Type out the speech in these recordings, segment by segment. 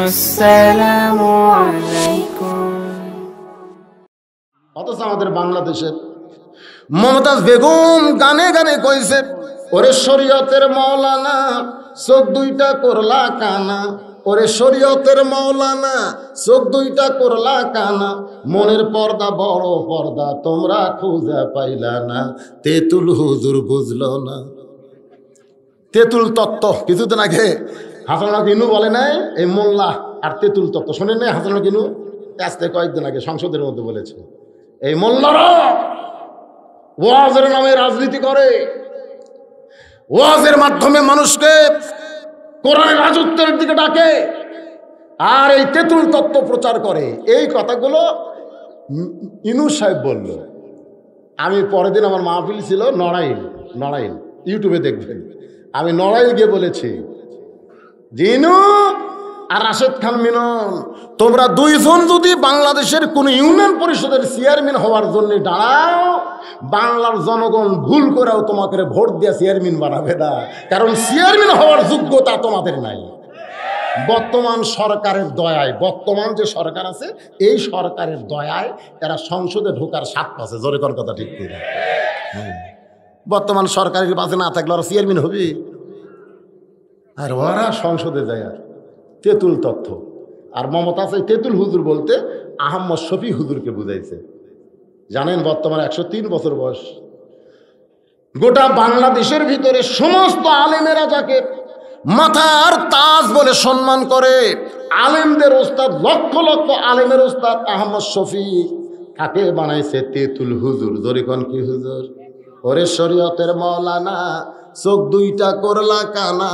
আসসালামু আলাইকুম। অথচ আমাদের বাংলাদেশের মমতাজ বেগম গানে গানে কইছে, ওরে শরীয়তের মৌলানা চোখ দুইটা করলা কানা, ওরে শরীয়তের মৌলানা চোখ দুইটা করলা কানা, মনের পর্দা বড় পর্দা তোমরা খুঁজে পাইলা না, তেতুল হুজুর বুঝলো না। তেতুল তত্ত্ব কিছুদিন আগে হাসানুল কিনু বলে নাই, এই মোল্লা আর তেতুল তত্ত্ব শোনেন নাই? হাসানুল কিনু আজকে কয়েকদিন আগে সংসদের মধ্যে বলেছে, এই মোল্লারা ওয়াজের নামে রাজনীতি করে, ওয়াজের মাধ্যমে মানুষকে কোরআনের রাজত্বের দিকে ডাকে, আর এই তেতুল তত্ত্ব প্রচার করে। এই কথাগুলো ইনু সাহেব বলল। আমি পরের দিন আমার মাহফিল ছিল নড়াইল, ইউটিউবে দেখবেন। আমি নড়াইল গিয়ে বলেছি, জিনু আর রাশেদ খান মিনন, তোমরা দুইজন যদি বাংলাদেশের কোন ইউনিয়ন পরিষদের চেয়ারম্যান হওয়ার জন্য দাঁড়াও, বাংলার জনগণ ভুল করেও তোমাকে ভোট দিয়ে চেয়ারম্যান বানাবে না, কারণ চেয়ারম্যান হওয়ার যোগ্যতা তোমাদের নাই। বর্তমান সরকারের দয়ায়, বর্তমান যে সরকার আছে এই সরকারের দয়ায় এরা সংসদে ঢোকার স্বাদ পাচ্ছে। জোরে কোন কথা ঠিক কিনা? বর্তমান সরকারের পাশে না থাকলে ওরা চেয়ারম্যান হবে, আর ওরা সংসদে যায়। আর তেতুল তথ্য আর মমতা আছে। তেতুল হুজুর বলতে আহমদ শফি হুজুরকে বুঝাইছে। জানেন বর্তমানে 103 বছর বয়স। গোটা বাংলাদেশের ভিতরে সমস্ত আলেমেরা যাকে মাথার তাজ বলে সম্মান করে, আলেমদের ওস্তাদ, লক্ষ লক্ষ আলেমের ওস্তাদ আহমদ শফি, তাকে বানাইছে তেতুল হুজুর। জরিকন কি হুজুর? ওরে শরীয়তের মৌলানা চোখ দুইটা করলা কানা,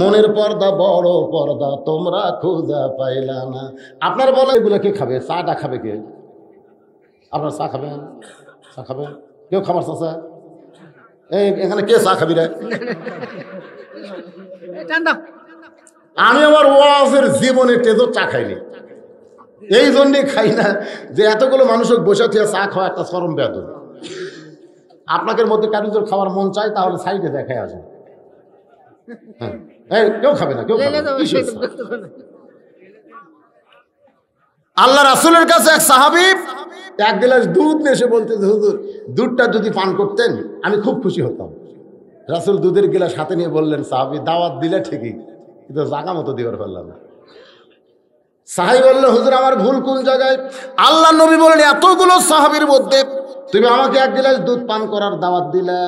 মনের পর্দা বড় পর্দা তোমরা খুঁজা পাইলা না। আপনার বলে এগুলো কে খাবে? চাটা খাবে কে? আপনার চা খাবেন? চা খাবেন? কেউ খাবার চাষা? এই এখানে কে চা খাবি রে? আমি আমার ওয়াজের জীবনে তেজো চা খাইনি, এই জন্যই খাই না যে এতগুলো মানুষের বসে থেকে চা খাওয়া একটা চরম বেদব। আপনাদের মধ্যে কারুর খাওয়ার মন চায় তাহলে সাইডে দেখায় আসে। হ্যাঁ, কেউ খাবে না, কেউ খাবে না। আল্লাহ রাসূলের কাছে এক সাহাবী এক গ্লাস দুধ নিয়ে এসে বলতেছে, হুজুর দুধটা যদি পান করতেন আমি খুব খুশি হতাম। রাসূল দুধের গ্লাস হাতে নিয়ে বললেন, সাহাবী দাওয়াত দিলে ঠিকই, কিন্তু জায়গা মতো দিবার পারলাম না। সাহাবী বলল, হুজুর আমার ভুল কোন জায়গায়? আল্লাহ নবী বললেন, এতগুলো সাহাবীর মধ্যে তুমি আমাকে এক গ্লাস দুধ পান করার দাওয়াত দিলা,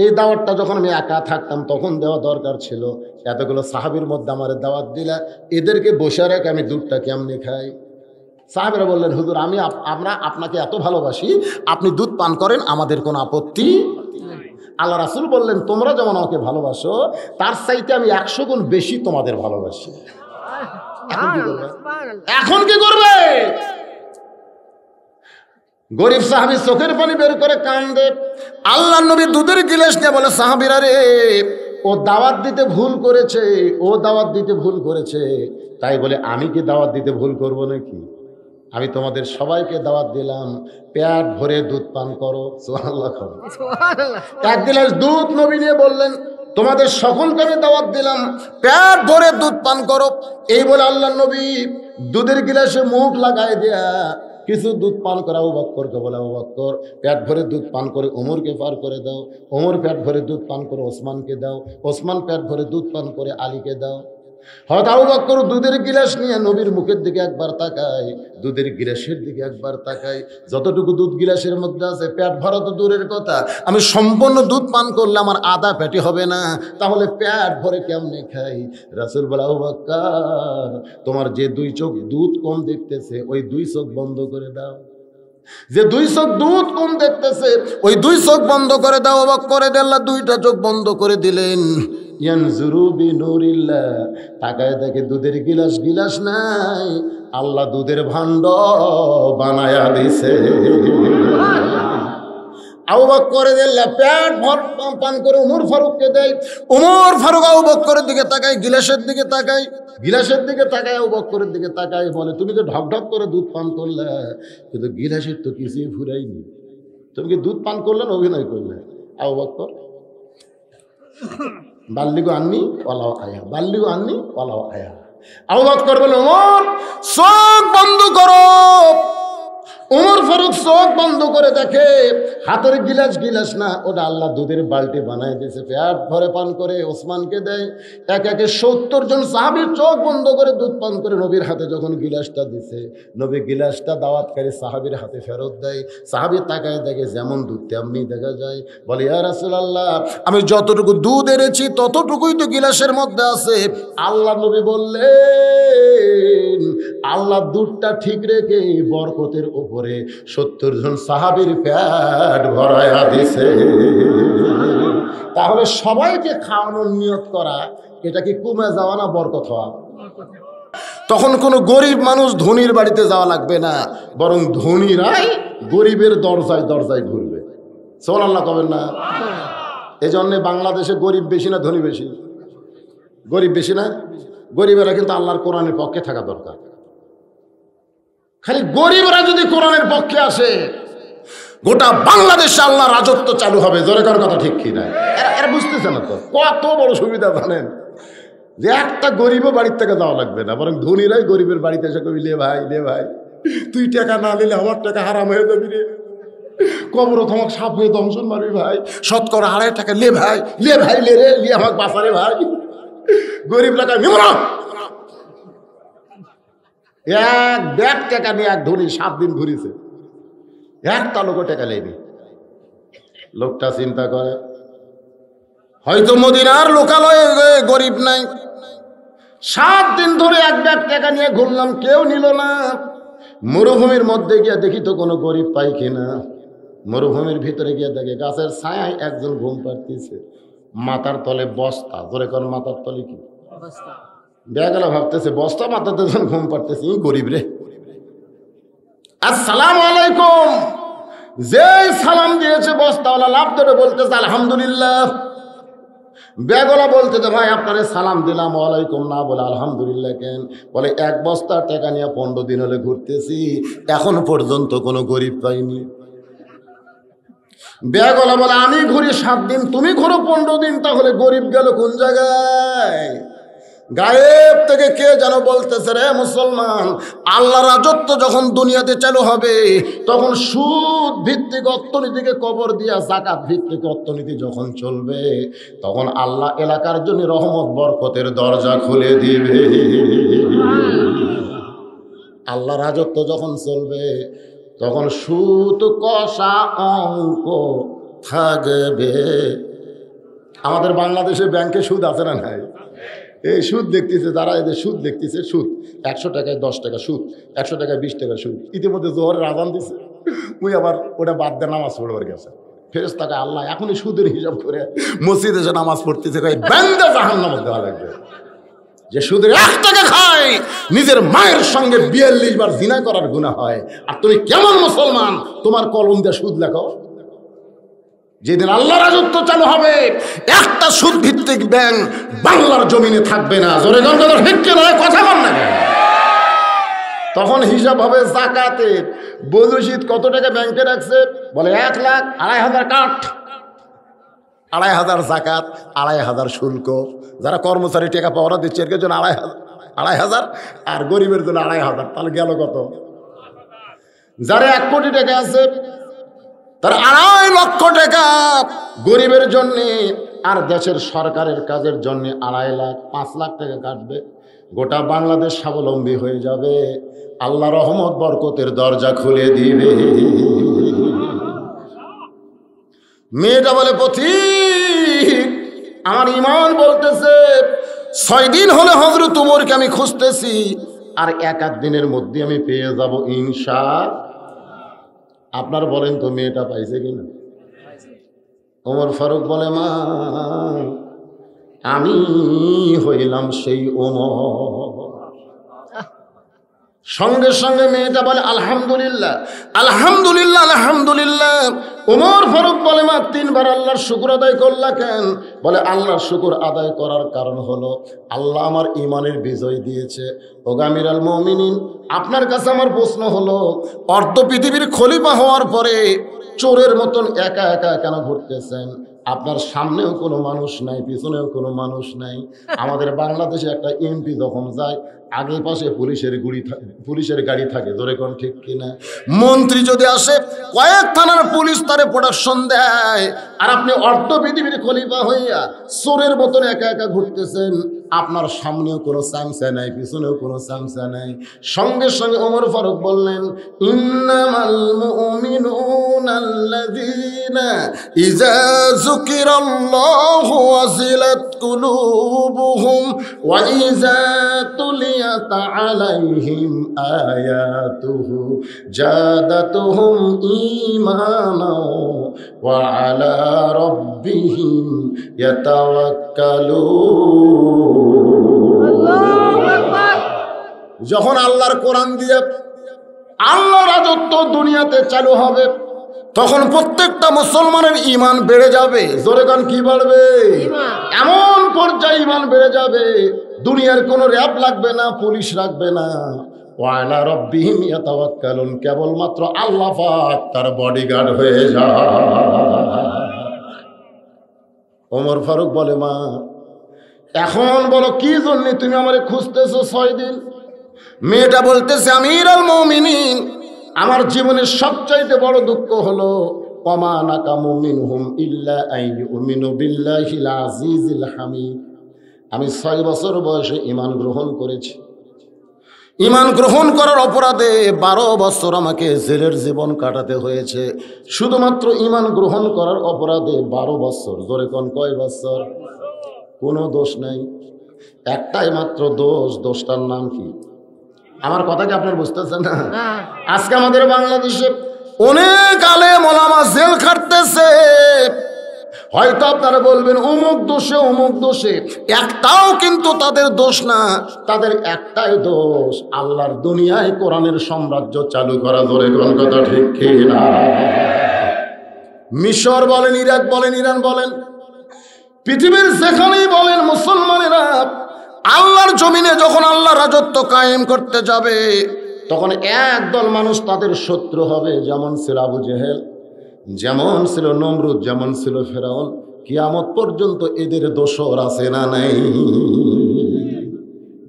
এই দাওয়াতটা যখন আমি একা থাকতাম তখন দেওয়া দরকার ছিল, এতগুলো সাহাবীর মধ্যে আমার দাওয়াত দিলা, এদেরকে বসে রেখে আমি দুধটা কেমনে খাই? সাহাবীরা বললেন, হুজুর আমরা আপনাকে এত ভালোবাসি, আপনি দুধ পান করেন, আমাদের কোনো আপত্তি। আল্লাহ রাসূল বললেন, তোমরা যেমন আমাকে ভালোবাসো তার চাইতে আমি 100 গুণ বেশি তোমাদের ভালোবাসি। এখন কি করবে? গরিব সাহাবী চোখের পানি বের করে কান্দে। আল্লাহ নবী দুধের গিলাস নিয়ে বলে, সাহাবীরা রে, ও দাওয়াত দিতে ভুল করেছে, ও দাওয়াত দিতে ভুল করেছে, তাই বলে আমি কি দাওয়াত দিতে ভুল করব নাকি? আমি তোমাদের সবাইকে দাওয়াত দিলাম, পেট ভরে দুধ পান করো। সুবহানাল্লাহ। এক গ্লাস দুধ নবী নিয়ে বললেন, তোমাদের সকলকে আমি দাওয়াত দিলাম, পেট ভরে দুধ পান করো। এই বলে আল্লাহ নবী দুধের গিলাসে মুখ লাগায় দেয়া কিছু দুধ পান করে আবু বকরকে বলে, আবু বকর পেট ভরে দুধ পান করে ওমরকে পার করে দাও, ওমর পেট ভরে দুধ পান করে ওসমানকে দাও, ওসমান পেট ভরে দুধ পান করে আলীকে দাও। হয়তো আবু বকর দুধের গিলাস নিয়ে নবীর মুখের দিকে একবার তাকায়, দুধের গিলাসের দিকে একবার তাকায়, যতটুকু দুধ গিলাসের মধ্যে আছে পেট ভরা তো দূরের কথা, আমি সম্পূর্ণ দুধ পান করলে আমার আধা পেটে হবে না, তাহলে পেট ভরে কেমনে খাই? রাসূল বলে, আবু বকর তোমার যে 2 চোখ দুধ কম দেখতেছে ওই 2 চোখ বন্ধ করে দাও, যে 2 চোখ দুধ কম দেখতেছে ওই 2 চোখ বন্ধ করে দাও। অবাক করে আল্লাহ 2টা চোখ বন্ধ করে দিলেন। ইয়ানজুরু বিনুরিল্লাহ, তাকায় দেখে দুধের গিলাস নাই, আল্লাহ দুধের ভাণ্ড বানায়া দিছে। আবু বকর আল্লাহ পেট ভর পান করে ওমর ফারুককে দেয়, ওমর ফারুক আবু বকরের দিকে তাকায়, গিলাসের দিকে তাকায়, আবু বকরের দিকে তাকায়, বলে তুমি তো ঢক ঢক করে দুধ পান করলে, কিন্তু গিলাসের তো কিছুই ফুরাইনি, তুমি কি দুধ পান করলে না অভিনয় করলে? আবু বকর বাল্লিগো আননি ওয়ালাও আয়া, বাল্লিগো আননি ওয়ালাও আয়া। আবু বকর বলে ওমর চোখ বন্ধ করো। ওমর ফারুক চোখ বন্ধ করে দেখে হাতের গিলাস না, ওটা আল্লাহ দুধের বালতি বানায় দিয়েছে, পেট ভরে পান করে ওসমানকে দেয়। একে 70 জন সাহাবীর চোখ বন্ধ করে দুধ পান করে নবীর হাতে যখন গিলাসটা দিছে, নবী গিলাসটা দাওয়াতকারী সাহাবীর হাতে ফেরত দেয়। সাহাবী তাকায় দেখে যেমন দুধ তেমনি দেখা যায়। বলে ইয়া রাসূলুল্লাহ, আমি যতটুকু দুধ এনেছি ততটুকুই তো গিলাসের মধ্যে আছে। আল্লাহ নবী বললেন আল্লাহ দুধটা ঠিক রেখে বরকতের উপরে 70 জন সাহাবীর পেট ভরায়া দিছে। তাহলে সবাইকে খাওয়ানোর নিয়ত করা, এটা কি কমে যাওয়া না বরকত হওয়া? তখন কোনো গরিব মানুষ ধনীর বাড়িতে যাওয়া লাগবে না, বরং ধনীরাই গরিবের দরজায় দরজায় ঘুরবে। সুবহানাল্লাহ কবেন না? এই জন্যে বাংলাদেশে গরিব বেশি না ধনী বেশি? গরিব বেশি না? গরিবেরা কিন্তু আল্লাহর কোরআনের পক্ষে থাকা দরকার। খালি গরিবরা যদি কোরআনের পক্ষে আসে, গোটা বাংলাদেশে আল্লাহ রাজত্ব চালু হবে। জোরে কার কথা ঠিক কি না? এরা বুঝতেছে না তো কত বড় সুবিধা জানেন, যে একটা গরিবও বাড়ির থেকে যাওয়া লাগবে না, বরং ধনীরাই গরিবের বাড়িতে এসে কবি লে ভাই তুই টাকা না নিলে আমার টাকা হারাম হয়ে যাবি রে, কবর তোমাকে সাপ হয়ে দংশন মারবি ভাই, 2.5 টাকা লে ভাই লে রে লিয়ে আমাকে বাঁচারে ভাই। গরিব লাগায় নিমরা এক ব্যাগ টাকা নিয়ে এক ধনী 7 দিন ঘুরিছে, একটা লোক টাকা লেনি। লোকটা চিন্তা করে হয়তো মদিনার লোকালয়ে গরিব নাই, 7 দিন ধরে এক ব্যাগ টাকা নিয়ে ঘুরলাম, কেউ নিল না। মরুভূমির মধ্যে গিয়ে দেখি তো কোনো গরিব পাই কিনা। মরুভূমির ভিতরে গিয়ে দেখে গাছের ছায়ায় একজন ঘুম পাড়তেছে, মাথার তলে বস্তা। ধরে কোন মাথার তলে কি বেগলা ভাবতেছে বস্তা মাথাতে যখন ঘুম পাড়তেছে, গরিব রে। আসসালামু আলাইকুম। যে সালাম দিয়েছে বস্তাওয়ালা লাভ ধরে বলতেছে আলহামদুলিল্লাহ। বেগলা বলতেছে ভাই আপনারে সালাম দিলাম, ওয়ালাইকুম না বলে আলহামদুলিল্লাহ কেন? বলে 1 বস্তা টাকা নিয়ে 15 দিন হলে ঘুরতেছি, এখন পর্যন্ত কোনো গরিব পাইনি। বেগলা বলে আমি ঘুরি 7 দিন, তুমি ঘুরো 15 দিন, তাহলে গরিব গেল কোন জায়গায়? গায়েব থেকে কে যেন বলতেছে রে মুসলমান, আল্লাহ রাজত্ব যখন দুনিয়াতে চালু হবে, তখন সুদ ভিত্তিক অর্থনীতিকে কবর দিয়া যাকাত ভিত্তিক অর্থনীতি যখন চলবে, তখন আল্লাহ এলাকার জন্য রহমত বরকতের দরজা খুলে দিবে। আল্লাহ রাজত্ব যখন চলবে, তখন সুদ কষা অঙ্ক থাকবে। আমাদের বাংলাদেশে ব্যাংকে সুদ আছে না নাই? এই সুদ দেখতেছে যারা, এদের সুদ দেখতেছে, সুদ 100 টাকায় 10 টাকা সুদ, 100 টাকায় 20 টাকা সুদ। ইতিমধ্যে জোহরের আজান দিছে, ওই আবার ওটা বাদ দিয়ে নামাজ পড়বার গেছে। ফেরেশতাকে আল্লাহ এখনই সুদের হিসাব করে মসজিদে এসে নামাজ পড়তেছে, ব্যাংকে জাহান্নামে দেওয়া লাগবে। যে সুদের 1 টাকা খায়, নিজের মায়ের সঙ্গে 42 বার জিনা করার গুনাহ হয়। আর তুমি কেমন মুসলমান, তোমার কলম দিয়ে সুদ লেখো? যেদিন আল্লাহ রাজত্ব চালু হবে, একটা সুদ ভিত্তিক ব্যাংক বাংলার জমিনে থাকবে না। জোরে গণতন্ত্র ভিত্তি নয়, কথা বল না কেন? তখন হিসাব হবে যাকাতের। বৈধশীত কত টাকা ব্যাংকে রাখছে? বলে 1 লাখ, 2,500 কাঠ, 2,500 যাকাত, 2,500 শুল্ক। যারা কর্মচারী টাকা পাওয়া দিচ্ছে এর জন্য 2,500, আর গরিবের জন্য 2,500, তাহলে গেল কত? যারা 1 কোটি টাকা আছে তার 2.5 লক্ষ টাকা গরিবের জন্য, আর দেশের সরকারের কাজের জন্য 2.5 লাখ, 5 লাখ টাকা কাটবে। গোটা বাংলাদেশ স্বাবলম্বী হয়ে যাবে, আল্লাহ রহমত বরকতের দরজা খুলে দিবে। মেয়েটা বলে পথিক, আমার ইমান বলতেছে 6 দিন হলে হযরত ওমরকে আমি খুঁজতেছি, আর 1 দিনের মধ্যে আমি পেয়ে যাব ইনশাআল্লাহ। আপনার বলেন তো মেয়েটা পাইছে কিনা? ওমর ফারুক বলে মা, আমি হইলাম সেই ওমর। সঙ্গে সঙ্গে মেয়েটা বলে আলহামদুলিল্লাহ আলহামদুলিল্লাহ আলহামদুলিল্লাহ। ওমর ফারুক বলে মা, 3 বার আল্লাহর শুকর আদায় করলা কেন? বলে আল্লাহর শুকর আদায় করার কারণ হলো আল্লাহ আমার ইমানের বিজয় দিয়েছে। ও আমিরুল মুমিনিন, আপনার কাছে আমার প্রশ্ন হলো, অর্ধ পৃথিবীর খলিফা হওয়ার পরে চোরের মতন একা একা কেন ঘুরতেছেন? আপনার সামনেও কোনো মানুষ নাই, পিছনেও কোনো মানুষ নাই। আমাদের বাংলাদেশে একটা এমপি যখন যায়, আগে পাশে পুলিশের গাড়ি থাকে, ধরে কোন ঠিক কিনা? মন্ত্রী যদি আসে, কয়েক থানার পুলিশ তারে প্রোটেকশন দেয়, আর আপনি অর্ধ পৃথিবীর খলিফা হইয়া চোরের মতন একা একা ঘুরতেছেন। আপনার সামনেও কোনো চামচা নাই, পিছনেও কোনো চামচা নাই। সঙ্গে সঙ্গে ওমর ফারুক বললেন, ইন্নামাল মুমিনুনা আল্লাযীনা ইযা যুকিরাল্লাহু ওয়াজিলাত কুলুবুহুম ওয়া ইযা তুলিয়াত আলাইহিম আয়াতুহু জাদাতুহুম ঈমানাও ওয়া আলা রাব্বিহিম ইয়াতাওয়াক্কালুন। যখন আল্লাহর কোরআন দিয়ে আল্লাহর রাজত্ব দুনিয়াতে চালু হবে, তখন প্রত্যেকটা মুসলমানের ঈমান বেড়ে যাবে। জোরে গান কি বাড়বে? এমন পর্যায়ে ঈমান বেড়ে যাবে, দুনিয়ার কোনো র‍্যাব লাগবে না, পুলিশ রাখবে না। ওয়া আলা রাব্বিহিম ইয়াতাওয়াক্কালুন, কেবলমাত্র আল্লাহ পাক তার বডিগার্ড হয়ে যায়। ওমর ফারুক বলে, মা এখন বলো কি জন্য তুমি আমারে খুঁজতেছো 6 দিন? মেয়েটা বলতেছে, আমিরুল মুমিনিন, আমার জীবনের সবচাইতে বড় দুঃখ হলো ওমা নাকামু মিনহুম ইল্লা আইয়ুমিনু বিল্লাহিল আজিজিল হামিদ। আমি 6 বছর বয়সে ঈমান গ্রহণ করেছি। ঈমান গ্রহণ করার অপরাধে 12 বছর আমাকে জেলের জীবন কাটাতে হয়েছে। শুধুমাত্র ঈমান গ্রহণ করার অপরাধে 12 বছর। জোরে কোন কয় বছর? কোনো দোষ নাই, একটাই মাত্র দোষ। দোষটার নাম কি? আমার কথা কি আপনার বুঝতেছেন না? আজকে আমাদের বাংলাদেশে অনেক আলেম ওলামা জেল খাটতেছে। হয়তো আপনারা বলবেন অমুক দোষে অমুক দোষে, একটাও কিন্তু তাদের দোষ না। তাদের একটাই দোষ, আল্লাহর দুনিয়ায় কোরআনের সাম্রাজ্য চালু করা। জোরে কোন কথা ঠিক কি না? মিশর বলেন, ইরাক বলেন, ইরান বলেন, পৃথিবীর যেখানেই বলেন, মুসলমানেরা আল্লাহর জমিনে যখন আল্লাহ রাজত্ব কায়েম করতে যাবে, তখন একদল মানুষ তাদের শত্রু হবে। যেমন ছিল আবু জেহেল, যেমন ছিল নমরুদ, যেমন ছিল ফেরাউন। কিয়ামত পর্যন্ত এদের দোসর আছে না নাই?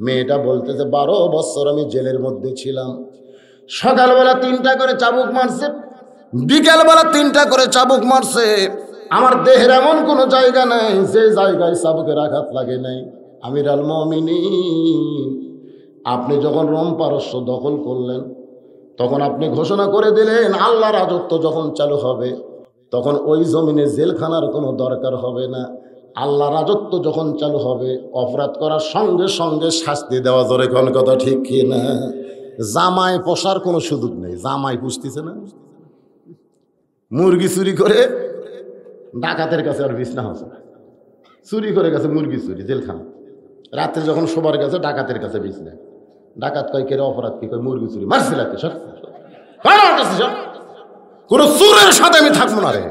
মেয়েটা বলতেছে 12 বছর আমি জেলের মধ্যে ছিলাম। সকালবেলা 3টা করে চাবুক মারছে, বিকালবেলা 3টা করে চাবুক মারছে। আমার দেহের এমন কোনো জায়গা নাই যে জায়গায় চাবুকের আঘাত লাগে নাই। আমিরুল মুমিনিন, আপনি যখন রোম পারস্য দখল করলেন, তখন আপনি ঘোষণা করে দিলেন আল্লাহ রাজত্ব যখন চালু হবে, তখন ওই জমিনে জেলখানার কোনো দরকার হবে না। আল্লাহ রাজত্ব যখন চালু হবে, অপরাধ করার সঙ্গে সঙ্গে শাস্তি দেওয়া। জোরে কোন কথা ঠিক কি না? জামাই পোষার কোনো সুযোগ নেই। জামাই পুষতেছে না, মুরগি চুরি করে ডাকাতের কাছে আর বিছনা হচ্ছে না, চুরি করে গেছে মুরগি চুরি জেলখানা। রাত্রে যখন শোবার গেছে, ডাকাতের কাছে বিছনা। ডাকাত কয়, কেরে অপরাধ কি? কয় মুরগি চুরি। মারছিল সব কোন চোরের সাথে আমি থাকবো না রে।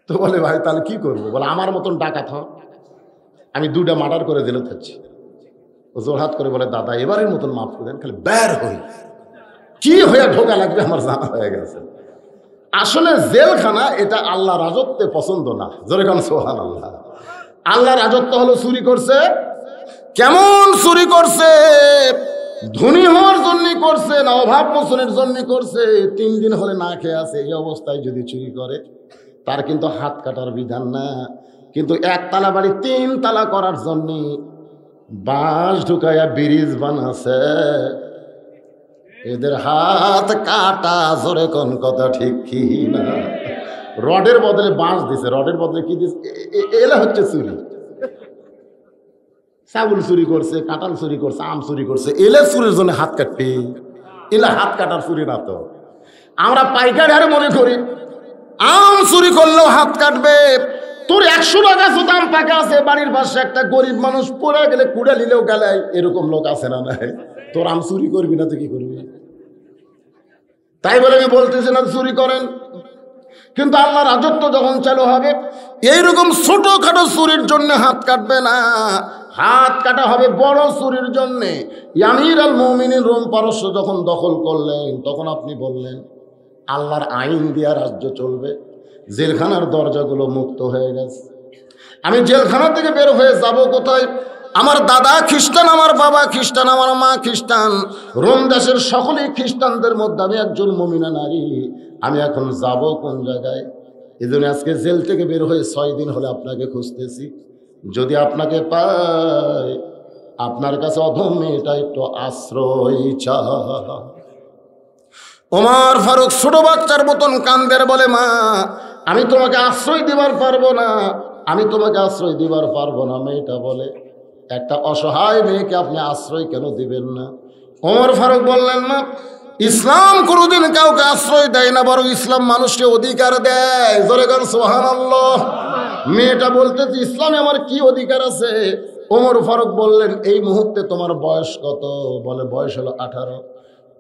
তো বলে, ভাই তাহলে কি করবো? বলে, আমার মতন ডাকাত হ, আমি 2টা মার্ডার করে জেলে থাকছি। ও জোরহাত করে বলে, দাদা এবারের মতন মাফ করে দেন, খালি বের হই, কি হয়ে ঢোকা লাগবে আমার জানা হয়ে গেছে। আসলে জেলখানা এটা আল্লাহ রাজত্বে পছন্দ না। জোরে কোন সুবহানাল্লাহ। আল্লাহ রাজত্ব হলো চুরি করছে। কেমন চুরি করছে? ধনী হওয়ার জন্য করছে না অভাব মোচনের জন্য করছে? 3 দিন হলে না খেয়ে আছে, এই অবস্থায় যদি চুরি করে, তার কিন্তু হাত কাটার বিধান না। কিন্তু 1 তালা বাড়ি 3 তালা করার জন্য বাঁশ ঢুকাইয়া ব্রিজ বানাছে, এদের হাত কাটা। জোরে কোন কথা ঠিক কি না? রডের বদলে বাঁশ দিছে, রডের বদলে কি দিছে? এলা হচ্ছে চুরি। চাউল চুরি করছে, কাঁঠাল চুরি করছে, আম চুরি করছে, এলে চুরির জন্য হাত কাটবে। এলা হাত কাটার চুরি না তো। আমরা পাইকারি হারে মনে করি আম চুরি করলেও হাত কাটবে। তোর 100 টাকা দাম পাকা আছে, বাড়ির পাশে একটা গরিব মানুষ পড়ে গেলে কুড়ে নিলেও গেলাই, এরকম লোক আছে না? নাই। তোর আম চুরি করবি না তো কি করবি? তাই বলে আমি বলতেছি না চুরি করেন, কিন্তু আল্লাহ রাজত্ব যখন চালু হবে, এইরকম ছোটখাটো চুরির জন্য হাত কাটবে না, হাত কাটা হবে বড় চুরির জন্যে। আমিরুল মুমিনিন রোম পারস্য যখন দখল করলেন, তখন আপনি বললেন আল্লাহর আইন দিয়া রাজ্য চলবে। জেলখানার দরজাগুলো মুক্ত হয়ে গেছে। আমি জেলখানা থেকে বের হয়ে যাব কোথায়? আমার দাদা খ্রিস্টান, আমার বাবা খ্রিস্টান, আমার মা খ্রিস্টান, রোম দেশের সকলেই খ্রিস্টানদের মধ্যে আমি একজন মুমিনা নারী। আমি এখন যাব কোন জায়গায়? এই জন্য আজকে জেল থেকে বের হয়ে 6 দিন হলে আপনাকে খুঁজতেছি। যদি আপনাকে পাই, আপনার কাছে অধম মেয়েটা একটু আশ্রয় চায়। ওমর ফারুক ছোট বাচ্চার মতন কান্দের, বলে মা আমি তোমাকে আশ্রয় দিবার পারবো না, আমি তোমাকে আশ্রয় দিবার পারবো না। মেয়েটা বলে, একটা অসহায় মেয়েকে আপনি আশ্রয় কেন দিবেন না? ওমর ফারুক বললেন, মা ইসলাম কোনোদিন কাউকে আশ্রয় দেয় না, বরং ইসলাম মানুষকে অধিকার দেয়। জোরে কর সুবহানাল্লাহ। মেয়েটা বলতেছে, ইসলামে আমার কি অধিকার আছে? ওমর ফারুক বললেন, এই মুহূর্তে তোমার বয়স কত? বলে বয়স হলো 18।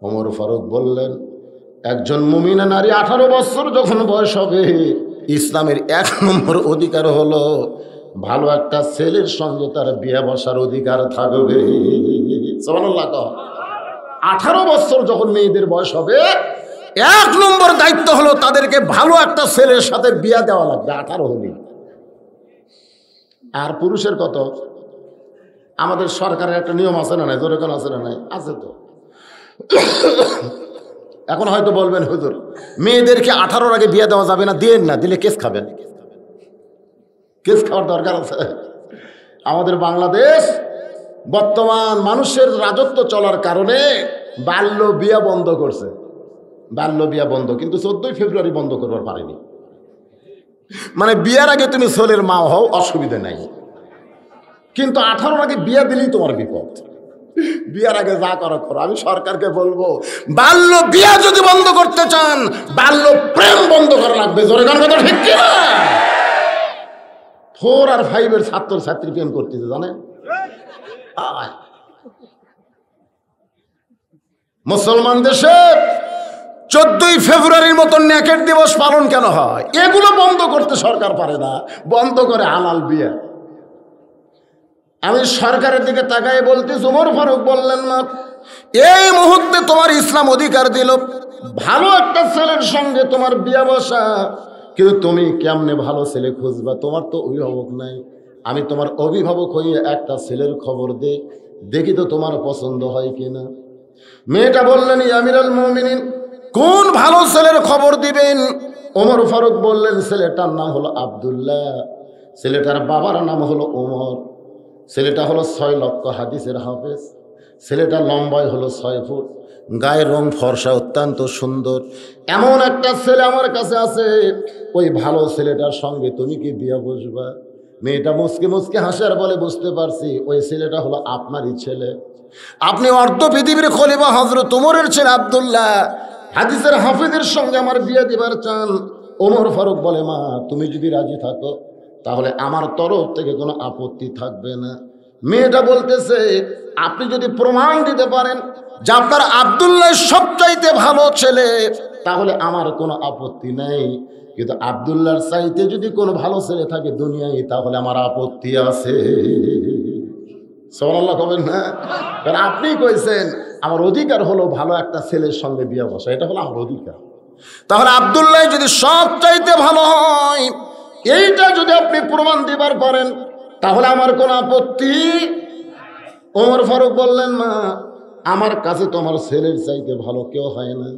ওমর ফারুক বললেন, একজন মুমিনা নারী 18 বছর যখন বয়স হবে, ইসলামের 1 নম্বর অধিকার হলো ভালো একটা ছেলের সঙ্গে তার বিয়ে বসার অধিকার থাকবে। সুবহানাল্লাহ। 18 বছর যখন মেয়েদের বয়স হবে, 1 নম্বর দায়িত্ব হলো তাদেরকে ভালো একটা ছেলের সাথে বিয়ে দেওয়া লাগবে। 18 হলে। আর পুরুষের কত? আমাদের সরকারের একটা নিয়ম আছে না নাই? জোরে কোন আছে না নাই? আছে তো। এখন হয়তো বলবেন, হুজুর মেয়েদেরকে 18-র আগে বিয়ে দেওয়া যাবে না, দিয়েন না, দিলে কেস খাবেন। কেস খাওয়ার দরকার আছে? আমাদের বাংলাদেশ বর্তমান মানুষের রাজত্ব চলার কারণে বাল্য বিয়া বন্ধ করছে। বাল্য বিয়া বন্ধ, কিন্তু 14ই ফেব্রুয়ারি বন্ধ করবার পারেনি। মানে বিয়ার আগে তুমি ছেলের মা হও, অসুবিধা নাই, কিন্তু 18-র আগে বিয়া দিলেই তোমার বিপদ। বিয়ার আগে যা করো করো। আমি সরকারকে বলবো, বাল্য বিয়া যদি বন্ধ করতে চান, বাল্য প্রেম বন্ধ করা লাগবে। জোরে গান কথা ঠিক কিনা? 4 আর 5-এর ছাত্র ছাত্রী প্রেম করতেছে, জানেন? মুসলমান দেশে 14ই ফেব্রুয়ারির মতন নেকেট দিবস পালন কেন হয়? এগুলো বন্ধ করতে সরকার পারে না, বন্ধ করে হালাল বিয়া। আমি সরকারের দিকে তাকাই বলতেছি, ওমর ফারুক বললেন, না এই মুহূর্তে তোমার ইসলাম অধিকার দিল ভালো একটা ছেলের সঙ্গে তোমার বিয়া বসা, কিন্তু তুমি কেমনে ভালো ছেলে খুঁজবা? তোমার তো অভিভাবক নাই। আমি তোমার অভিভাবক হয়ে একটা ছেলের খবর দেখি তো তোমার পছন্দ হয় কিনা। মেয়েটা বললেন, আমিরুল মুমিনিন, কোন ভালো ছেলের খবর দিবেন? ওমর ফারুক বললেন, ছেলেটার নাম হলো আব্দুল্লাহ, ছেলেটার বাবার নাম হলো ওমর, ছেলেটা হলো 6 লক্ষ হাদিসের হাফেজ, ছেলেটা লম্বায় হলো 6 ফুট, গায়ের রং ফর্সা, অত্যন্ত সুন্দর। এমন একটা ছেলে আমার কাছে আছে, ওই ভালো ছেলেটার সঙ্গে তুমি কি বিয়ে বসবা? মেয়েটা মুসকে মুসকে হাসার বলে, বুঝতে পারছি ওই ছেলেটা হলো আপনারই ছেলে। আপনি অর্ধ পৃথিবীর খলিফা হযরত ওমরের ছেলে আব্দুল্লাহ, হাদিসের হাফেজের সঙ্গে আমার বিয়ে দিবার চান। ওমর ফারুক বলে, মা তুমি যদি রাজি থাকো তাহলে আমার তরফ থেকে কোনো আপত্তি থাকবে না। মেয়েটা বলতেছে, আপনি যদি প্রমাণ দিতে পারেন যে আপনার আব্দুল্লাহ সবচাইতে ভালো ছেলে, তাহলে আমার কোনো আপত্তি নেই, কিন্তু আব্দুল্লাহর চাইতে যদি কোনো ভালো ছেলে থাকে দুনিয়ায়, তাহলে আমার আপত্তি আছে। সুবহানাল্লাহ কবেন না? কারণ আপনি কইছেন আমার অধিকার হলো ভালো একটা ছেলের সঙ্গে বিয়ে বসা, এটা হলো আমার অধিকার। তাহলে আব্দুল্লাহ যদি সব চাইতে ভালো হয়, এইটা যদি আপনি প্রমাণ দিবার পারেন, তাহলে আমার কোনো আপত্তি। ওমর ফারুক বললেন, মা আমার কাছে তো আমার ছেলের চাইতে ভালো কেউ হয় না।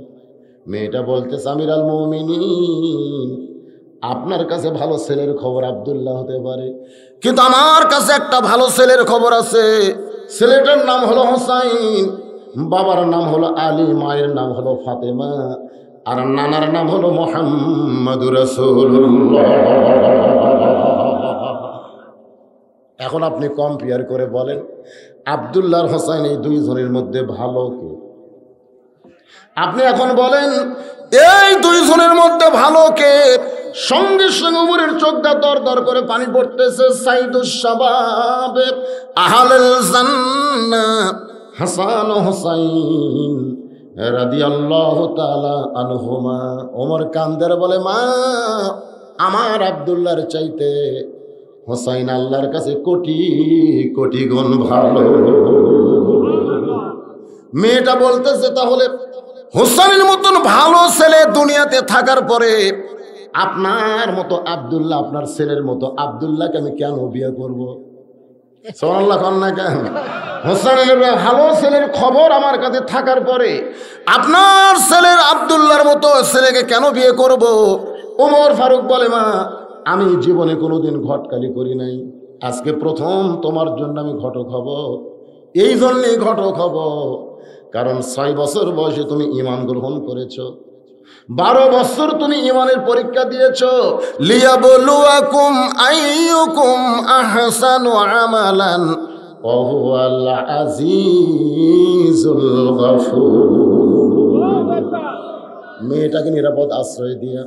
মেয়েটা বলতেছে, আমিরুল মুমিনিন, আপনার কাছে ভালো ছেলের খবর আব্দুল্লাহ হতে পারে, কিন্তু আমার কাছে একটা ভালো ছেলের খবর আছে। ছেলেটার নাম হলো হোসাইন, বাবার নাম হলো আলী, মায়ের নাম হলো ফাতেমা, আর নানার নাম হলো মুহাম্মাদুর রাসূলুল্লাহ। এখন আপনি কম্পেয়ার করে বলেন, আব্দুল্লাহ আর হোসাইন এই 2 জনের মধ্যে ভালো কে? আপনি এখন বলেন, এই 2 জনের মধ্যে ভালো কে? সঙ্গে সঙ্গে উমরের চোখটা দর দর করে পানি পড়তেছে। সাইদুস শাবাব আহলুল জান্নাহ হাসান ও হোসাইন রাদিয়াল্লাহু তাআলা আনহুমা। ওমর কান্দের বলে, মা আমার আব্দুল্লাহর চাইতে হোসাইন আল্লাহর কাছে কোটি কোটি গুণ ভালো। মেয়েটা বলতেছে, তাহলে হোসাইনের মতন ভালো ছেলে দুনিয়াতে থাকার পরে আপনার মতো আব্দুল্লাহ, আপনার ছেলের মতো আব্দুল্লাহকে আমি কেন বিয়ে করব? সুবহানাল্লাহ কন না কেন? হোসেনের ভালো ছেলের খবর আমার কাছে থাকার পরে আপনার ছেলের আব্দুল্লাহর মতো ছেলেকে কেন বিয়ে করব? ওমর ফারুক বলে, মা আমি জীবনে কোনোদিন ঘটকালি করি নাই, আজকে প্রথম তোমার জন্য আমি ঘটক হব। এই জন্যই ঘটক হব কারণ 6 বছর বয়সে তুমি ঈমান গ্রহণ করেছো, 12 বছর তুমি ঈমানের পরীক্ষা দিয়েছো। লিয়াবলুয়াকুম আইয়ুকুম আহসানু আমালান ওয়া হুয়াল আজিজুল গফুর। মেয়েটাকে নিরাপদ আশ্রয় দিয়া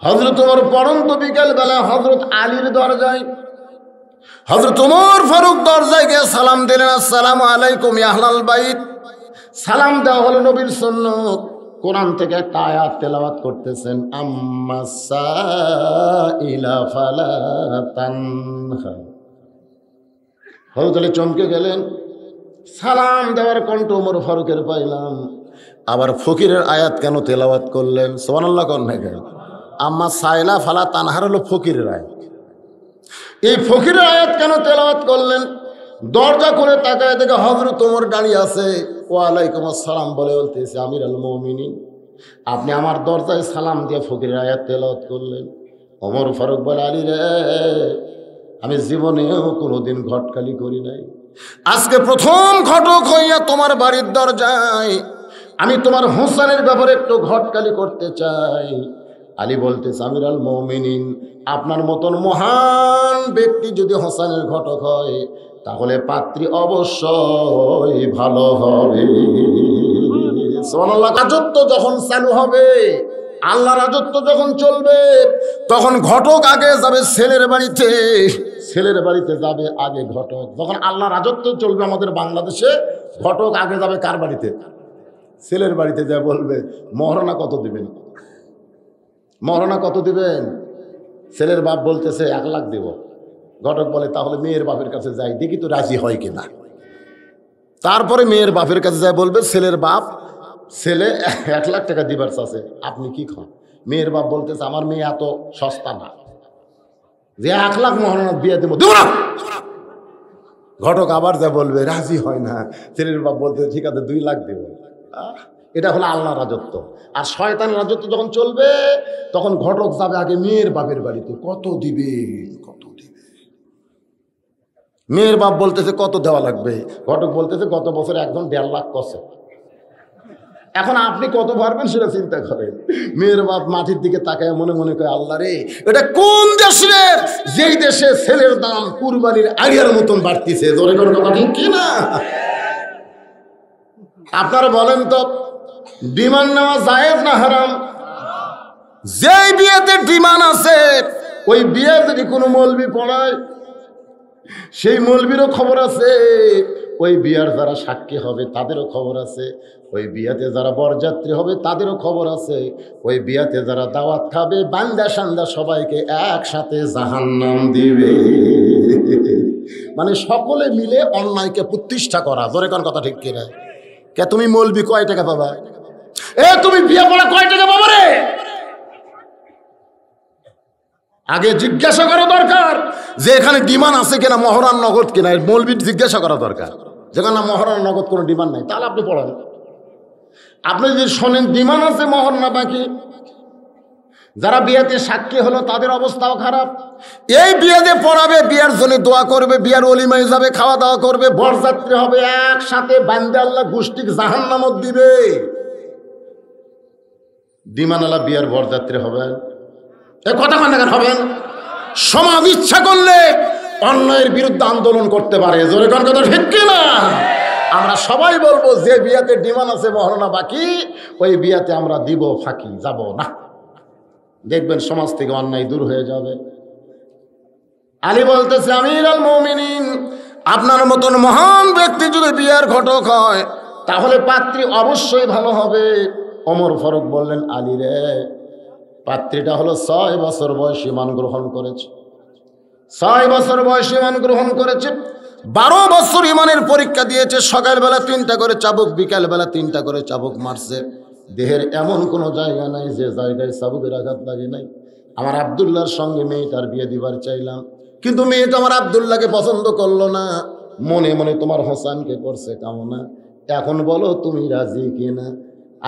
হযরত ওমর পড়ন্ত বিকেল বেলা হযরত আলীর দরজায়, হযরত ওমর ফারুক দরজায় গিয়ে সালাম দিলেন, আসসালামু আলাইকুম ইয়া আহলাল বাইত। সালাম দেওয়া হলো নবীর সুন্নাত। কোরআন থেকে একটা আয়াত তেলাওয়াত করতেছেন, আম্মাস সাইলা ফালা তানহা। হযরত আলী চমকে গেলেন, সালাম দেওয়ার কণ্ঠ ওমর ফারুকের পাইলাম, আবার ফকিরের আয়াত কেন তেলাওয়াত করলেন? সুবহানাল্লাহ কোন না কেন? আম্মা সাইলা ফালা তানহার হলো ফকিরের আয়াত। এই ফকিরের আয়াত কেন তেলাওয়াত করলেন? দরজা করে তাকায় দেখে হযরত ওমর দাঁড়িয়ে আছে। ওয়ালাইকুম আসসালাম বলে বলতেছে, আমির আল মুমিনিন, আপনি আমার দরজায় সালাম দিয়ে ফকিরের আয়াত তেলাওয়াত করলেন। ওমর ফারুক বলে, আলী রে, আমি জীবনেও কোনোদিন ঘটকালি করি নাই, আজকে প্রথম ঘটক হইয়া তোমার বাড়ির দরজায় আমি তোমার হোসেনের ব্যাপারে একটু ঘটকালি করতে চাই। আলী বলতেছে, আমির আল মুমিনিন, আপনার মতন মহান ব্যক্তি যদি হোসেনের ঘটক হয় তাহলে পাত্রী অবশ্যই ভালো হবে। সুবহানাল্লাহ। রাজত্ব যখন চালু হবে, আল্লাহ রাজত্ব যখন চলবে, তখন ঘটক আগে যাবে ছেলের বাড়িতে, ছেলের বাড়িতে যাবে আগে ঘটক। যখন আল্লাহ রাজত্ব চলবে আমাদের বাংলাদেশে, ঘটক আগে যাবে কার বাড়িতে? ছেলের বাড়িতে যা বলবে, মহারণা কত দিবেন? মহারণা কত দিবেন? ছেলের বাপ বলতেছে 1 লাখ দেব। ঘটক বলে, তাহলে মেয়ের বাপের কাছে যাই, দেখি তো রাজি হয় কিনা। তারপরে মেয়ের বাপের কাছে যায়, বলবে ছেলের বাপ, ছেলে 1 লাখ টাকা দিবার চাচ্ছে, আপনি কি খান? মেয়ের বাপ বলতেছে, আমার মেয়ে এত সস্তা না যে 1 লাখ মহারণা বিয়ে দেবো, দেবো না। ঘটক আবার যা বলবে, রাজি হয় না। ছেলের বাপ বলতে, ঠিক আছে 2 লাখ দেবো। এটা হলো আল্লাহ রাজত্ব। আর শয়তান রাজত্ব যখন চলবে, তখন ঘটক যাবে আগে মেয়ের বাপের বাড়িতে, কত দিবে, কত দিবে। মেয়ের বাপ বলতেছে, কত দেওয়া লাগবে? ঘটক বলতেছে, গত বছর একজন 1.5 লাখ কষে। এখন আপনি কত পারবেন সেটা চিন্তা করেন। মেয়ের বাপ মাটির দিকে তাকায় মনে মনে করে, আল্লাহ রে, এটা কোন দেশ রে, যেই দেশে ছেলের দাম কুরবানির আগের মতন বাড়তিছে? জোরে করে কথা ঠিক কিনা? আপনারা বলেন তো, ডিমান্ড নেওয়া জায়েজ না হারাম? যেই বিয়েতে ডিমান্ড আছে, ওই বিয়ে যদি কোনো মৌলবি পড়ায়, সেই মৌলবিরও খবর আছে, ওই বিয়ার যারা সাক্ষী হবে তাদেরও খবর আছে, ওই বিয়াতে যারা বরযাত্রী হবে তাদেরও খবর আছে, ওই বিয়াতে যারা দাওয়াত খাবে বান্দা সান্দা সবাইকে একসাথে জাহান্নাম দিবে। মানে সকলে মিলে অন্যায়কে প্রতিষ্ঠা করা। জোরে কোন কথা ঠিক কিনা? কে তুমি মৌলবি কয় টাকা পাবা? তুমি বিয়ে পড়া কয় টাকা পাবা রে? আগে জিজ্ঞাসা করা দরকার যে এখানে ডিমান্ড আছে কিনা, মহরান নগদ কিনা। মৌলবি জিজ্ঞাসা করা দরকার। যেখানে না মহরান নগদ কোনো ডিমান্ড নাই, তাহলে আপনি পড়ান। আপনি যদি শোনেন ডিমান্ড আছে, মহর না বাকি, যারা বিয়েতে সাক্ষী হলো তাদের অবস্থাও খারাপ। এই বিয়েতে পড়াবে, বিয়ার জন্য দোয়া করবে, বিয়ার অলিমায় যাবে, খাওয়া দাওয়া করবে, বরযাত্রী হবে, একসাথে বান্দে আল্লাহ গোষ্ঠী জাহান্নামত দিবে। ডিমান্ডওয়ালা বিয়ার বরযাত্রী হবেন, এ কথা কান্নাকার হবেন। সমাজ ইচ্ছা করলে অন্যায়ের বিরুদ্ধে আন্দোলন করতে পারে। জোরে কোন কথা ঠিক কিনা? আমরা সবাই বলবো, যে বিয়াতে ডিমান্ড আছে মহরনা বাকি, ওই বিয়াতে আমরা দিব ফাঁকি, যাব না। দেখবেন সমাজ থেকে অন্যায় দূর হয়ে যাবে। আলী বলতেছে, আমির আল মুমিনিন, আপনার মতন মহান ব্যক্তি যদি বিয়ার ঘটক হয় তাহলে পাত্রী অবশ্যই ভালো হবে। ওমর ফারুক বললেন, আলী রে, পাত্রীটা হলো 6 বছর বয়সী ঈমান গ্রহণ করেছে, 6 বছর বয়সী ঈমান গ্রহণ করেছে, 12 বছর ঈমানের পরীক্ষা দিয়েছে। সকালবেলা 3টা করে চাবুক, বিকালবেলা 3টা করে চাবুক মারছে। দেহের এমন কোনো জায়গা নাই যে জায়গায় চাবুকের আঘাত লাগে নাই। আমার আব্দুল্লাহর সঙ্গে মেয়েটার বিয়ে দিবার চাইলাম, কিন্তু মেয়েটা আমার আব্দুল্লাহকে পছন্দ করলো না, মনে মনে তোমার হোসেনকে করছে কামনা। এখন বলো তুমি রাজি কিনা?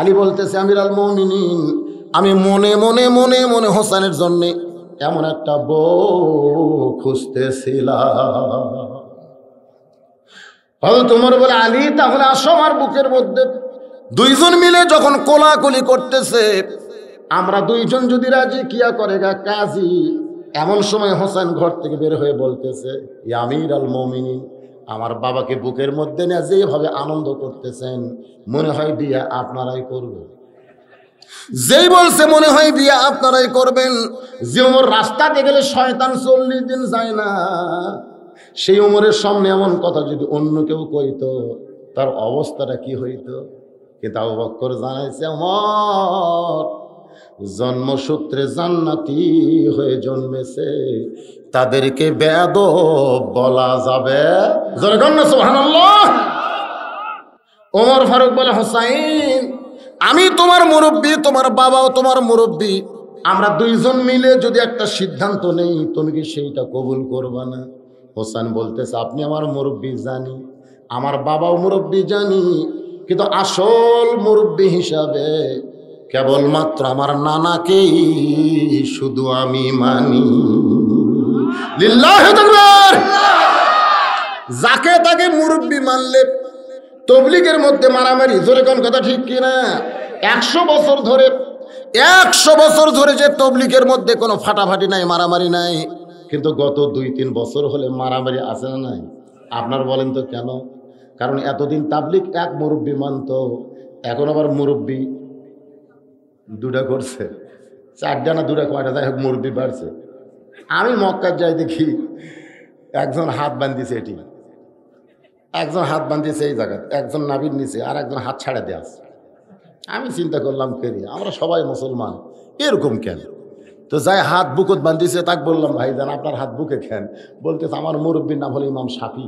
আলী বলতেছে, আমিরুল মুমিনিন, আমি মনে মনে মনে মনে হোসেনের জন্যে এমন একটা বউ খুঁজতেছিলাম। তোমার বলে, আলী তাহলে আসো আমার বুকের মধ্যে। দুইজন মিলে যখন কোলাকুলি করতেছে, আমরা দুইজন যদি রাজি কিয়া করে গা কাজী। এমন সময় হোসেন ঘর থেকে বের হয়ে বলতেছে, ইয়া আমিরুল মুমিনিন, আমার বাবাকে বুকের মধ্যে নিয়ে যেভাবে আনন্দ করতেছেন, মনে হয় বিয়া আপনারাই করবেন। যেই বলছে মনে হয় বিয়া আপনারাই করবেন, যে ওমর রাস্তাতে গেলে শয়তান 40 দিন যায় না, সেই ওমরের সামনে এমন কথা যদি অন্য কেউ কইতো, তার অবস্থাটা কি হইতো? কিন্তু আবু বকর জানাইছে, ওমর জন্মসূত্রে জান্নাতি হয়ে জন্মেছে, তাদেরকে বেয়াদব বলা যাবে? জোরে বলেন না সুবহানাল্লাহ। ওমর ফারুক বলে, হোসাইন, আমি তোমার মুরব্বী, তোমার বাবাও তোমার মুরব্বী, আমরা দুইজন মিলে যদি একটা সিদ্ধান্ত নেই, তুমি কি সেইটা কবুল করবা না? হোসেন বলতেছে, আপনি আমার মুরব্বী জানি, আমার বাবাও মুরব্বী জানি, কিন্তু আসল মুরব্বী হিসাবে কেবলমাত্র আমার নানাকেই শুধু আমি মানি। লিল্লাহি তাকবীর। যাকে তাকে মুরব্বী মানলে তবলিগের মধ্যে মারামারি। জোরে কোন কথা ঠিক কিনা? 100 বছর ধরে যে তবলিগের মধ্যে কোনো ফাটাফাটি নাই, মারামারি নাই, কিন্তু গত 2-3 বছর হলে মারামারি আছে না নাই? আপনার বলেন তো কেন? কারণ এতদিন তাবলিগ এক মুরব্বী মানত, এখন আবার মুরব্বী দুটা করছে, 4টা না 2টা, কয়টা যাই হোক মুরব্বী বাড়ছে। আমি মক্কার যাই দেখি একজন হাত বান্ধিছে, এটি একজন হাত বান্ধিছে এই জায়গায়, একজন নাভির নিচে, আর একজন হাত ছাড়া দেওয়া আছে। আমি চিন্তা করলাম, ফেরি আমরা সবাই মুসলমান, এরকম কেন? তো যাই হাত বুকত বান্ধিছে, তাকে বললাম, ভাইজান আপনার হাত বুকে খেন। বলতেছে, আমার মুরব্বীর নাম হলো ইমাম শাফি,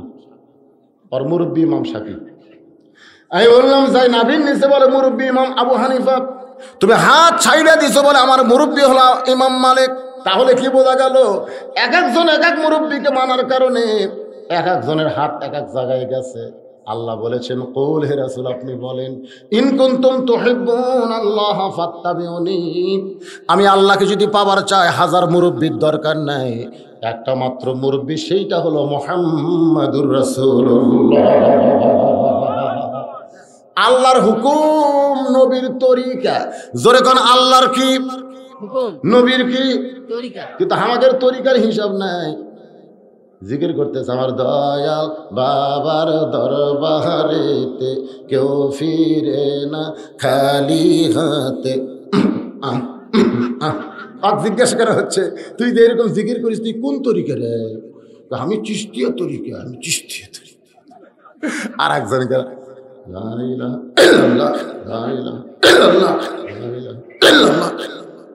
আর মুরব্বী ইমাম শাফি। আমি বললাম, যাই নাভির নিচে, বলে মুরব্বী ইমাম আবু হানিফা। তুমি হাত ছাইড়া দিছো, বলে আমার মুরব্বী হলো ইমাম মালিক। তাহলে কি বোঝা গেল? এক একজন এক এক মুরব্বীকে মানার কারণে এক একজনের হাত এক এক জায়গায় গেছে। আল্লাহ বলেছেন, কুল হে রাসূল আপনি বলেন, ইন কুনতুম তুহিব্বুনাল্লাহ ফাত্তাবিউনি, আমি আল্লাহকে যদি পাবার চাই 1000 মুরব্বির দরকার নাই, একটা মাত্র মুরব্বি, সেইটা হলো মুহাম্মাদুর রাসূলুল্লাহ। আল্লাহর হুকুম, নবীর তরিকা। জোরে কোন আল্লাহর কি হুকুম, নবীর কি তরিকা। কিন্তু আমাদের তরিকার হিসাব নাই। জিকির করতেছে, আমার দয়াল বাবার দরবারেতে কেউ ফিরে না খালি হাতে। আর জিজ্ঞাসা করা হচ্ছে, তুই যে এরকম জিকির করিস, তুই কোন তরিকা রে? আমি চিশতিয়া তরিকা, আমি চিশতিয়া তরিকা। আর একজন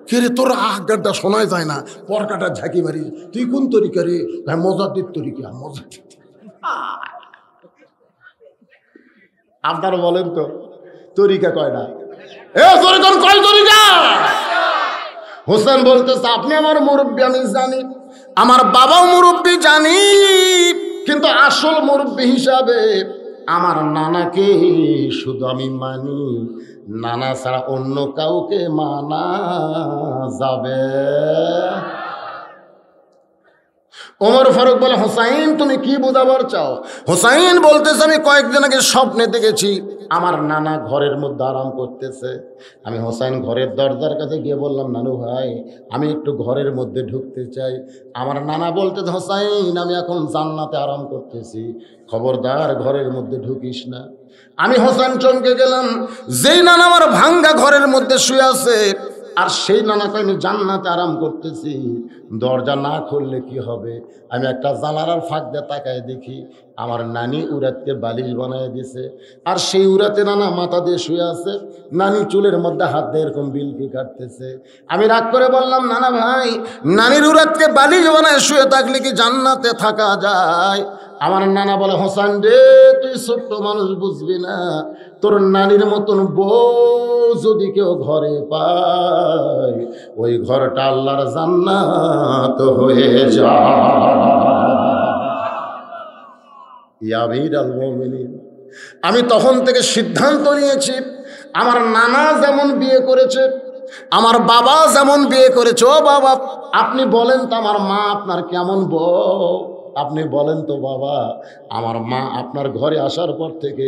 কে রে, তোর আগারটা শোনায় যায় না, পরকাটা ঝাঁকি মারি, তুই কোন তরিকা রে? মজাদির তরিকা। মজাদির আপনারা বলেন তো তরিকা কয়টা? কয় তরিকা? হোসেন বলতেছে, আপনি আমার মুরব্বী আমি জানি, আমার বাবাও মুরব্বী জানি, কিন্তু আসল মুরব্বী হিসাবে আমার নানাকে শুধু আমি মানি, নানা ছাড়া অন্য কাউকে মানা যাবে? ওমর ফারুক বলে, হোসাইন তুমি কি বোঝাবার চাও? হোসাইন বলতেছে, আমি কয়েকদিন আগে স্বপ্নে দেখেছি আমার নানা ঘরের মধ্যে আরাম করতেছে। আমি হোসাইন ঘরের দরজার কাছে গিয়ে বললাম, নানু ভাই আমি একটু ঘরের মধ্যে ঢুকতে চাই। আমার নানা বলতেছে, হোসাইন আমি এখন জান্নাতে আরাম করতেছি, খবরদার ঘরের মধ্যে ঢুকিস না। আমি হোসেন চমকে গেলাম, যেই নানা আমার ভাঙ্গা ঘরের মধ্যে শুয়ে আছে, আর সেই নানাকে আমি জান্নাতে আরাম করতেছি, দরজা না খুললে কি হবে? আমি একটা জানালার ফাঁক দিয়ে তাকায় দেখি আমার নানি উড়াতে বালিশ বানায় দিছে, আর সেই উড়াতে নানা মাথা দিয়ে শুয়ে আছে, নানি চুলের মধ্যে হাত দিয়ে এরকম বিলকি কাটতেছে। আমি রাগ করে বললাম, নানা ভাই নানির উড়াতে বালিশ বানায় শুয়ে থাকলে কি জান্নাতে থাকা যায়? আমার নানা বলে, হোসেন রে তুই ছোট্ট মানুষ বুঝবি না, তোর নানির মতন বউ যদি কেউ ঘরে পায় ওই ঘরটা আল্লাহর জান্নাত হয়ে যায়। আমিরুল মুমিনিন, আমি তখন থেকে সিদ্ধান্ত নিয়েছি, আমার নানা যেমন বিয়ে করেছে, আমার বাবা যেমন বিয়ে করেছে, ও বাবা আপনি বলেন তো আমার মা আপনার কেমন বউ? আপনি বলেন তো বাবা আমার মা আপনার ঘরে আসার পর থেকে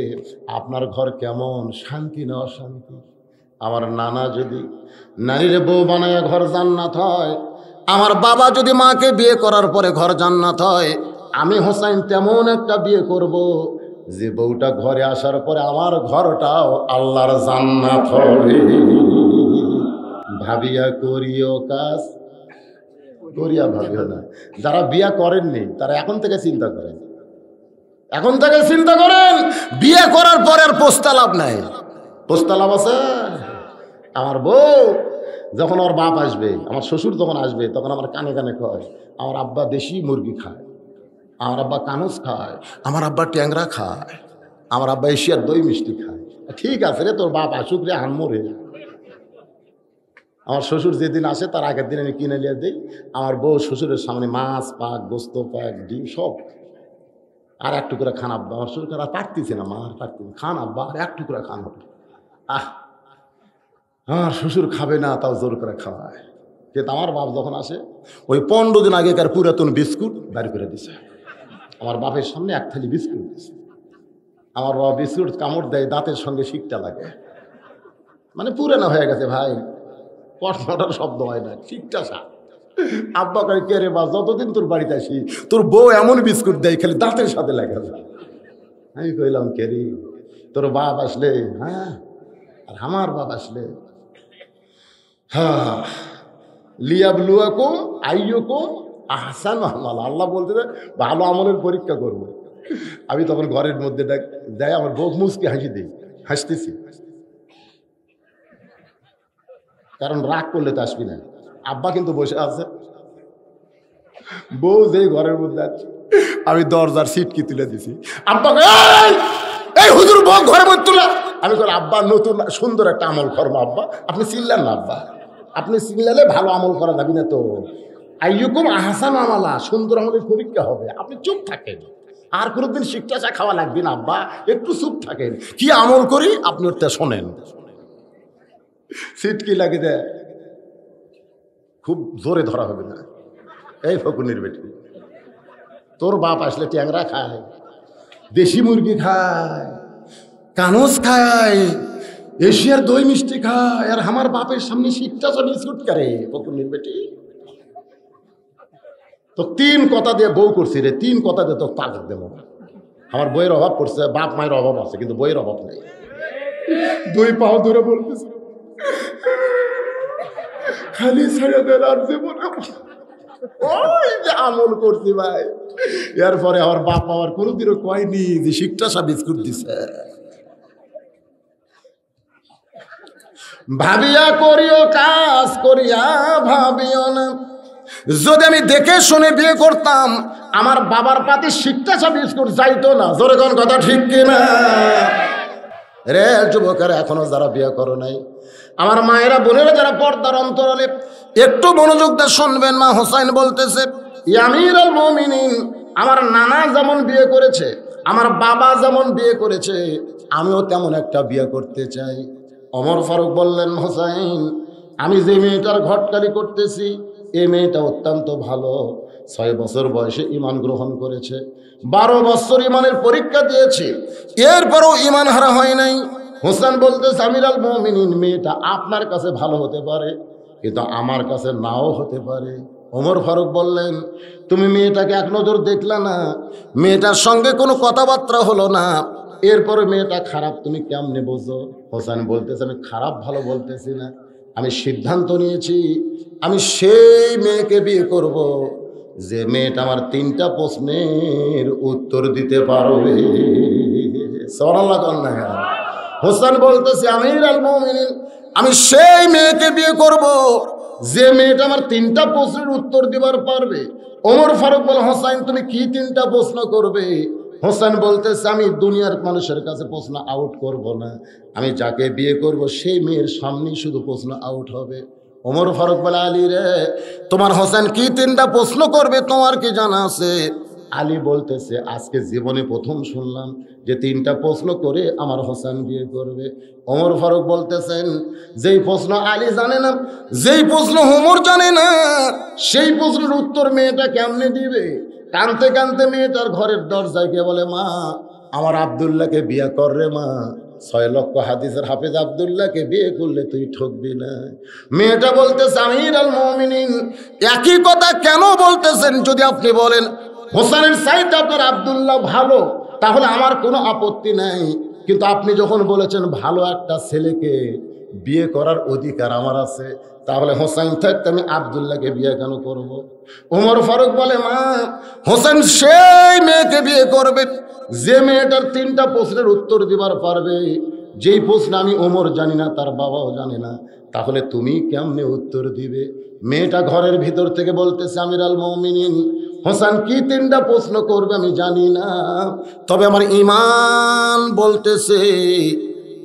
আপনার ঘর কেমন, শান্তি না অশান্তি? আমার নানা যদি নারীর বউ বানায় ঘর জান্নাত হয়, আমার বাবা যদি মাকে বিয়ে করার পরে ঘর জান্নাত হয়, আমি হোসাইন তেমন একটা বিয়ে করব যে বউটা ঘরে আসার পরে আমার ঘরটাও আল্লাহর জান্নাত হবে। ভাবিয়া করিও কাজ, করিয়া ভাবিও না। যারা বিয়া করেননি তারা এখন থেকে চিন্তা করেন, এখন থেকে চিন্তা করেন। বিয়ে করার পরে আর পোস্তালাভ নাই। পোস্তালাভ আছে? আমার বউ যখন ওর বাপ আসবে, আমার শ্বশুর যখন আসবে, তখন আমার কানে কানে কয় আমার আব্বা দেশি মুরগি খায়, আমার আব্বা কানুস খায়, আমার আব্বা ট্যাংরা খায়, আমার আব্বা এশিয়ার দই মিষ্টি খায়। ঠিক আছে রে, তোর বাপ আসুক রে, আনমরে। আমার শ্বশুর যেদিন আসে তার আগের দিন আমি কিনে নিয়ে দিই। আমার বউ শ্বশুরের সামনে মাছ পাক, গোস্ত পাক, ডিম সব। আর এক টুকরা খান আব্বা। আমার শ্বশুর আর পারতেছে না, মা আর পারতেছে, খান আব্বা আর এক টুকরা খান হবে। আমার শ্বশুর খাবে না, তাও জোর করে খাওয়ায়। কিন্তু আমার বাপ যখন আসে, ওই 15 দিন আগেকার পুরাতন বিস্কুট বের করে দিছে। আমার বাপের সামনে এক থালি বিস্কুট দিছে। আমার বাবা বিস্কুট কামড় দেয়, দাঁতের সঙ্গে শিকটা লাগে, মানে পুরানো হয়ে গেছে ভাই, পটমটার শব্দ হয় না, শিকটা সাপ। আব্বা কয় কে রে বা, যতদিন তোর বাড়িতে আসি তোর বউ এমন বিস্কুট দেয় খালি দাঁতের সাথে লাগে যায়। আমি কইলাম কে রে, তোর বাপ আসলে, হ্যাঁ, আর আমার বাপ আসলে, হ্যাঁ, লিয়াবলুয়াকুম আইয়ুকুম আহসানু আমালা। আল্লাহ বলতে ভালো আমলের পরীক্ষা করবো। আমি তখন ঘরের মধ্যে যাই, আমার বউ মুচকে হাসি দিই, হাসতেছি, কারণ রাগ করলে তো আসবি না। আব্বা কিন্তু বসে আছে, বউ যেই ঘরের মধ্যে আছে, আমি দরজার সিটকি তুলে দিছি। আব্বা এই হুজুর বউ ঘরের মধ্যে তুলে। আমি বলি আব্বা নতুন সুন্দর একটা আমল করবো। আব্বা আপনি চিল্লান না, আব্বা আপনি চিল্লালে ভালো আমল করা যাবি না তো। আইয়ুকুম আহসানু আমালা, সুন্দর আমলের পরীক্ষা হবে। আপনি চুপ থাকেন, আর কোনোদিন শিক্ষা চা খাওয়া লাগবে না আব্বা, একটু চুপ থাকেন। কি আমল করি আপনি ওটা শোনেন। সিটকি লাগে দেয়, খুব জোরে ধরা হবে না। এই ফকুনির বেটি, তোর বাপ আসলে ট্যাংরা খায়, দেশি মুরগি খায়, কানুস খায়, এশিয়ার দই মিষ্টি খায়, আর আমার বাপের সামনে শিকটা সব বিস্কুট করে। ফকুনির বেটি, তো 3 কথা দিয়ে বউ করছি রে, 3 কথা দিয়ে তো তালাক দেবো। আমার বইয়ের অভাব পড়ছে, বাপ মায়ের অভাব আছে, কিন্তু বইয়ের অভাব নেই। 2 পাও ধরে বলতেছে খালি ছেড়ে দেন আর জীবনে। ওই যে আমল করছি ভাই, এরপরে আমার বাপ আমার কোনোদিনও কয়নি যে শিকটা সব বিস্কুট দিছে। ভাবিয়া করিও কাজ, করিয়া ভাবিও না। যদি আমি দেখে শুনে বিয়ে করতাম, আমার বাবার পাতে শিকটা সব বিস্কুট যাইতো না। জোরে কোন কথা ঠিক কিনা রে যুবকেরা? এখনো যারা বিয়ে করো নাই, আমার মায়েরা বোনেরা যারা পর্দার অন্তরালে, একটু মনোযোগ দিয়ে শুনবেন। মা হোসাইন বলতেছে, আমিরুল মুমিনিন, আমার নানা যেমন বিয়ে করেছে, আমার বাবা যেমন বিয়ে করেছে, আমিও তেমন একটা বিয়ে করতে চাই। ওমর ফারুক বললেন, হোসাইন আমি যে মেয়েটার ঘটকালি করতেছি, এই মেয়েটা অত্যন্ত ভালো। 6 বছর বয়সে ঈমান গ্রহণ করেছে, 12 বছর ঈমানের পরীক্ষা দিয়েছে, এরপরও ঈমান হারা হয় নাই। হোসেন বলতেছে, আমিরুল মুমিনিন, মেয়েটা আপনার কাছে ভালো হতে পারে, কিন্তু আমার কাছে নাও হতে পারে। ওমর ফারুক বললেন, তুমি মেয়েটাকে এক নজর দেখলা না, মেয়েটার সঙ্গে কোনো কথাবার্তা হলো না, এরপরে মেয়েটা খারাপ তুমি কেমনে বোঝো? হোসেন বলতেছে, আমি খারাপ ভালো বলতেছি না, আমি সিদ্ধান্ত নিয়েছি আমি সেই মেয়েকে বিয়ে করব যে মেয়েটা আমার 3টা প্রশ্নের উত্তর দিতে পারবে। সুবহানাল্লাহ। হোসেন বলতেছে, আমিরুল মুমিনিন, আমি সেই মেয়েকে বিয়ে করব যে মেয়েটা আমার 3টা প্রশ্নের উত্তর দিবার পারবে। ওমর ফারুক বলে, হোসেন তুমি কি 3টা প্রশ্ন করবে? হোসেন বলতেছে আমি দুনিয়ার মানুষের কাছে প্রশ্ন আউট করব না, আমি যাকে বিয়ে করব সেই মেয়ের সামনেই শুধু প্রশ্ন আউট হবে। ওমর ফারুক বলে আলী রে, তোমার হোসেন কি 3টা প্রশ্ন করবে তোমার কি জানা আছে? আলী বলতেছে আজকে জীবনে প্রথম শুনলাম যে 3টা প্রশ্ন করে আমার হোসেন বিয়ে করবে। ওমর ফারুক বলতেছেন যেই প্রশ্ন আলী জানে না, যেই প্রশ্ন ওমর জানে না, সেই প্রশ্নের উত্তর মেয়েটা কেমনে দিবে? কানতে কানতে মেয়েটার ঘরের দরজায় গিয়ে বলে মা আমার আব্দুল্লাহকে বিয়ে কর রে মা, 6 লক্ষ হাদিসের হাফেজ আব্দুল্লাহকে বিয়ে করলে তুই ঠকবি না। মেয়েটা বলতেছে আমির আল মুমিনিন একই কথা কেন বলতেছেন? যদি আপনি বলেন হোসেনের চাইতে আপনার আব্দুল্লাহ ভালো তাহলে আমার কোনো আপত্তি নাই, কিন্তু আপনি যখন বলেছেন ভালো একটা ছেলেকে বিয়ে করার অধিকার আমার আছে, তাহলে হোসেন থাকতে আমি আব্দুল্লাহকে বিয়ে কেন করব? ওমর ফারুক বলে মা হোসেন সেই মেয়েকে বিয়ে করবে যে মেয়েটার 3টা প্রশ্নের উত্তর দিবার পারবে, যেই প্রশ্ন আমি ওমর জানি না তার বাবাও জানে না, তাহলে তুমি কেমনে উত্তর দিবে? মেয়েটা ঘরের ভিতর থেকে বলতেছে আমির আল মুমিনিন হোসেন কি 3টা প্রশ্ন করবে আমি জানি না, তবে আমার ঈমান বলতেছে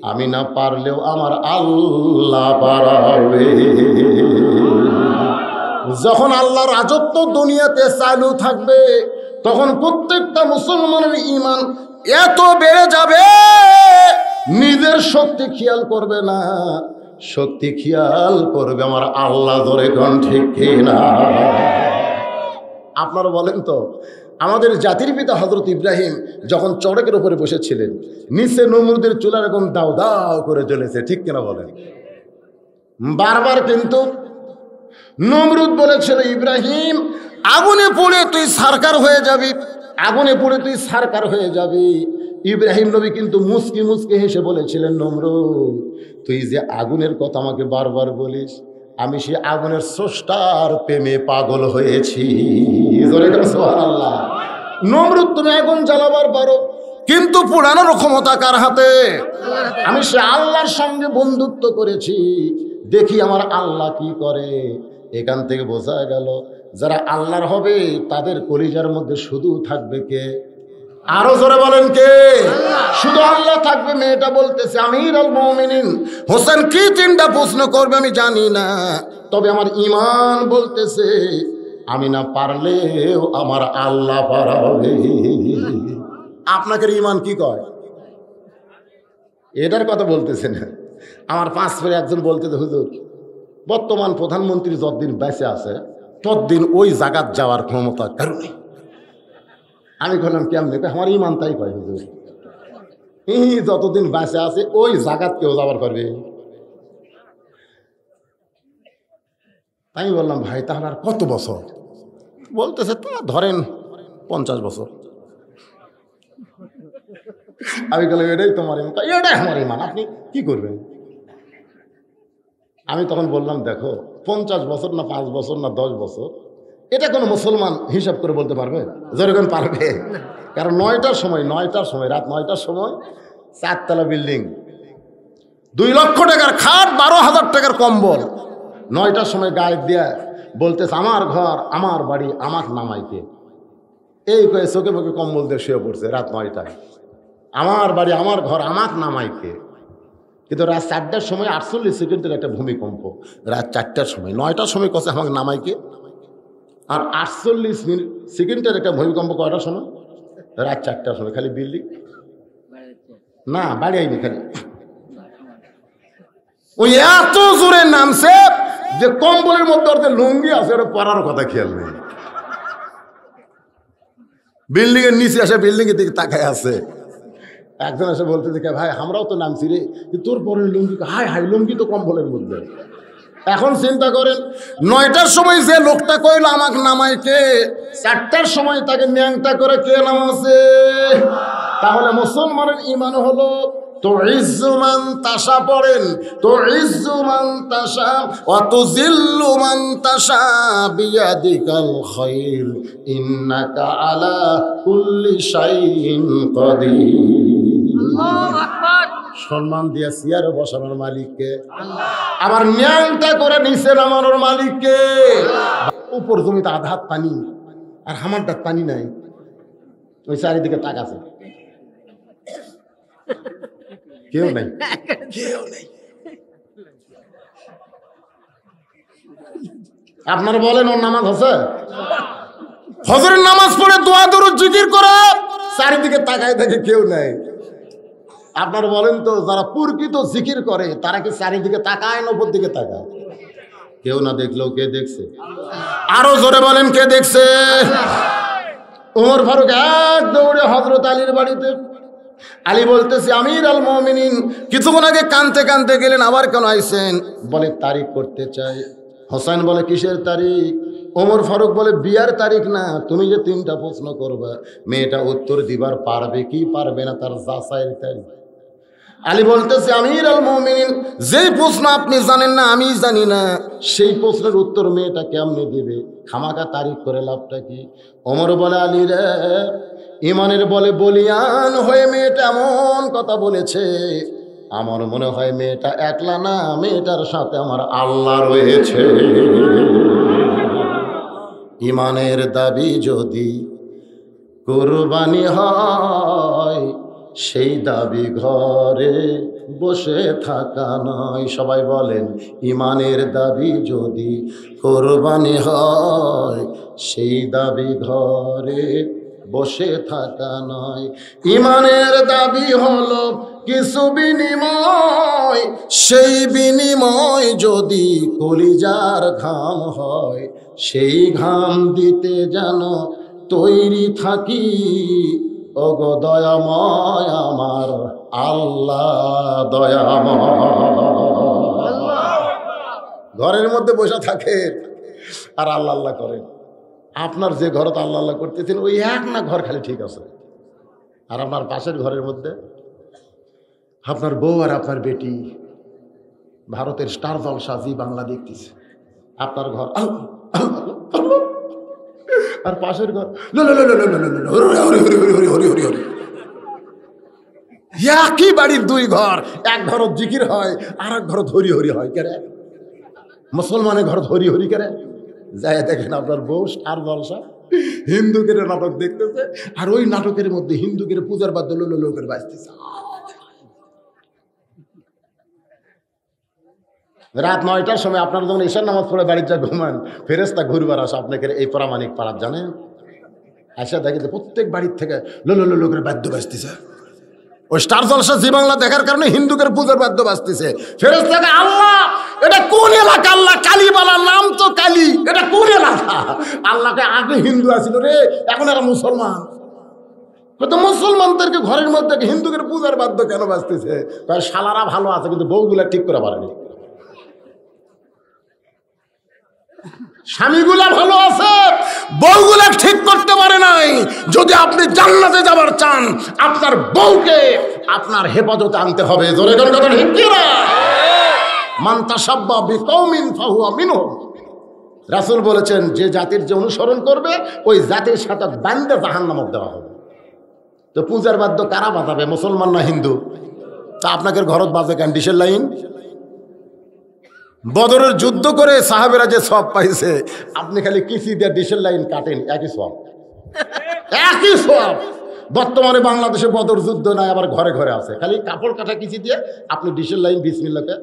আমি না পারলেও আমার আল্লাহ পারাবে। যখন আল্লাহর রাজত্ব দুনিয়াতে চালু থাকবে তখন প্রত্যেকটা মুসলমানের ঈমান এত বেড়ে যাবে নিজের শক্তি খেয়াল করবে না, শক্তি খেয়াল করবে আমার আল্লাহ। ধরে কোন ঠিক কিনা? আপনারা বলেন তো আমাদের জাতির পিতা হযরত ইব্রাহিম যখন চড়কের উপরে বসেছিলেন নিচে নমরুদের চুলা এরকম দাও দাও করে জ্বলেছে, ঠিক কিনা বলেন? বারবার কিন্তু নমরুদ বলেছিল ইব্রাহিম আগুনে পড়ে তুই সারকার হয়ে যাবি, আগুনে পড়ে তুই সারকার হয়ে যাবি। ইব্রাহিম নবী কিন্তু মুস্কি মুস্কি হেসে বলেছিলেন নমরুদ তুই যে আগুনের কথা আমাকে বারবার বলিস, আমি সে আগুনের স্রষ্টার প্রেমে পাগল হয়েছি। সুবহানাল্লাহ। নমরুদ তুমি আগুন জ্বালাবার পারো কিন্তু পোড়ানোর ক্ষমতা কার হাতে? আমি সে আল্লাহর সঙ্গে বন্ধুত্ব করেছি, দেখি আমার আল্লাহ কি করে। এখান থেকে বোঝা গেল যারা আল্লাহর হবে তাদের কলিজার মধ্যে শুধু থাকবে কে? আরো জোরে বলেন কে? শুধু আল্লাহ থাকবে। মেয়েটা বলতেছে আমির আল মুমিনিন হোসেন কি 3টা প্রশ্ন করবে আমি জানি না, তবে আমার ঈমান বলতেছে আমি না পারলেও আমার আল্লাহ পারাবে। আপনাদের ঈমান কি কয়? এটার কথা বলতেছে না। আমার 5 ফেরে একজন বলতেছে হুজুর বর্তমান প্রধানমন্ত্রী যতদিন বেঁচে আছে ততদিন ওই জায়গাত যাওয়ার ক্ষমতা কারো নেই। আমি বললাম কেমনে? আমার ঈমান তাই কয় হুজুর, যতদিন বেঁচে আছে ওই জায়গাত কেউ যাবার পারবে? আমি বললাম ভাই তাহলে আর কত বছর? বলতেছে তা ধরেন 50 বছর। আমি বললাম এটাই তোমার ঈমান? এটাই আমার ঈমান, আপনি কি করবেন? আমি তখন বললাম দেখো 50 বছর না 5 বছর না 10 বছর এটা কোনো মুসলমান হিসাব করে বলতে পারবে? যেরকম পারবে, কারণ 9টার সময় রাত 9টার সময় 4 তলা বিল্ডিং, 2 লক্ষ টাকার খাট, 12,000 টাকার কম্বল, 9টার সময় গায়ে দেয়া বলতেছে আমার ঘর আমার বাড়ি আমার নামাইকে। এই কয়ে চোখে মুখে কম্বল দিয়ে শুয়ে পড়ছে রাত 9টায়। আমার বাড়ি আমার ঘর আমার নামাইকে। কিন্তু রাত 4টার সময় 48 সেকেন্ডের একটা ভূমিকম্প, রাত 4টার সময় 9টার সময় কছে আমাকে নামাইকে, আর 48 সেকেন্ডের একটা ভূমিকম্প কয়টার সময়? রাত 4টার সময়। খালি বিল্ডিং না বাড়ি আইনি, খালি ওই এত জোরে নামছে যে কম্বলের মধ্যে ওর লুঙ্গি আছে ওটা পরার কথা খেয়াল নেই। বিল্ডিং এর নিচে আসে বিল্ডিং এর দিকে তাকায় আছে। একজন এসে বলতে দেখে ভাই আমরাও তো নামছি রে, তোর পরের লুঙ্গি? হায় হায় লুঙ্গি তো কম্বলের মধ্যে। এখন চিন্তা করেন 9টার সময় যে লোকটা কইল আমাকে নামাইকে, 4টার সময় তাকে ন্যাংটা করে কে নামাছে? তাহলে মুসলমানের ঈমান হলো তো ইজ্জুমান তাশা পড়েন, তো ইজ্জুমান তাশা ওয়া তুযিল্লু মান তাশা বিয়াদিকাল খায়র ইন্নাকা আলা কুল্লি শাইইন কাদির। আল্লাহু আকবার। সম্মান দিয়া চেয়ারে বসানোর মালিককে, আবার ন্যাংটা করে নিচে নামানোর মালিককে। উপর জমিতে আধা হাত পানি আর আমার দাঁত পানি নাই, ওই চারিদিকে তাকাছে, কেউ নাই, কেউ নেই। আপনারা বলেন ওর নামাজ হচ্ছে? ফজরের নামাজ পড়ে দোয়া দরুদ জিকির করে চারিদিকে তাকায় দেখে কেউ নাই। আপনারা বলেন তো যারা প্রকৃত জিকির করে তারা কি চারিদিকে তাকায় না উপর দিকে তাকায়? কেউ না দেখলেও কে দেখছে? আরো জোরে বলেন কে দেখছে? ওমর ফারুক এক দৌড়ে হযরত আলীর বাড়িতে। আলী বলতেছে আমির আল মুমিনিন, কিছুক্ষণ আগে কানতে কানতে গেলেন, আবার কেন আইছেন? বলে তারিখ করতে চাই। হোসেন বলে কিসের তারিখ? ওমর ফারুক বলে বিয়ার তারিখ না, তুমি যে 3টা প্রশ্ন করবা মেয়েটা উত্তর দিবার পারবে কি পারবে না তার যাচাইয়ের তারিখ। আলী বলতেছে আমির আল মুমিনিন, যেই প্রশ্ন আপনি জানেন না আমি জানি না, সেই প্রশ্নের উত্তর মেয়েটা কেমনে দিবে? খামাকা তারিখ করে লাভটা কি? ওমর বলে আলী রে, ইমানের বলে বলিয়ান হয়ে মেয়েটা এমন কথা বলেছে, আমার মনে হয় মেয়েটা একলা না, মেয়েটার সাথে আমার আল্লাহ রয়েছে। ইমানের দাবি যদি কুরবানি হয়, সেই দাবি ঘরে বসে থাকা নয়। সবাই বলেন ইমানের দাবি যদি কুরবানি হয়, সেই দাবি ঘরে বসে থাকা নয়। ইমানের দাবি হলো কিছু বিনিময়, সেই বিনিময় যদি কলিজার ঘাম হয়, সেই ঘাম দিতে যেন তৈরি থাকি। ওগো দয়াময় আমার আল্লাহ দয়াময়। ঘরের মধ্যে বসে থাকে আর আল্লাহ আল্লাহ করেন। আপনার যে ঘর তো আল্লাহ আল্লাহ করতেছেন ওই এক না ঘর খালি ঠিক আছে, আর আপনার পাশের ঘরের মধ্যে আপনার বউ আর আপনার বেটি ভারতের স্টার জলসা জি বাংলা দেখতেছে, আপনার ঘর আর পাশের ঘর একই বাড়ির 2 ঘর, এক ঘর জিকির হয় আর এক ঘর হরি হরি হয়। কেরে মুসলমানের ঘর হরি হরি কেরে? যাই দেখেন আপনার বউ স্টার জলসা হিন্দুদের নাটক দেখতেছে, আর ওই নাটকের মধ্যে হিন্দুদের পূজার বাদ্য লোকের বাজতেছে। রাত 9টার সময় আপনারা যখন ঈশার নামাজ পড়ে বাড়ির যা ঘুমান, ফেরেশতা ঘুরবার আসে আপনাকে এই প্রামাণিক পাড়ার জানেন। আসা দেখে যে প্রত্যেক বাড়ির থেকে লোকের বাদ্য বাজতেছে। ওই স্টার জলসা জি বাংলা দেখার কারণে হিন্দুদের পূজার বাদ্য বাজতেছে। ফেরেশতাকে আল্লাহ এটা কোন এলাকা? আল্লাহ কালীবালার নাম তো কালী, এটা কোন এলাকা? আল্লাহকে আগে হিন্দু আছিল রে, এখন এরা মুসলমান। তো মুসলমানদেরকে ঘরের মধ্যে হিন্দুদের পূজার বাদ্য কেন বাজতেছে? শালারা ভালো আছে কিন্তু বউগুলা ঠিক করে পারেনি। স্বামীগুলা ভালো আছে, বউগুলা ঠিক করতে পারে নাই। যদি আপনি জান্নাতে যাবার চান, আপনার বউকে আপনার হেফাজতে আনতে হবে। জোরে জোরে কথা ঠিক কি না? মান তাশাব্বা বিকওমিন ফাহুয়া মিনহুম। রাসূল বলেছেন যে জাতির যে অনুসরণ করবে ওই জাতির সাথে বান্দে জাহান্নামে দেওয়া হবে। তো পূজার বাদ্য কারা বাজাবে, মুসলমান না হিন্দু? তা আপনাদের ঘরত বাজে কেন ডিশের লাইন? বদরের যুদ্ধ করে সাহাবেরা যে সব পাইছে, আপনি খালি কিসি দিয়ে ডিশের লাইন কাটেন, একই সব, একই সব। বর্তমানে বাংলাদেশে বদর যুদ্ধ নাই, আবার ঘরে ঘরে আছে, খালি কাপড় কাটা কিসি দিয়ে আপনি ডিশের লাইন বিসমিল্লাহকে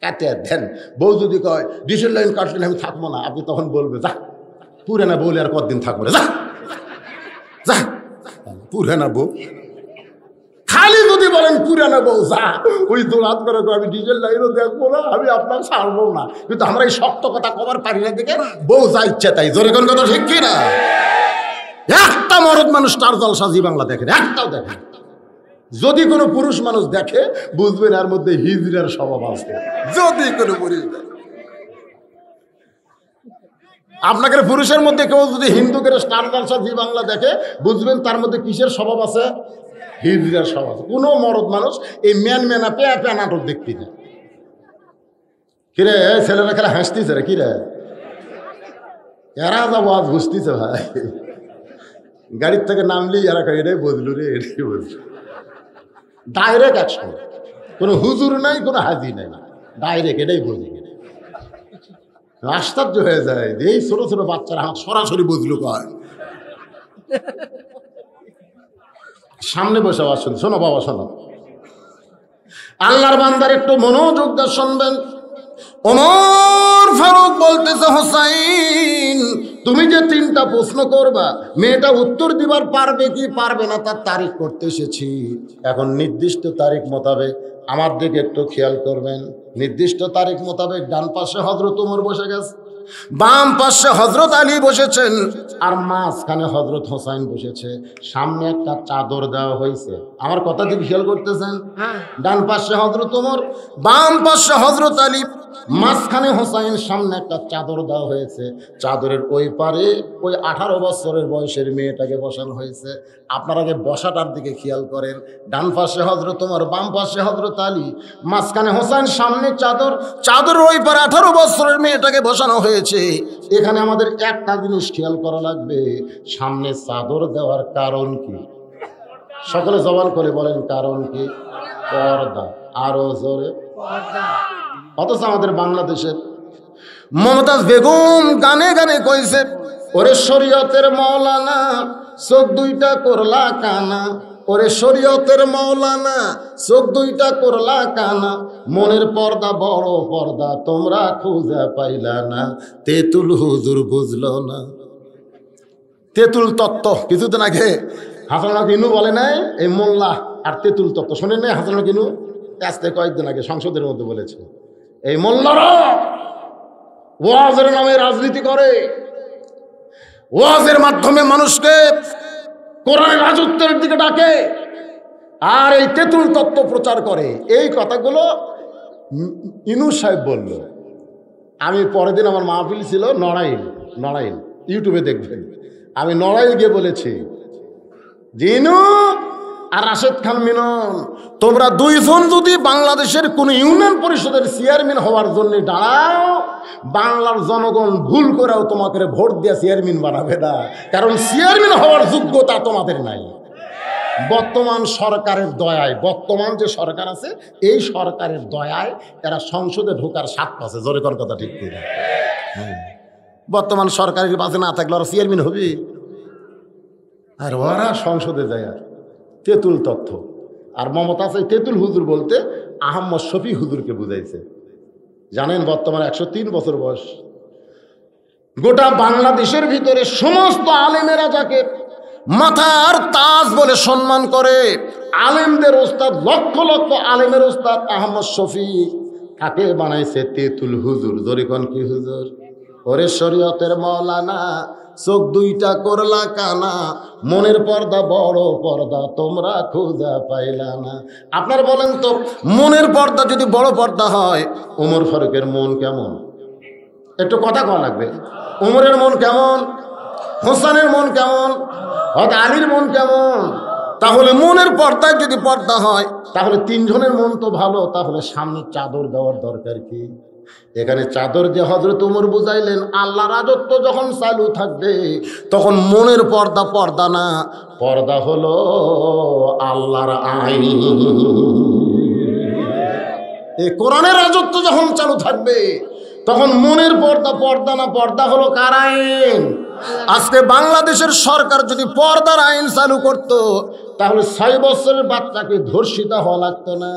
কাটে দেন। বউ যদি কয় ডিশের লাইন কাটলে আমি থাকবো না, আপনি তখন বলবে যা পুরানা বউলে আর কতদিন থাকবো রে, যা যা পুরানা বউ। খালি যদি বলেন পুরানা বউ যা, ওই দৌড়াত করে আমি ডিজেল লাইনও দেখবো না, আমি আপনার ছাড়বো না। কিন্তু আমরা এই শক্ত কথা কবার পারি না দেখে বউ যা ইচ্ছা তাই। জোরে কোন কথা ঠিক কি না? একটা মরদ মানুষ স্টার জলসা জি বাংলা দেখেন, একটাও দেখেন। যদি কোনো পুরুষ মানুষ দেখে বুঝবেন এর মধ্যে হিজড়ার স্বভাব আছে। যদি কোনো পুরুষ দেখে, আপনাকে পুরুষের মধ্যে কেউ যদি হিন্দুকে স্টার জলসা জি বাংলা দেখে বুঝবেন তার মধ্যে কিসের স্বভাব আছে? হিজড়ার স্বভাব। কোনো মরদ মানুষ এই মেনা পেয়া পেয়া নাটক দেখতে না। কিরে ছেলেরা খেলা হাসতেছে রে, কিরে এরা যাবো আজ বুঝতেছে ভাই। গাড়ির থেকে নামলেই এরা এটাই বুঝলু রে, এটাই বুঝলু। ডাইরেক্ট অ্যাকশন, কোনো হুজুর নাই, কোনো হাজি নাই, ডাইরেক্ট এটাই বুঝি। আশ্চর্য হয়ে যায় যে এই ছোট ছোট বাচ্চারা আমার সরাসরি বুঝলু কয়। সামনে বসে আসুন, শোনো বাবা শোনো, আল্লাহর বান্দার একটু মনোযোগ দিয়ে শুনবেন। ওমর ফারুক বলতেছে, হোসাইন তুমি যে 3টা প্রশ্ন করবা, মেয়েটা উত্তর দিবার পারবে কি পারবে না তার তারিখ করতে এসেছি। এখন নির্দিষ্ট তারিখ মোতাবেক আমার দিকে একটু খেয়াল করবেন। নির্দিষ্ট তারিখ মোতাবেক ডান পাশে হযরত ওমর বসে গেছে, বাম পাশে হযরত আলী বসেছেন, আর মাঝখানে হযরত হোসাইন বসেছে। সামনে একটা চাদর দেওয়া হয়েছে। আমার কথা কি খেয়াল করতেছেন? ডান পাশে হযরত ওমর, বাম পাশে হযরত আলী, মাঝখানে হোসাইন, সামনে একটা চাদর দেওয়া হয়েছে। চাদরের ওই পারে ওই 18 বছরের বয়সের মেয়েটাকে বসানো হয়েছে। আপনার আগে বসাটার দিকে খেয়াল করেন। ডান পাশে হযরত ওমর, বাম পাশে হযরত আলী, মাঝখানে হোসাইন, সামনে চাদর, চাদরের ওই পারে 18 বছরের মেয়েটাকে বসানো হয়েছে। এখানে আমাদের একটা জিনিস খেয়াল করা লাগবে, সামনে চাদর দেওয়ার কারণ কি? সকলে জবান করে বলেন কারণ কি? পর্দা। আরো জোরে পর্দা। অথচ আমাদের বাংলাদেশের মমতাজ বেগম গানে গানে কইছে, ওরে শরীয়তের মৌলানা চোখ 2টা করলা কানা, ওরে শরীয়তের মৌলানা চোখ 2টা করলা কানা, মনের পর্দা বড় পর্দা তোমরা খুঁজে পাইলা না, তেতুল হুজুর বুঝলো না। তেতুল তত্ত্ব কিছুদিন আগে হাসান কিনু বলে নাই, এই মোল্লা আর তেতুল তত্ত্ব শোনেন নাই? হাসান কিনু আজকে কয়েকদিন আগে সংসদের মধ্যে বলেছে, এই মোল্লারা ওয়াজের নামে রাজনীতি করে, ওয়াজের মাধ্যমে মানুষকে কোরআনের রাজত্বের দিকে ডাকে, আর এই তেতুল তত্ত্ব প্রচার করে। এই কথাগুলো ইনুস সাহেব বলল। আমি পরের দিন আমার মাহফিল ছিল নড়াইল, ইউটিউবে দেখবেন। আমি নড়াইল গিয়ে বলেছি, জিনু আর রাশেদ খান মিনন, তোমরা 2 জন যদি বাংলাদেশের কোন ইউনিয়ন পরিষদের চেয়ারম্যান হওয়ার জন্য দাঁড়াও, বাংলার জনগণ ভুল করেও তোমাকে ভোট দিয়ে চেয়ারম্যান বানাবে না, কারণ চেয়ারম্যান হওয়ার যোগ্যতা তোমাদের নাই। বর্তমান সরকারের দয়ায়, বর্তমান যে সরকার আছে এই সরকারের দয়ায় এরা সংসদে ঢোকার স্বাদ পাচ্ছে। জোরে কোন কথা ঠিক কিনা? বর্তমান সরকারের পাশে না থাকলে ওরা চেয়ারম্যান হবে, আর ওরা সংসদে যায়। আর তেতুল তথ্য। আর মমতা আছে তেতুল হুজুর বলতে আহমদ শফি হুজুরকে বুঝাইছে। জানেন বর্তমানে 103 বছর বয়স। গোটা বাংলাদেশের ভিতরে সমস্ত আলেমেরা যাকে মাথার তাজ বলে সম্মান করে, আলেমদের ওস্তাদ, লক্ষ লক্ষ আলেমের ওস্তাদ আহমদ শফি, তাকে বানাইছে তেতুল হুজুর। জরিকন কি হুজুর? ওরে শরীয়তের মৌলানা চোখ 2টা করলা কানা, মনের পর্দা বড় পর্দা তোমরা খুঁজে পাইলা না। আপনার বলেন তো, মনের পর্দা যদি বড় পর্দা হয়, ওমর ফারুকের মন কেমন? একটু কথা কওয়া লাগবে। ওমরের মন কেমন? হোসেনের মন কেমন? আলীর মন কেমন? তাহলে মনের পর্দায় যদি পর্দা হয়, তাহলে 3 জনের মন তো ভালো, তাহলে সামনে চাদর দেওয়ার দরকার কি? এখানে চাদর দিয়ে হযরত ওমর বুঝাইলেন, আল্লাহ রাজত্ব যখন চালু থাকবে তখন মনের পর্দা পর্দা না, পর্দা হলো আল্লাহর আইন। এই কোরআনের রাজত্ব যখন চালু থাকবে তখন মনের পর্দা পর্দা না, পর্দা হলো কার আইন? আজকে বাংলাদেশের সরকার যদি পর্দার আইন চালু করত, তাহলে 6 বছরের বাচ্চাকে ধর্ষিতা হওয়া লাগতো না।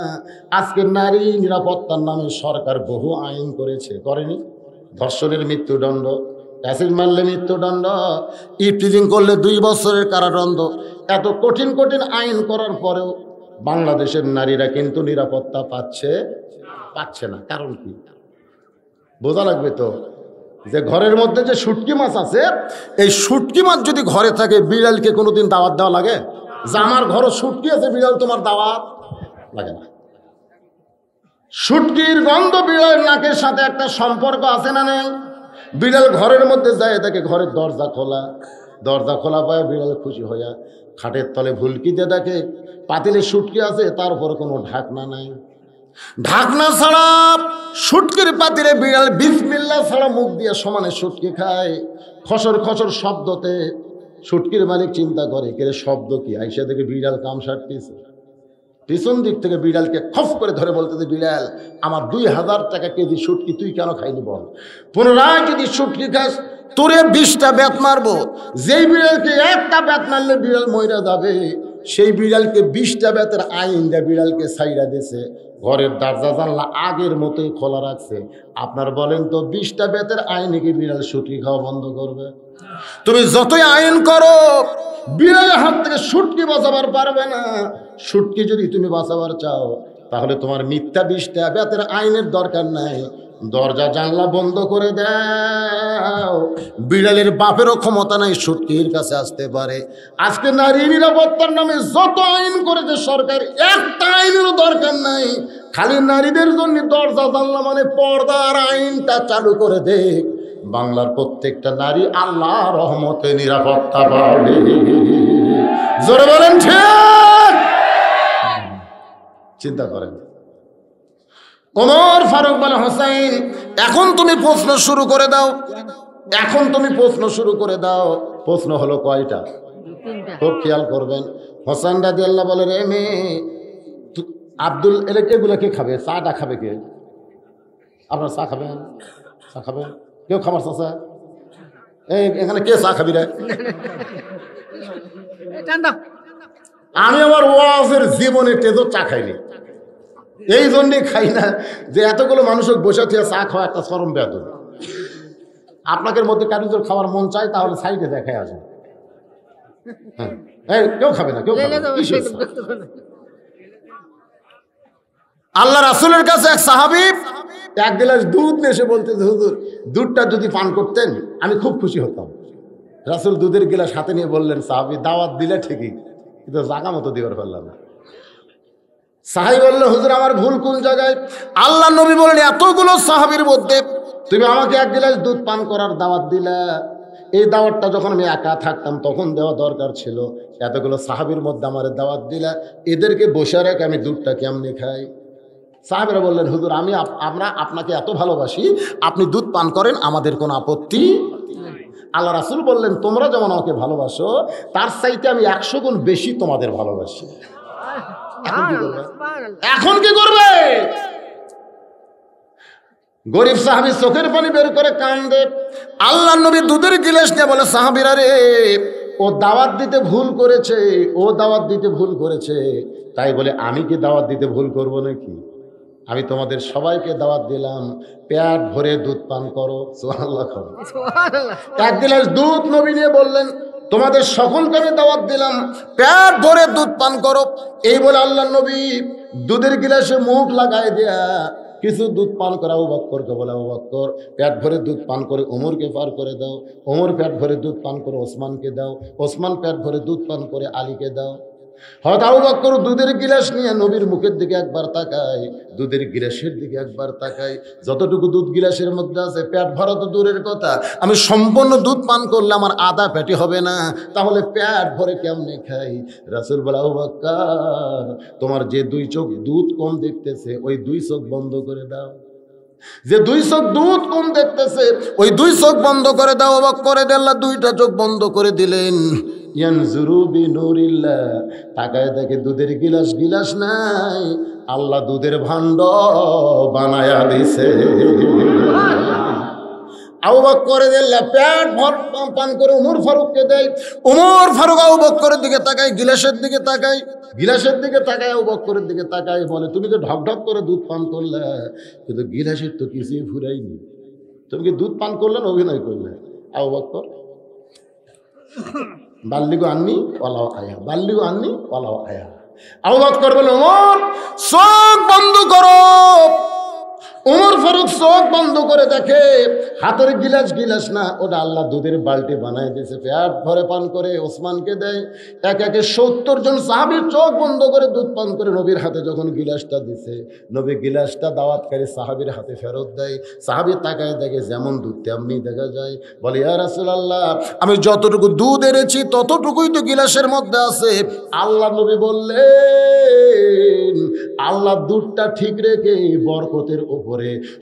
আজকে নারী নিরাপত্তার নামে সরকার বহু আইন করেছে, করেনি? ধর্ষণের মৃত্যুদণ্ড, অ্যাসিড মারলে মৃত্যুদণ্ড, ইফটিজিং করলে 2 বছরের কারাদণ্ড। এত কঠিন কঠিন আইন করার পরেও বাংলাদেশের নারীরা কিন্তু নিরাপত্তা পাচ্ছে না। কারণ কি? বোঝা লাগবে তো, যে ঘরের মধ্যে যে শুটকি মাছ আছে, এই শুটকি মাছ যদি ঘরে থাকে, বিড়ালকে কোনোদিন দাওয়াত দেওয়া লাগে? যে আমার ঘরে শুটকি আছে, বিড়াল তোমার দাওয়াত লাগে না। শুটকির গন্ধ বিড়ালের নাকের সাথে একটা সম্পর্ক আছে না নেই? বিড়াল ঘরের মধ্যে যায়, দেখে ঘরের দরজা খোলা পায়, বিড়াল খুশি হইয়া খাটের তলে ভুলকি দিয়ে দেখে পাতিলে শুটকি আছে, তার উপর কোনো ঢাকনা নাই। ঢাকনা ছাড়া শুটকির পাতিলে বিড়াল বিসমিল্লাহ ছাড়া মুখ দিয়ে সমানে শুটকি খায়। খসর খসর শব্দতে শুটকির মালিক চিন্তা করে, কে শব্দ কি? আইসা থেকে বিড়াল কাম সারতেছে। পিছন দিক থেকে বিড়ালকে খফ করে ধরে বলতেছে, বিড়াল আমার 2000 টাকা কেজি শুটকি তুই কেন খাইনি বল? পুনরায় যদি শুটকি খাস তোরে 20টা বেত মারবো, যেই বিড়ালকে একটা বেত মারলে বিড়াল মইরা যাবে, সেই বিড়ালকে 20টা বেতের আইন দেয়া বিড়ালকে ছাইরা দিয়েছে, ঘরের দরজা জানলা আগের মতোই খোলা রাখছে। আপনার বলেন তো 20টা বেতের আইনে কি বিড়াল শুটকি খাওয়া বন্ধ করবে? তুমি যতই আইন করো বিড়ালের হাত থেকে শুটকি বাঁচাবার পারবে না। শুটকি যদি তুমি বাঁচাবার চাও তাহলে তোমার মিথ্যা 20টা বেতের আইনের দরকার নাই, দরজা জানলা বন্ধ করে দাও। বিড়ালের বাপেরও ক্ষমতা নাই শুটকির কাছে আসতে পারে। আজকে নারী নিরাপত্তার নামে যত আইন করেছে সরকার, একটা আইনেরও দরকার নাই। খালি নারীদের জন্য দরজা জানলা মানে পর্দার আইনটা চালু করে দেখ, বাংলার প্রত্যেকটা নারী আল্লাহ রহমতে নিরাপত্তা পাবে। জোরে বলেন ঠিক? চিন্তা করেন। ওমর ফারুক বলে, হোসেন এখন তুমি প্রশ্ন শুরু করে দাও, এখন তুমি প্রশ্ন শুরু করে দাও। প্রশ্ন হলো কয়টা? খুব খেয়াল করবেন। হোসেন রাদিয়াল্লাহু বলে, রে মেয়ে আব্দুল, এগুলো কে খাবে? চাটা খাবে কে? আপনার চা খাবেন? চা খাবেন? কেউ খাবার চাষা? এই এখানে কে চা খাবি রে? আমি আমার ওয়াজের জীবনে তেজো চা খাইনি, এই জন্যে খাই না যে এতগুলো মানুষের বসে থেকে চা খাওয়া একটা চরম বেদন। আপনাদের মধ্যে কারোর খাওয়ার মন চায় তাহলে সাইডে দেখায় আসেন। হ্যাঁ, কেউ খাবে না, কেউ খাবে না। আল্লাহ রাসূলের কাছে এক সাহাবী 1 গ্লাস দুধ নিয়ে এসে বলতেছে, হুজুর দুধটা যদি পান করতেন আমি খুব খুশি হতাম। রাসূল দুধের গ্লাস হাতে নিয়ে বললেন, সাহাবী দাওয়াত দিলে ঠিকই, কিন্তু জায়গা মতো দিবার পারলাম না। সাহাবী বলল, হুজুর আমার ভুল কোন জায়গায়? আল্লাহ নবী বললেন, এতগুলো সাহাবীর মধ্যে তুমি আমাকে 1 গ্লাস দুধ পান করার দাওয়াত দিলা, এই দাওয়াতটা যখন আমি একা থাকতাম তখন দেওয়া দরকার ছিল। এতগুলো সাহাবীর মধ্যে আমার দাওয়াত দিলা, এদেরকে বসে রেখে আমি দুধটা কেমনে খাই? সাহাবীরা বললেন, হুজুর আমরা আপনাকে এত ভালোবাসি, আপনি দুধ পান করেন, আমাদের কোনো আপত্তি। আল্লাহ রাসূল বললেন, তোমরা যেমন আমাকে ভালোবাসো তার চাইতে আমি 100 গুণ বেশি তোমাদের ভালোবাসি। এখন কি করবে? গরিব সাহাবী চোখের পানি বের করে কান্দে। আল্লাহ নবী দুধের গিলাস নিয়ে বলে, সাহাবীরা রে, ও দাওয়াত দিতে ভুল করেছে, ও দাওয়াত দিতে ভুল করেছে, তাই বলে আমি কি দাওয়াত দিতে ভুল করব নাকি? আমি তোমাদের সবাইকে দাওয়াত দিলাম, পেট ভরে দুধ পান করো। সুবহানাল্লাহ। 1 গ্লাস দুধ নবী নিয়ে বললেন, তোমাদের সকলকে আমি দাওয়াত দিলাম, পেট ভরে দুধ পান করো। এই বলে আল্লাহ নবী দুধের গিলাসে মুখ লাগায় দেয়া কিছু দুধ পান করা আবু বকরকে বলে, আবু বকর পেট ভরে দুধ পান করে ওমরকে পার করে দাও, ওমর পেট ভরে দুধ পান করে ওসমানকে দাও, ওসমান পেট ভরে দুধ পান করে আলীকে দাও। হয়তো আবু বকর দুধের গিলাস নিয়ে নবীর মুখের দিকে একবার তাকায়, দুধের গিলাসের দিকে একবার তাকায়, যতটুকু দুধ গিলাসের মধ্যে আছে পেট ভরা তো দূরের কথা, আমি সম্পূর্ণ দুধ পান করলে আমার আধা পেটে হবে না, তাহলে পেট ভরে কেমনে খাই? রাসূল বলে, আবু বকর তোমার যে 2 চোখ দুধ কম দেখতেছে ওই 2 চোখ বন্ধ করে দাও, যে 2 চোখ দুধ কম দেখতেছে ওই 2 চোখ বন্ধ করে দাও। অবাক করে আল্লাহ 2টা চোখ বন্ধ করে দিলেন। ইয়ানজুরু বিনুরিল্লাহ, তাকায় দেখে দুধের গিলাস নাই, আল্লাহ দুধের ভাণ্ড বানায়া দিছে। আবু বকরের দিল্লা পেট ভর পান করে ওমর ফারুককে দেয়। ওমর ফারুক আবু বকরের দিকে তাকায়, গিলাসের দিকে তাকায়, গিলাসের দিকে তাকায়, আবু বকরের দিকে তাকায়, বলে তুমি তো ঢক ঢক করে দুধ পান করলে, কিন্তু গিলাসের তো কিছুই ফুরাইনি, তুমি কি দুধ পান করলে না অভিনয় করলে? আবু বকর বাল্লিগো আননি ওয়ালাও আয়া, বাল্লিগো আননি ওয়ালাও আয়া। আবু বকর বলে, ওমর চোখ বন্ধ করো। ওমর ফারুক চোখ বন্ধ করে দেখে হাতের গিলাস না, ওটা আল্লাহ দুধের বালতি বানায় দিয়েছে, পেট ভরে পান করে ওসমানকে দেয়। একে 70 জন সাহাবীর চোখ বন্ধ করে দুধ পান করে নবীর হাতে যখন গিলাসটা দিছে, নবী গিলাসটা দাওয়াতকারী সাহাবীর হাতে ফেরত দেয়। সাহাবী তাকায় দেখে যেমন দুধ তেমনি দেখা যায়। বলে, ইয়া রাসূলুল্লাহ আমি যতটুকু দুধ এনেছি ততটুকুই তো গিলাসের মধ্যে আছে। আল্লাহ নবী বললেন, আল্লাহ দুধটা ঠিক রেখে বরকতের উপরে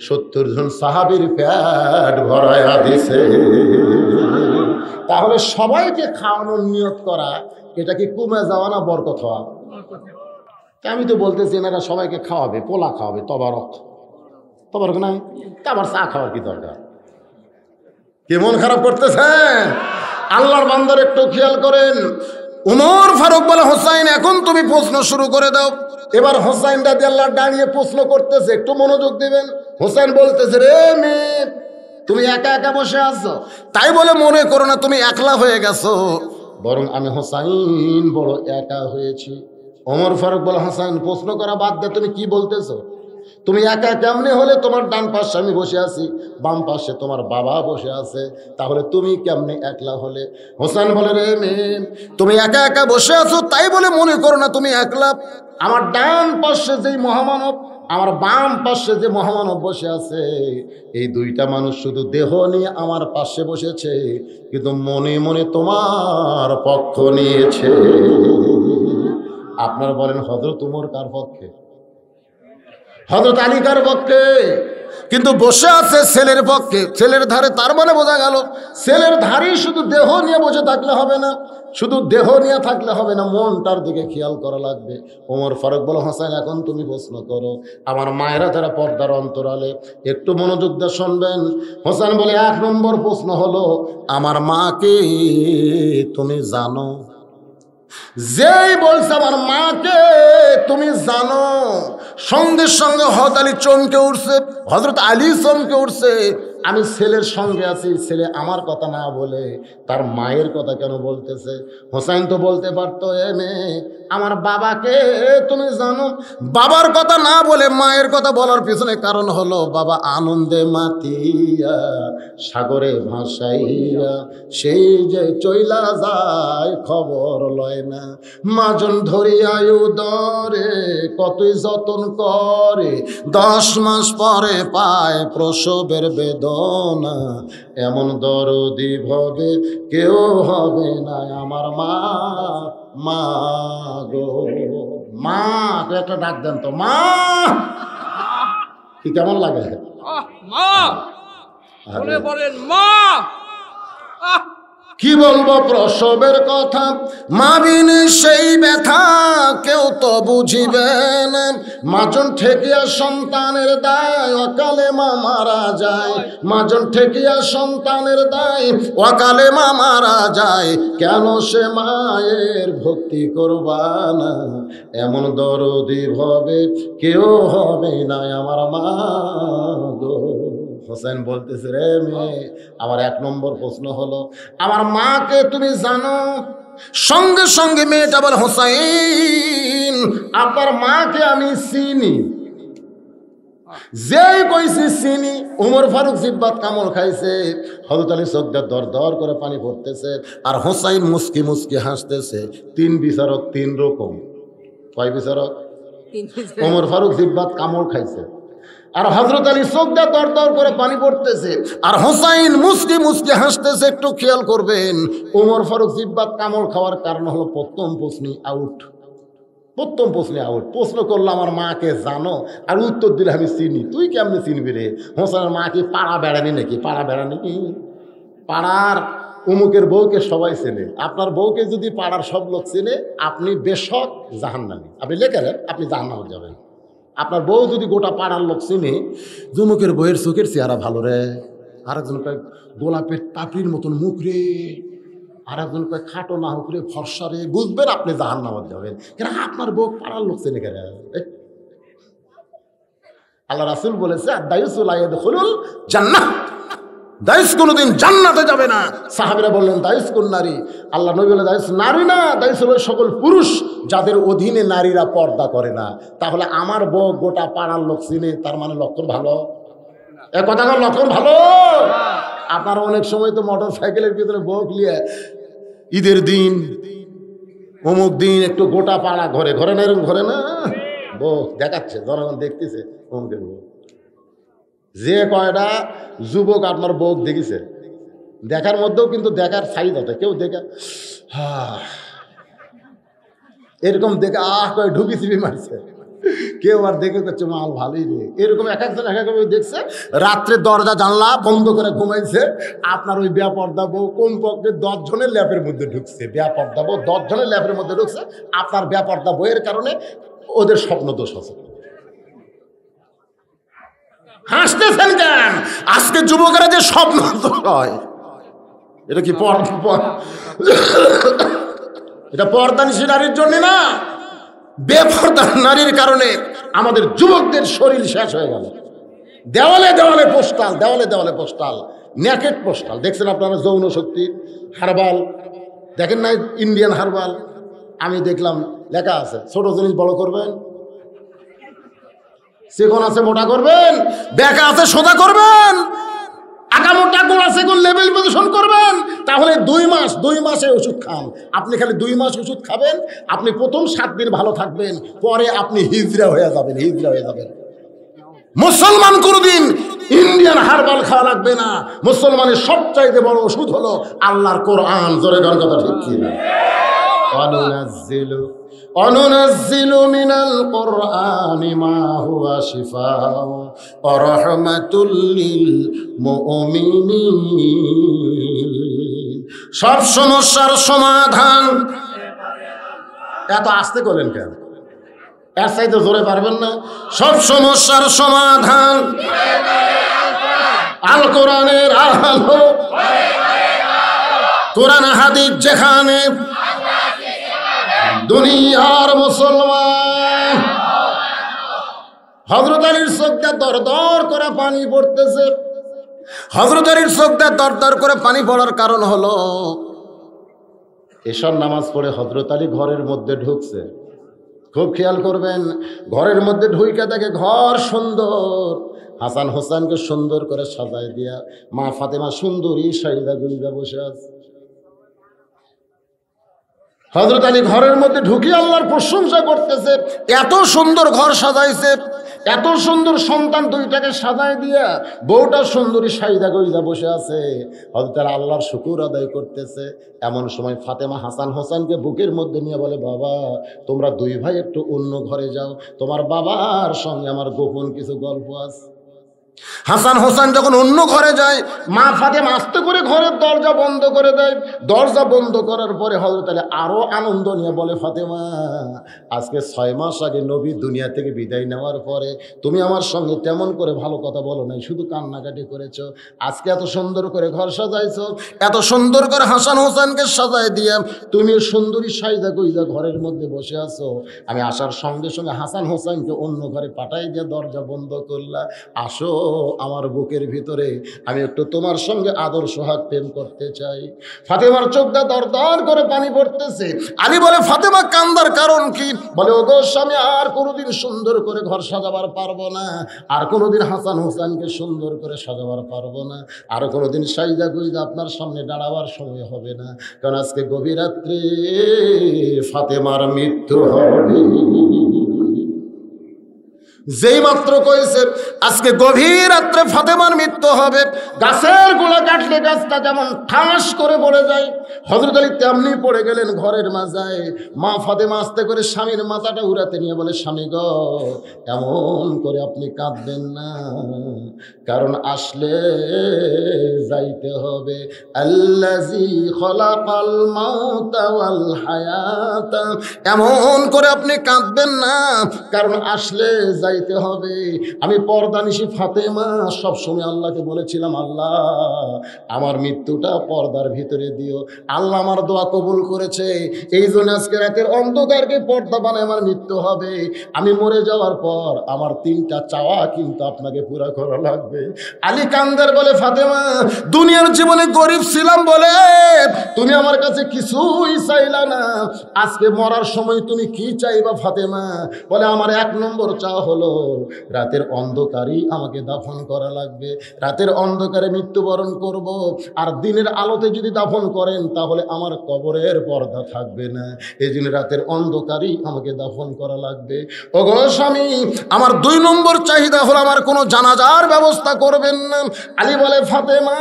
70 জন সাহাবীর পেট ভরায়া দিছে। তাহলে সবাইকে খাওয়ানোর নিয়ত করা, এটা কি কমে যাওয়া না বরকত হওয়া? আমি তো বলতেছি এনারা সবাইকে খাওয়াবে, পোলা খাওয়াবে, তবারক নাই, তা আবার চা খাওয়ার কি দরকার? কি মন খারাপ করতেছেন? আল্লাহর বান্দার একটু খেয়াল করেন। উমর ফারুক বলে, হোসাইন এখন তুমি প্রশ্ন শুরু করে দাও। এবার হোসাইন রাদিয়াল্লাহু দাঁড়িয়ে প্রশ্ন করতেছে, একটু মনোযোগ দিবেন। হোসাইন বলতেছে, রে মেয়ে, তুমি একা একা বসে আছো, তাই বলে মনে করো না তুমি একলা হয়ে গেছো, বরং আমি হোসাইন বড় একা হয়েছি। ওমর ফারুক বলে, হোসাইন প্রশ্ন করা বাদ দে, তুমি কি বলতেছো? তুমি একা কেমনে হলে? তোমার ডান পাশে আমি বসে আছি, বাম পাশে তোমার বাবা বসে আছে, তাহলে তুমি কেমনে একলা হলে? হোসেন বলে, রে মেয়ে, তুমি একা একা বসে আছো তাই বলে মনে করো না তুমি একলা। আমার ডান পাশে যেই মহামানব, আমার বাম পাশে যে মহামানব বসে আছে, এই দুইটা মানুষ শুধু দেহ নিয়ে আমার পাশে বসেছে, কিন্তু মনে মনে তোমার পক্ষ নিয়েছে। আপনারা বলেন হযরত উমর কার পক্ষে? হযরত আলী কার পক্ষে? কিন্তু বসে আছে ছেলের পক্ষে, ছেলের ধারে। তার মানে বোঝা গেল ছেলের ধারেই শুধু দেহ নিয়ে বসে থাকলে হবে না, শুধু দেহ নিয়ে থাকলে হবে না, মনটার দিকে খেয়াল করা লাগবে। ওমর ফারুক বলো, হোসেন এখন তুমি প্রশ্ন করো। আমার মায়েরা যারা পর্দার অন্তরালে একটু মনোযোগ দিয়ে শুনবেন। হোসেন বলে, 1 নম্বর প্রশ্ন হলো, আমার মাকে তুমি জানো? যেই বলছে আমার মাকে তুমি জানো, সঙ্গে সঙ্গে হযরত আলী চমকে উঠছে, হযরত আলী চমকে উঠছে। আমি ছেলের সঙ্গে আছি, ছেলে আমার কথা না বলে তার মায়ের কথা কেন বলতেছে? হোসেন তো বলতে পারতো, এ মেয়ে, আমার বাবাকে তুমি জানো? বাবার কথা না বলে মায়ের কথা বলার পিছনে কারণ হলো, বাবা আনন্দে মাতিয়া সাগরে ভাসাইয়া সেই যে চইলা যায় খবর লয় না, মাজন ধরিয়া উদরে কতই যতন করে, 10 মাস পরে পায় প্রসবের বেদনা, এমন দরদি ভবে কেউ হবে না আমার মা। মা গো মা, একটা ডাক দেন তো, মা। কি কেমন লাগে? মা বলেন মা। কি বলবো প্রসবের কথা, মা বিনে সেই ব্যথা কেউ তো বুঝিবে না। মাজন ঠেকিয়া সন্তানের দায়, অকালে মা মারা যায়। মাজন ঠেকিয়া সন্তানের দায়, অকালে মা মারা যায়। কেন সে মায়ের ভক্তি করবা না, এমন দরদি ভবে কেউ হবে না আমার মা গো। হোসেন বলতেছে, রে মেয়ে, আমার 1 নম্বর প্রশ্ন হলো, আমার মাকে তুমি জানো? সঙ্গে সঙ্গে মেয়েটা বলে, হোসেন, আপনার মাকে আমি চিনি। যেই কইছি চিনি, উমর ফারুক জিব্বাত কামড় খাইছে, হযরত আলী চোখ দিয়ে দর দর করে পানি পড়তেছে, আর হোসাইন মুস্কি মুস্কি হাসতেছে। 3 বিচারক 3 রকম। কয় বিচারক? উমর ফারুক জিব্বাত কামড় খাইছে, আর হযরত আলী চোখ দিয়ে দর দর করে পানি পড়তেছে, আর হোসাইন মুস্কি মুস্কি হাসতেছে। একটু খেয়াল করবেন, উমর ফারুক জিব্বাত কামড় খাওয়ার কারণ হলো প্রথম প্রশ্ন আউট। প্রথম প্রশ্নে আউট। প্রশ্ন করলো, আমার মাকে জানো? আর উত্তর দিলে, আমি চিনি। তুই কেমনে চিনবি রে? হোসেনের মা কি পাড়া বেড়ানি নাকি? পাড়া বেড়ানি কি? পাড়ার উমুকের বউকে সবাই চেনে। আপনার বউকে যদি পাড়ার সব লোক চেনে, আপনি বেশক জাহান্নামী। আপনি লেখেন, আপনি জাহান্নামে যাবেন। আপনার বউ যদি গোটা পাড়ার লোক চিনে, জুমুকের বউয়ের চোখের চেহারা ভালো রে, আরেকজন কয় গোলাপের পাপড়ির মতন মুখ রে, আরেকজন কয় খাটো না হোক রে, ফর্সা রে, বুঝবেন আপনি জাহান্নামে যাবেন। কেন? আপনার বউ পাড়ার লোক চেনে কেন? আল্লাহ রাসূল বলেছে, দায়ুস লা ইয়াদখুলুল জান্নাহ, দায়ুস কোনোদিন জান্নাতে যাবে না। সাহাবীরা বললেন, দায়ুস কোন নারী? আল্লাহ নবী বলে, দায়ুস নারী না, দায়ুস হলো সকল পুরুষ যাদের অধীনে নারীরা পর্দা করে না। তাহলে আমার বউ গোটা পাড়ার লোক চিনে, তার মানে লক্ষণ ভালো। এ কথা লক্ষণ ভালো। আপনারা অনেক সময় তো মোটর সাইকেলের ভিতরে বউ নিয়ে ঈদের দিন অমুক দিন একটু গোটা পাড়া ঘরে ঘরে না, এরকম ঘরে না, বউ দেখাচ্ছে, জনগণ দেখতেছে অমুকের বউ। যে কয়টা যুবক আপনার বউ দেখেছে, দেখার মধ্যেও কিন্তু দেখার সাইজ আছে। কেউ দেখে এরকম দেখে কয়ে ঢুকি চিপি মারছে, কেউ আর দেখে করছে মাল ভালোই রে। এরকম এক একজন এক এক দেখছে। রাত্রে দরজা জানলা বন্ধ করে ঘুমাইছে, আপনার ওই বেপর্দা বউ কমপক্ষে 10 জনের ল্যাপের মধ্যে ঢুকছে। বেপর্দা বউ 10 জনের ল্যাপের মধ্যে ঢুকছে। আপনার বেপর্দা বইয়ের কারণে ওদের স্বপ্ন দোষ আছে। হাসতেছেন কেন? আজকে যুবকেরা যে স্বপ্ন দোষ হয়, এটা কি এটা পর্দানিশী নারীর জন্য না, বেপর্দা নারীর কারণে আমাদের যুবকদের শরীর শেষ হয়ে গেল। দেওয়ালে দেওয়ালে পোস্টাল, দেওয়ালে দেওয়ালে পোস্টাল, নেকেট পোস্টাল। দেখছেন আপনারা যৌন শক্তি হারবাল, দেখেন না ইন্ডিয়ান হারবাল? আমি দেখলাম লেখা আছে ছোট জিনিস বড় করবেন, চিকন আছে মোটা করবেন, বেঁকা আছে সোজা করবেন, আঁকা মোটা গোড়া সেগুন লেভেল প্রদর্শন করবেন। তাহলে 2 মাসে ওষুধ খান। আপনি খালি 2 মাস ওষুধ খাবেন, আপনি প্রথম 7 দিন ভালো থাকবেন, পরে আপনি হিজড়া হয়ে যাবেন, হিজড়া হয়ে যাবেন। মুসলমান কোনদিন ইন্ডিয়ান হারবাল খাওয়া লাগবে না। মুসলমানের সবচাইতে বড় ওষুধ হলো আল্লাহর কোরআন। জোরে গান, কথা ঠিক কি না? অনুনাজ্জিলু মিনাল কোরআনি মা হুয়া শিফাউ ওয়া রাহমাতুল লিল মুমিনিন। সব সমস্যার সমাধান। এত আস্তে করলেন কেন? এর চাইতে জোরে পারবেন না? সব সমস্যার সমাধান আল কোরআনের আলো। কোরআন হাদিস যেখানে, দুনিয়ার মুসলমান। হযরত আলীর চোখ দিয়ে দর দর করে পানি পড়তেছে। হযরত আলীর চোখ দিয়ে দর দর করে পানি পড়ার কারণ হলো এশার নামাজ পড়ে হযরত আলী ঘরের মধ্যে ঢুকছে। খুব খেয়াল করবেন, ঘরের মধ্যে ঢুইকা দেখে ঘর সুন্দর, হাসান হোসেনকে সুন্দর করে সাজায় দিয়া মা ফাতেমা সুন্দরী সাইদা গুইদা বসে আছে। হযরত আলী ঘরের মধ্যে ঢুকি আল্লাহর প্রশংসা করতেছে, এত সুন্দর ঘর সাজাইছে, এত সুন্দর সন্তান দুইটাকে সাজায় দিয়া বউটা সুন্দরী সাইদা গইদা বসে আছে। হযরত আলী আল্লাহর শুকর আদায় করতেছে। এমন সময় ফাতেমা হাসান হোসেনকে বুকের মধ্যে নিয়ে বলে, বাবা তোমরা 2 ভাই একটু অন্য ঘরে যাও, তোমার বাবার সঙ্গে আমার গোপন কিছু গল্প আছে। হাসান হোসেন যখন অন্য ঘরে যায়, মা ফাতেমা আস্তে করে ঘরের দরজা বন্ধ করে দেয়। দরজা বন্ধ করার পরে হযরত আলী আরো আনন্দ নিয়ে বলে, ফাতেমা আজকে 6 মাস আগে নবী দুনিয়া থেকে বিদায় নেওয়ার পরে তুমি আমার সঙ্গে তেমন করে ভালো কথা বলো নাই, শুধু কান্নাকাটি করেছো। আজকে এত সুন্দর করে ঘর সাজাইছো, এত সুন্দর করে হাসান হোসেনকে সাজায় দিয়ে তুমি সুন্দরী সাইদা কইদা ঘরের মধ্যে বসে আছো। আমি আসার সঙ্গে সঙ্গে হাসান হোসেনকে অন্য ঘরে পাঠাই দিয়ে দরজা বন্ধ করলা। আসো আমার বুকের ভিতরে, আমি একটু তোমার সঙ্গে আদর সোহাগ প্রেম করতে চাই। ফাতেমার চোখ দিয়ে দর দর করে পানি পড়তেছে। আলী বলে, ফাতেমা কান্দার কারণ কি? বলে, ওগো স্বামী, আর কোনোদিন সুন্দর করে ঘর সাজাবার পারবো না, আর কোনোদিন হাসান হোসেনকে সুন্দর করে সাজাবার পারবো না, আর কোনোদিন সাইদা গুইদা আপনার সামনে দাঁড়াবার সময় হবে না, কারণ আজকে গভীর রাত্রে ফাতেমার মৃত্যু হবে। যেই মাত্র কইছে আজকে গভীর রাত্রে ফাতেমার মৃত্যু হবে, গাছের গোড়া কাটলে গাছটা যেমন ঠাস করে পড়ে যায়, হযরত আলী তেমনি পড়ে গেলেন ঘরের মাঝায়। মা ফাতেমা আস্তে করে স্বামীর মাথাটা উড়াতে নিয়ে বলে, স্বামী গো এমন করে আপনি কাঁদবেন না, কারণ আসলে যাইতে হবে। আল্লাযী খলাকাল মাউতা ওয়াল হায়াতা, এমন করে আপনি কাঁদবেন না, কারণ আসলে যাইতে হবে। আমি পর্দানিশী ফাতেমা সবসময় আল্লাহকে বলেছিলাম, আল্লাহ আমার মৃত্যুটা পর্দার ভিতরে দিও। আল্লাহ আমার দোয়া কবুল করেছে, এই জন্য আজকে রাতের অন্ধকারকে পর্দা বানায় আমার মৃত্যু হবে। আমি মরে যাওয়ার পর আমার 3টা চাওয়া কিন্তু আপনাকে পুরা করা লাগবে। আলী কান্দার বলে, ফাতেমা দুনিয়ার জীবনে গরিব ছিলাম বলে তুমি আমার কাছে কিছুই চাইলা না, আজকে মরার সময় তুমি কি চাইবা ফাতেমা? বলে, আমার 1 নম্বর চাওয়া হলো রাতের অন্ধকারই আমাকে দাফন করা লাগবে। রাতের অন্ধকারে মৃত্যুবরণ করব, আর দিনের আলোতে যদি দাফন করেন তাহলে আমার কবরের পর্দা থাকবে না, এই জন্য রাতের অন্ধকারই আমাকে দাফন করা লাগবে। ওগো স্বামী, আমার 2 নম্বর চাহিদা হলো আমার কোনো জানাজার ব্যবস্থা করবেন না। আলী বলে, ফাতেমা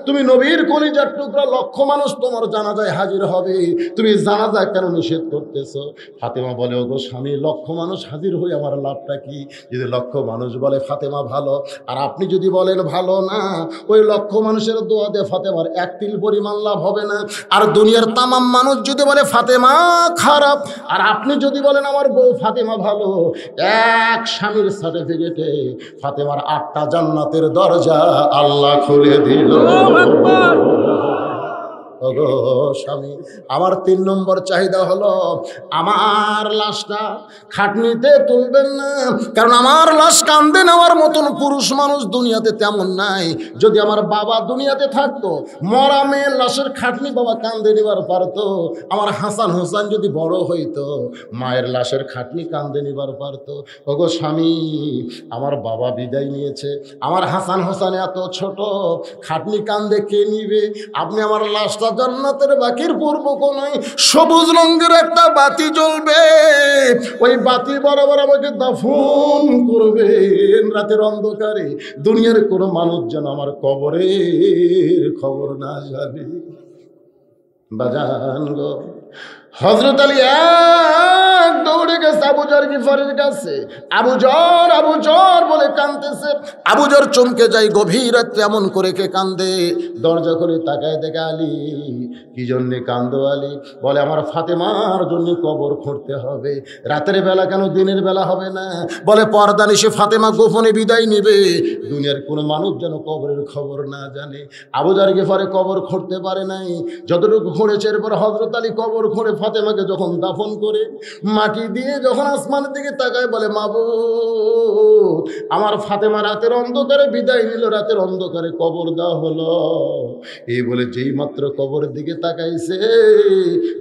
তুমি নবীর কলিজার টুকরা, লক্ষ মানুষ তোমার জানাজায় হাজির হবে, তুমি জানাজা কেন নিষেধ করতেছো? ফাতেমা বলে, ওগো স্বামী লক্ষ মানুষ হাজির হয়ে আমার লাভটা কি? যদি লক্ষ মানুষ বলে ফাতেমা ভালো, আর আপনি যদি বলেন ভালো না, ওই লক্ষ মানুষের দোয়াতে ফাতেমার 1 তিল পরিমাণ লাভ হবে না। আর দুনিয়ার তামাম মানুষ যদি বলে ফাতেমা খারাপ, আর আপনি যদি বলেন আমার বউ ফাতেমা ভালো, এক স্বামীর সার্টিফিকেটে ফাতেমার 8টা জান্নাতের দরজা আল্লাহ খুলে দিল। ওগো স্বামী, আমার 3 নম্বর চাহিদা হলো আমার লাশটা খাটনিতে তুলবেন না, কারণ আমার লাশ কান্দে নেওয়ার মতন পুরুষ মানুষ দুনিয়াতে তেমন নাই। যদি আমার বাবা দুনিয়াতে থাকতো, মরা মেয়ের লাশের খাটনি বাবা কান্দে নিবার পারতো। আমার হাসান হোসেন যদি বড় হইতো, মায়ের লাশের খাটনি কান্দে নিবার পারতো। ওগো স্বামী, আমার বাবা বিদায় নিয়েছে, আমার হাসান হোসেন এত ছোট, খাটনি কান্দে কে নিবে? আপনি আমার লাশটা জান্নাতের বাকির পূর্ব কোনায় সবুজ রঙের একটা বাতি জ্বলবে, ওই বাতি বরাবর আমাকে দাফন করবেন রাতের অন্ধকারে। দুনিয়ার কোনো মানুষ যেন আমার কবরের খবর না জানে। বাজান গো, হযরত আলী এক দৌড়ে গেছে আবু যর গিফারের কাছে। আবু যর বলে কাঁদতেছে। আবু যর চমকে যায়, গভীর রাত্রে এমন করে কে কান্দে? দরজা খুলে তাকায় দেখে আলী। কি জন্যে কান্দো আলী? বলে আমার ফাতেমার জন্য কবর খুঁড়তে হবে। রাতের বেলা কেন, দিনের বেলা হবে না? বলে পর্দা নিশে ফাতেমা গোপনে বিদায় নিবে, দুনিয়ার কোনো মানুষ যেন কবরের খবর না জানে। আবু যর গিফারে কবর খুঁড়তে পারে নাই, যতটুকু খুঁড়েছে। এরপর হযরত আলী কবর খুঁড়ে ফাতেমাকে যখন দাফন করে মাটি দিয়ে যখন আসমানের দিকে তাকায়, বলে মাবুদ, আমার ফাতেমা রাতের অন্ধকারে বিদায় নিল, রাতের অন্ধকারে কবর দেওয়া হলো। এই বলে যেই মাত্র কবরের দিকে তাকাইছে,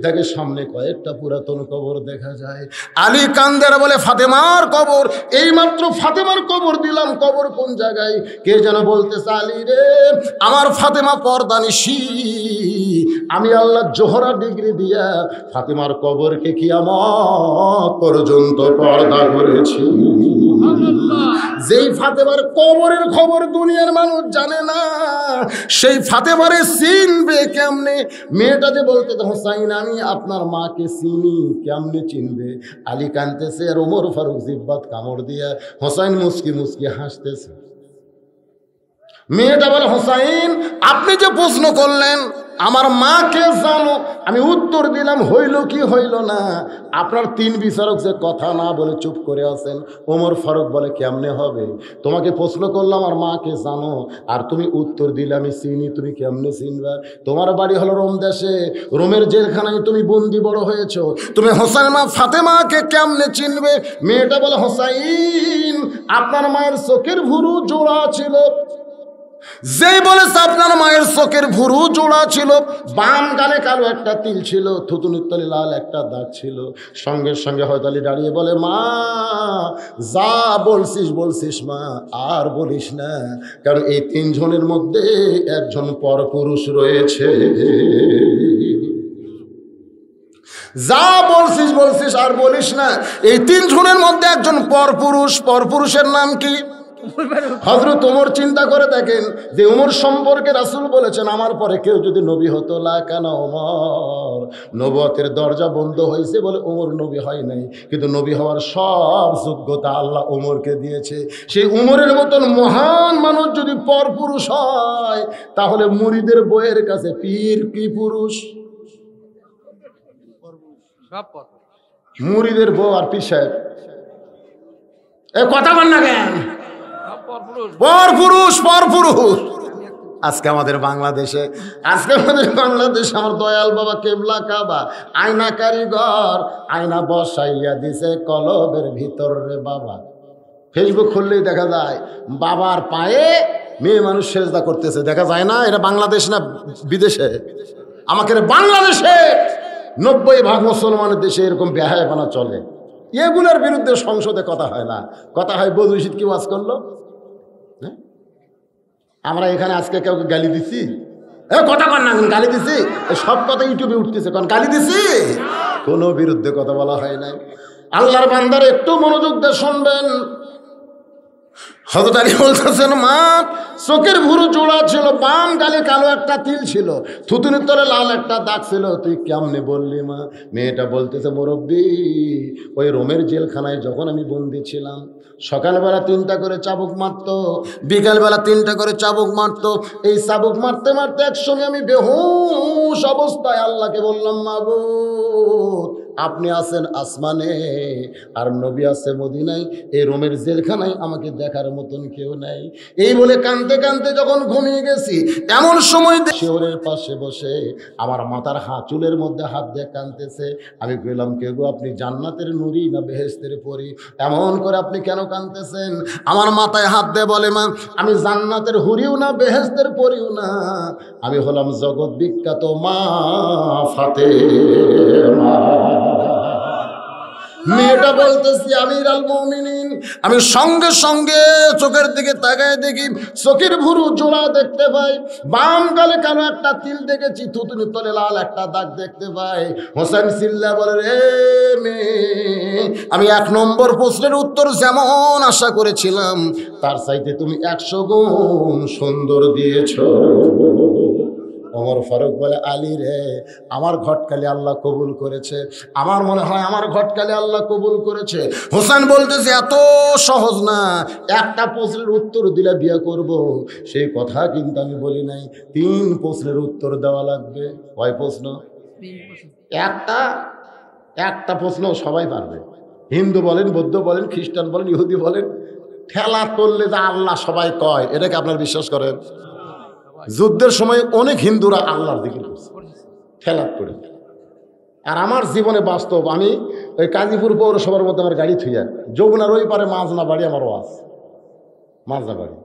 দেখে সামনে কয়েকটা পুরাতন কবর দেখা যায়। আলী কান্দারা বলে ফাতেমার কবর, এই মাত্র ফাতেমার কবর দিলাম, কবর কোন জায়গায়? কে যেন বলতেছে, আলী রে, আমার ফাতেমা পর্দানিশী, আমি আল্লাহ জোহরা ডিগ্রি দিয়া ফাতেমার কবরকে কিয়ামত পর্যন্ত পর্দা করেছি। যেই ফাতেমার কবরের খবর দুনিয়ার মানুষ জানে না, সেই ফাতেমারে চিনবে কেমনে? মেয়েটা যে বলতে, হোসাইন আমি আপনার মাকে চিনি, কেমনে চিনবে? আলী কানতেছে, আর ওমর ফারুক জিব্বাত কামড় দিয়া হোসাইন মুস্কি মুস্কি হাসতেছে। মেয়েটা বলে, হোসাইন আপনি যে প্রশ্ন করলেন আমার মাকে জানো, আমি উত্তর দিলাম, হইল কি হইল না? আপনার 3 বিচারক যে কথা না বলে চুপ করে আছেন। ওমর ফারুক বলে, কেমনে হবে? তোমাকে প্রশ্ন করলাম আমার মাকে জানো, আর তুমি উত্তর দিলে আমি চিনি, তুমি কেমনে চিনবা? তোমার বাড়ি হলো রোম দেশে, রোমের জেলখানায় তুমি বন্দি বড় হয়েছ, তুমি হোসেন মা ফাতেমাকে কেমনে চিনবে? মেয়েটা বলে, হোসাইন আপনার মায়ের চোখের ভুরু জোড়া ছিল। যেই বলেছে আপনার মায়ের চোখের ভুরু জোড়া ছিল, বাম গালে কালো একটা তিল ছিল, থুতুনির তলে লাল একটা দাগ ছিল। সঙ্গে সঙ্গে হযরত আলী দাঁড়িয়ে বলে, মা যা বলছিস মা, আর বলিস না, কারণ এই 3 জনের মধ্যে একজন পরপুরুষ রয়েছে। যা বলছিস আর বলিস না, এই 3 জনের মধ্যে একজন পরপুরুষ। পরপুরুষের নাম কি? হযরত ওমর। চিন্তা করে দেখেন যে ওমর সম্পর্কে রাসূল বলেছেন, আমার পরে কেউ যদি নবী হতো লাকানা ওমর। নবুয়তের দরজা বন্ধ হয়েছে বলে ওমর নবী হয় নাই, কিন্তু নবী হওয়ার সব যোগ্যতা আল্লাহ ওমরকে দিয়েছে। সেই ওমরের মতন মহান মানুষ যদি পরপুরুষ হয়, তাহলে মুরিদের বইয়ের কাছে পীর কি পুরুষ? মুরিদের বউ আর পীর সাহেব কথা বল না কেন? পরপুরুষ। আজকে আমাদের বাংলাদেশে আমার দয়াল বাবা কেবলা কাবা আয়না কারিগর, আয়না বসাইয়া দিছে কলবের ভিতর রে বাবা। ফেসবুক খুললেই দেখা যায় বাবার পায়ে মেয়ে মানুষ সেজদা করতেছে, দেখা যায় না? এটা বাংলাদেশ না বিদেশে? আমাকে বাংলাদেশে 90% মুসলমানের দেশে এরকম বেহায়াপনা চলে। এগুলোর বিরুদ্ধে সংসদে কথা হয় না, কথা হয় বদরশিদ কি ওয়াজ করলো। আমরা এখানে আজকে কাউকে গালি দিছি? কথা কর না, গালি দিছি? সব কথা ইউটিউবে উঠতেছে, কারণ গালি দিছি, কোনো বিরুদ্ধে কথা বলা হয় নাই। আল্লাহর বান্দার একটু মনোযোগ দিয়ে শুনবেন। হযরত আলী বলতেছেন, মা চোখের ভুরু জোড়া ছিল, বাম গালে কালো একটা তিল ছিল, থুতুনির তলে লাল একটা দাগ ছিল, তুই কেমনে বললি মা? মেয়েটা বলতেছে, মুরব্বী ওই রোমের জেলখানায় যখন আমি বন্দি ছিলাম, সকালবেলা 3টা করে চাবুক মারতো, বিকালবেলা 3টা করে চাবুক মারতো। এই চাবুক মারতে মারতে একসঙ্গে আমি বেহুশ অবস্থায় আল্লাহকে বললাম, মাবুদ আপনি আছেন আসমানে আর নবী আছে মদিনায়, এই রোমের জেলখানায় আমাকে দেখার মতন কেউ নাই। এই বলে কাঁদতে কাঁদতে যখন ঘুমিয়ে গেছি, এমন সময় শিওরের পাশে বসে আমার মাথার চুলের মধ্যে হাত দিয়ে কাঁদতেছে। আমি কইলাম, কে গো আপনি? জান্নাতের নুরি না বেহেশতের পরী? এমন করে আপনি কেন কাঁদতেছেন? আমার মাথায় হাত দিয়ে বলে, মা আমি জান্নাতের হুরিও না বেহেশতের পরীও না, আমি হলাম জগৎ বিখ্যাত মা ফাতেমা। মেয়েটা বলতেছি আমিরুল মুমিনিন। আমি সঙ্গে সঙ্গে চোখের দিকে তাকায় দেখি চোখের ভুরু জোড়া দেখতে পাই, বাম গালে কালো একটা তিল দেখেছি, থুতুনি তলে লাল একটা দাগ দেখতে পাই। হোসেন সিল্লা বলে, রে মেয়ে, আমি 1 নম্বর প্রশ্নের উত্তর যেমন আশা করেছিলাম তার চাইতে তুমি 100 গুণ সুন্দর দিয়েছো। ওমর ফারুক বলে, আলী রে, আমার ঘটকালি আল্লাহ কবুল করেছে, আমার মনে হয় আমার ঘটকালি আল্লাহ কবুল করেছে। হোসেন বলতেছে, এত সহজ না, একটা প্রশ্নের উত্তর দিলে বিয়ে করব, সেই কথা কিন্তু আমি বলি নাই। 3 প্রশ্নের উত্তর দেওয়া লাগবে। কয় প্রশ্ন? একটা প্রশ্ন সবাই পারবে। হিন্দু বলেন, বৌদ্ধ বলেন, খ্রিস্টান বলেন, ইহুদি বলেন, ঠেলা করলে যা আল্লাহ সবাই কয়, এটাকে আপনার বিশ্বাস করেন? যুদ্ধের সময় অনেক হিন্দুরা আল্লাহর দিকে ঠেলাত করে। আর আমার জীবনে বাস্তব, আমি ওই কাজীপুর পৌরসভার মধ্যে আমার গাড়ি থুইয়া যমুনার ওই পারে মাজনা বাড়ি, আমার ওয়াজ মাজনা বাড়ি।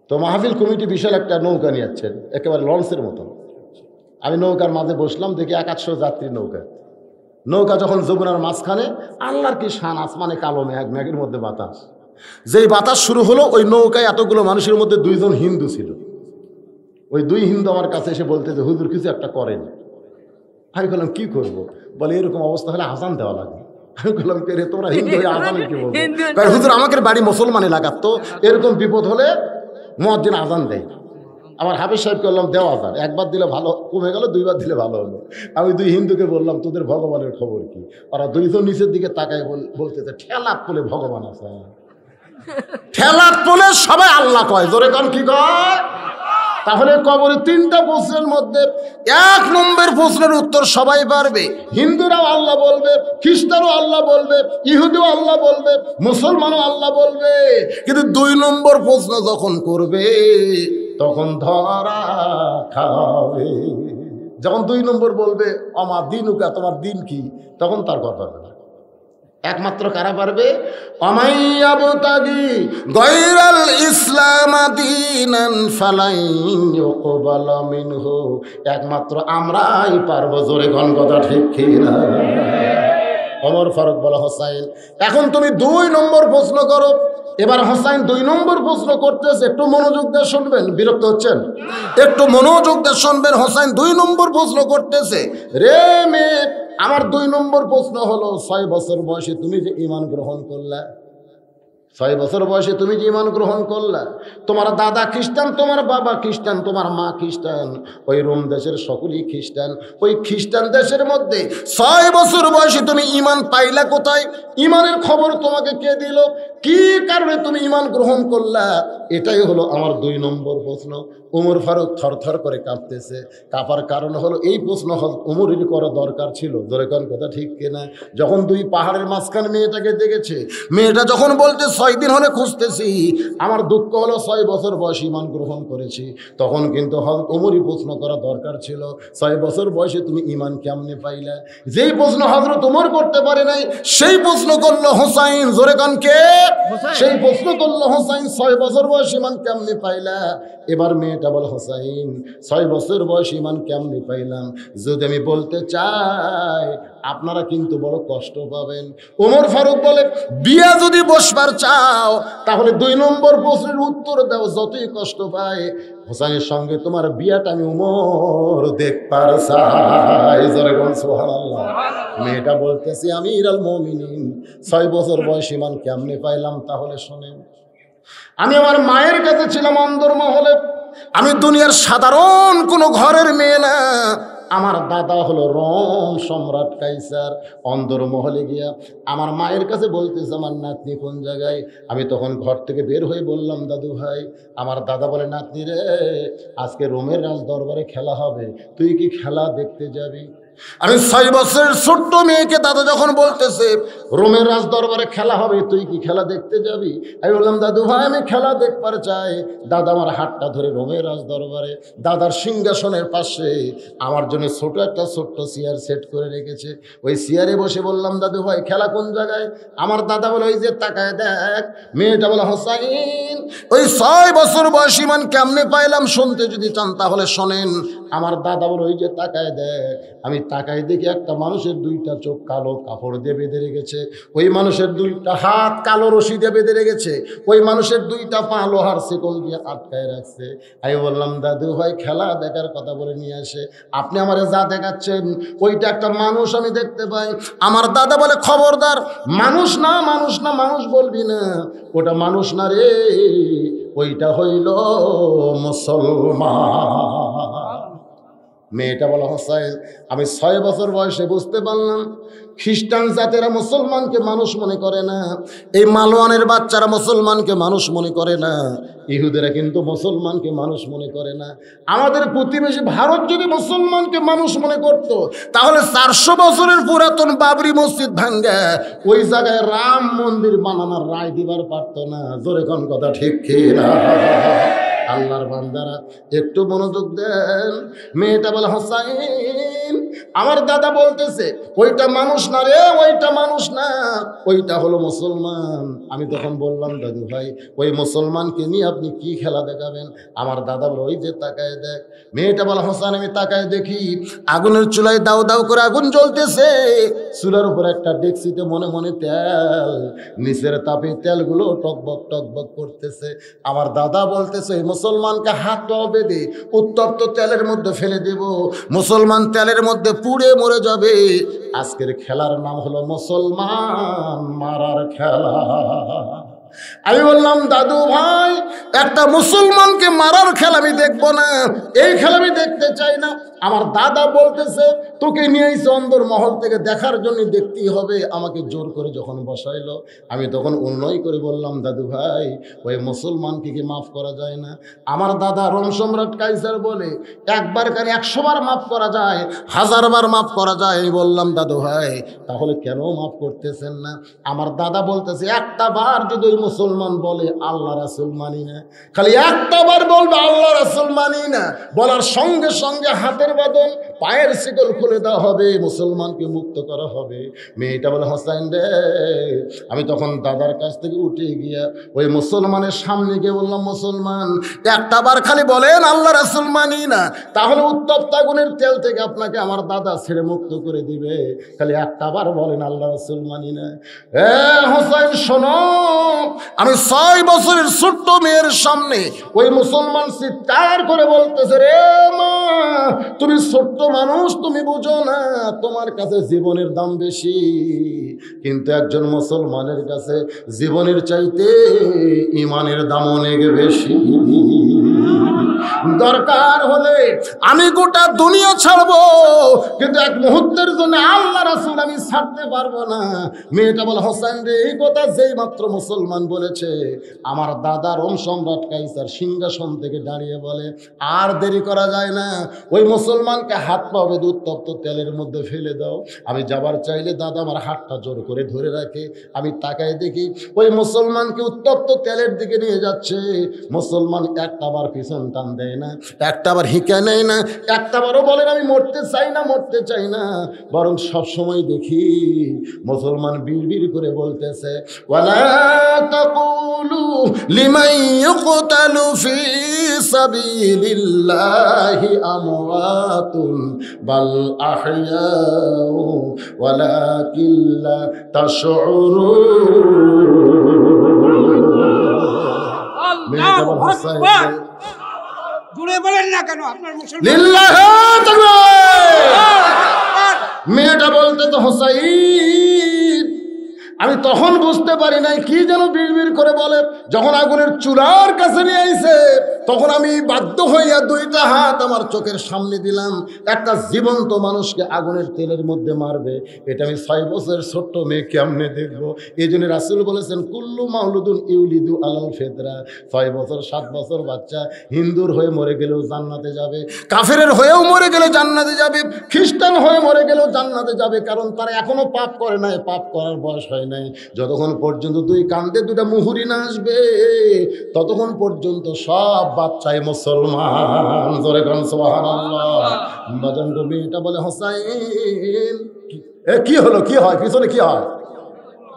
তো মাহফিল কমিটি বিশাল একটা নৌকা নিয়ে যাচ্ছেন, একেবারে লঞ্চের মতন। আমি নৌকার মাঝে বসলাম, দেখি 100 যাত্রী নৌকা যখন যমুনার মাঝখানে, আল্লাহর কি শান, আসমানে কালো মেঘ, মেঘের মধ্যে বাতাস। যেই বাতাস শুরু হলো, ওই নৌকায় এতগুলো মানুষের মধ্যে 2 জন হিন্দু ছিল। ওই 2 হিন্দু আমার কাছে এসে বলতে যে, হুজুর কিছু একটা করেন। আমি বললাম, কি করব? বলে, এরকম অবস্থা হলে আজান দেওয়া লাগবে। আমি বললাম, কে রে তোমরা হিন্দু হয়ে আজানে কি বলবো? হুজুর আমাদের বাড়ি মুসলমানে লাগাতো, এরকম বিপদ হলে মুয়াজ্জিন আজান দেয়। আমার হাফিজ সাহেবকে বললাম, দেওয়া আজান, 1 বার দিলে ভালো কমে গেল, 2 বার দিলে ভালো হলো। আমি 2 হিন্দুকে বললাম, তোদের ভগবানের খবর কি? ওরা 2 জন নিচের দিকে তাকায় বলতেছে, ঠেলাত পোলে ভগবান আছে। ঠেলাত পোলে সবাই আল্লাহ কয়, জোরে কান কি কয়? তাহলে কবরে 3টা প্রশ্নের মধ্যে 1 নম্বর প্রশ্নের উত্তর সবাই পারবে। হিন্দুরাও আল্লাহ বলবে, খ্রিস্টানও আল্লাহ বলবে, ইহুদিও আল্লাহ বলবে, মুসলমানও আল্লাহ বলবে। কিন্তু 2 নম্বর প্রশ্ন যখন করবে তখন ধরা খাবে। যখন 2 নম্বর বলবে, আমা দিনুকা, তোমার দিন কি, তখন তার কথা হবে না। একমাত্র কারা পারবে? অমাইয়াবতাগি গায়রাল ইসলাম দীনান ফালাই ইউকবাল মিনহু। একমাত্র আমরাই পারবো। জোরে কোন কথা ঠিক কি না? ওমর ফারুক বলে, হোসাইন এখন তুমি 2 নম্বর প্রশ্ন করো। এবার হোসাইন 2 নম্বর প্রশ্ন করতেছে, একটু মনোযোগ দিয়ে শুনবেন। বিরক্ত হচ্ছেন? একটু মনোযোগ দিয়ে শুনবেন। হোসাইন 2 নম্বর প্রশ্ন করতেছে, রে মেয়ে, আমার 2 নম্বর প্রশ্ন হলো, 6 বছর বয়সে তুমি যে ঈমান গ্রহণ করলা, 6 বছর বয়সে তুমি যে ঈমান গ্রহণ করলা, তোমার দাদা খ্রিস্টান, তোমার বাবা খ্রিস্টান, তোমার মা খ্রিস্টান, ওই রোম দেশের সকলেই খ্রিস্টান। ওই খ্রিস্টান দেশের মধ্যে 6 বছর বয়সে তুমি ঈমান পাইলা কোথায়? ঈমানের খবর তোমাকে কে দিল? কি কারণে তুমি ঈমান গ্রহণ করলা? এটাই হলো আমার 2 নম্বর প্রশ্ন। ওমর ফারুক থরথর করে কাঁপতেছে। কাঁপার কারণ হলো, এই প্রশ্ন ওমরের করা দরকার ছিল। জোরে কোন কথা ঠিক কিনা? যখন 2 পাহাড়ের মাঝখানে মেয়েটাকে দেখেছে, মেয়েটা যখন বলতে 6 দিন হলে খুঁজতেছি, আমার দুঃখ হলো 6 বছর বয়সে ঈমান গ্রহণ করেছি, তখন কিন্তু ওমরই প্রশ্ন করা দরকার ছিল, 6 বছর বয়সে তুমি ঈমান কেমনে পাইলা? যেই প্রশ্ন হযরত ওমর করতে পারে নাই, সেই প্রশ্ন করলো হোসাইন। জোরে কোন কে? সেই প্রশ্ন করলো হোসাইন, 6 বছর বয়সে ঈমান কেমনে পাইলা? এবার মেয়েটা বলে, হোসাইন 6 বছর বয়সে ঈমান কেমনে পাইলাম, যদি আমি বলতে চাই আপনারা কিন্তু বড় কষ্ট পাবেন। ওমর ফারুক বলে, বিয়া যদি বসবার চাও তাহলে 2 নম্বর প্রশ্নের উত্তর দাও, যতই কষ্ট পায়। হোসাইনের সঙ্গে তোমার বিয়াটা আমি ওমর দেখবার চাই। জোরে বল সুবহানাল্লাহ। মেয়েটা বলতেছি, আমিরুল মুমিনিন 6 বছর বয়সে ঈমান কেমনে পাইলাম? তাহলে শোনেন, আমি আমার মায়ের কাছে ছিলাম অন্দরমহলে। আমি দুনিয়ার সাধারণ কোনো ঘরের মেয়ে না। আমার দাদা হলো রোম সম্রাট কাইসার। অন্দরমহলে গিয়া আমার মায়ের কাছে বলতেছে, আমার নাতনি কোন জায়গায়? আমি তখন ঘর থেকে বের হয়ে বললাম, দাদু ভাই। আমার দাদা বলে, নাতনি রে, আজকে রোমের রাজ দরবারে খেলা হবে, তুই কি খেলা দেখতে যাবি? আমি 6 বছরের ছোট্ট মেয়েকে দাদা যখন বলতেছে রোমের রাজ দরবারে খেলা হবে, তুই কি খেলা দেখতে যাবি? আমি বললাম দাদু ভাই আমি খেলা দেখবার চাই। দাদা আমার হাতটা ধরে রোমের রাজ দরবারে দাদার সিংহাসনের পাশে আমার জন্য ছোট একটা ছোট্ট চেয়ার সেট করে রেখেছে। ওই চেয়ারে বসে বললাম দাদু ভাই খেলা কোন জায়গায়? আমার দাদা বলে ওই যে তাকায় দেখ। মেয়েটা বলে হোসাইন ওই 6 বছর বয়সী মান কেমনে পাইলাম শুনতে যদি চান তাহলে শোনেন। আমার দাদা বলে ওই যে তাকায় দেখ। আমি তাকায় দেখি একটা মানুষের 2টা চোখ কালো কাপড় দিয়ে বেঁধে রেখেছে, ওই মানুষের 2টা হাত কালো রশি দিয়ে বেঁধে রেখেছে, ওই মানুষের 2টা পা লোহার শিকল দিয়ে আটকায় রাখছে। আমি বললাম দাদু ভাই খেলা দেখার কথা বলে নিয়ে আসে, আপনি আমার যা দেখাচ্ছেন ওইটা একটা মানুষ আমি দেখতে পাই। আমার দাদা বলে খবরদার, মানুষ না মানুষ না মানুষ বলবি না, ওটা মানুষ না রে, ওইটা হইল মুসলমান। মেয়েটা বলা হোসাইন আমি 6 বছর বয়সে বুঝতে পারলাম খ্রিস্টান জাতেরা মুসলমানকে মানুষ মনে করে না, এই মালওয়ানের বাচ্চারা মুসলমানকে মানুষ মনে করে না, ইহুদেরা কিন্তু মুসলমানকে মানুষ মনে করে না। আমাদের প্রতিবেশী ভারত যদি মুসলমানকে মানুষ মনে করত তাহলে 400 বছরের পুরাতন বাবরি মসজিদ ভাঙ্গা ওই জায়গায় রাম মন্দির বানানোর রায় দিবার পারত না। জোরে কোন কথা ঠিক কি না? আল্লাহর বান্দারা একটু মনোযোগ দেন। মেয়েটা বলে হোসাইন আমার দাদা বলতেছে ওইটা মানুষ না রে, ওইটা মানুষ না, ওইটা হলো মুসলমান। আমি তখন বললাম দাদু ভাই ওই মুসলমানকে নিয়ে আপনি কি খেলা দেখাবেন? আমার দাদা বলে ওই যে তাকায় দেখ। মেয়েটা বলে হোসাইন আমি তাকায় দেখি আগুনের চুলায় দাও দাও করে আগুন জ্বলতেছে, চুলার উপর একটা ডেকচিতে মনে মনে তেল, নিচের তাপে তেলগুলো টকবক টকবক করতেছে। আমার দাদা বলতেছে মুসলমানকে হাত পা বেঁধে উত্তপ্ত তেলের মধ্যে ফেলে দেব, মুসলমান তেলের মধ্যে পুড়ে মরে যাবে। আজকের খেলার নাম হলো মুসলমান মারার খেলা। আমি বললাম দাদু ভাই একটা মুসলমানকে মারার খেলা আমি দেখবো না, এই খেলা আমি দেখতে চাই না। আমার দাদা বলতেছে তোকে নিয়ে এসে অন্দর মহল থেকে দেখার জন্য দেখতেই হবে। আমাকে জোর করে যখন বসাইলো আমি তখন অনুনয় করে বললাম দাদু ভাই ওই মুসলমানকে কি মাফ করা যায় না? আমার দাদা রোম সম্রাট কাইসার বলে একবার কেন 100 বার মাফ করা যায়, 1000 বার মাফ করা যায়। আমি বললাম দাদু ভাই তাহলে কেন মাফ করতেছেন না? আমার দাদা বলতেছে একটা বার যদি ওই মুসলমান বলে আল্লাহ রাসূল মানি না, খালি একটা বার বলবে আল্লাহ রাসূল মানি না, বলার সঙ্গে সঙ্গে হাতের বাঁধন পায়ের শিকল খুলে দেওয়া হবে, মুসলমানকে মুক্ত করা হবে। মেয়েটা বলে হোসাইন রে, আমি তখন দাদার কাছ থেকে উঠে গিয়া ওই মুসলমানের সামনে গিয়ে বললাম মুসলমান একটা বার খালি বলেন আল্লাহ রাসূল মানি না, তাহলে উত্তপ্ত আগুনের তেল থেকে আপনাকে আমার দাদা ছেড়ে মুক্ত করে দিবে। খালি একটা বার বলেন আল্লাহ রাসূল মানি না। এ হোসাইন শোনো, আমি 6 বছরের ছোট্ট মেয়ের সামনে ওই মুসলমান চিৎকার করে বলতেছে রে মা তুমি ছোট্ট মানুষ, তুমি বুঝো না, তোমার কাছে জীবনের দাম বেশি, কিন্তু একজন মুসলমানের কাছে জীবনের চাইতে ইমানের দাম অনেক বেশি। দরকার হলে আমি গোটা দুনিয়া ছাড়বো, কিন্তু এক মুহূর্তের জন্য আল্লাহ রাসূল আমি ছাড়তে পারবো না। মেয়েটা বলে হোসেন রে এই কথা যেই মাত্র মুসলমান বলেছে আমার দাদা রোম সম্রাট কাইসার সিংহাসন থেকে দাঁড়িয়ে বলে আর দেরি করা যায় না, ওই মুসলমানকে হাত পা বেঁধে উত্তপ্ত তেলের মধ্যে ফেলে দাও। আমি যাবার চাইলে দাদা আমার হাতটা জোর করে ধরে রাখে। আমি তাকায় দেখি ওই মুসলমানকে উত্তপ্ত তেলের দিকে নিয়ে যাচ্ছে। মুসলমান একটা বার পিছন টান দেয় না, একটা বার হিঁকে নেয় না, একটা বারও বলেন আমি মরতে চাই না মরতে চাই না, বরং সব সময় দেখি মুসলমান বিড়বিড় করে বলতেছে ওয়ালা তাকুলু লিমান ইউকতালু ফি সাবিলিল্লাহি আমওয়াতুন বাল আহইয়াউ ওয়ালাকিন লা তাশউরুন। আল্লাহু আকবার। জুড়ে বলেন না কেন আপনার মুসলমান? লিল্লাহি তাকবীর। মেয়েটা বলতে তো হোসাইন আমি তখন বুঝতে পারি নাই কি যেন বিড়বিড় করে বলে। যখন আগুনের চুলার কাছে নিয়ে আইছে তখন আমি বাধ্য হইয়া দুইটা হাত আমার চোখের সামনে দিলাম। একটা জীবন্ত মানুষকে আগুনের তেলের মধ্যে মারবে, এটা আমি 6 বছরের ছোট্ট মেয়ে কেমনে দেখবো? এই জন্য রাসূল বলেছেন কুল্লু মাউলুদুন ইউলিদু আলাল ফিতরা। 6 বছর 7 বছর বাচ্চা হিন্দুর হয়ে মরে গেলেও জান্নাতে যাবে, কাফেরের হয়েও মরে গেলে জান্নাতে যাবে, খ্রিস্টান হয়ে মরে গেলেও জান্নাতে যাবে, কারণ তারা এখনো পাপ করে নাই, পাপ করার বয়স হয় নাই। যতক্ষণ পর্যন্ত দুই কান্দে দুটা মুহুরি না আসবে ততক্ষণ পর্যন্ত সব বাচ্চাই মুসলমান। জোরে কোন সুবহানাল্লাহ। বাজান গো মেয়েটা বলে হোসাইন কি হলো, কি হয় পিছনে, কি হয়?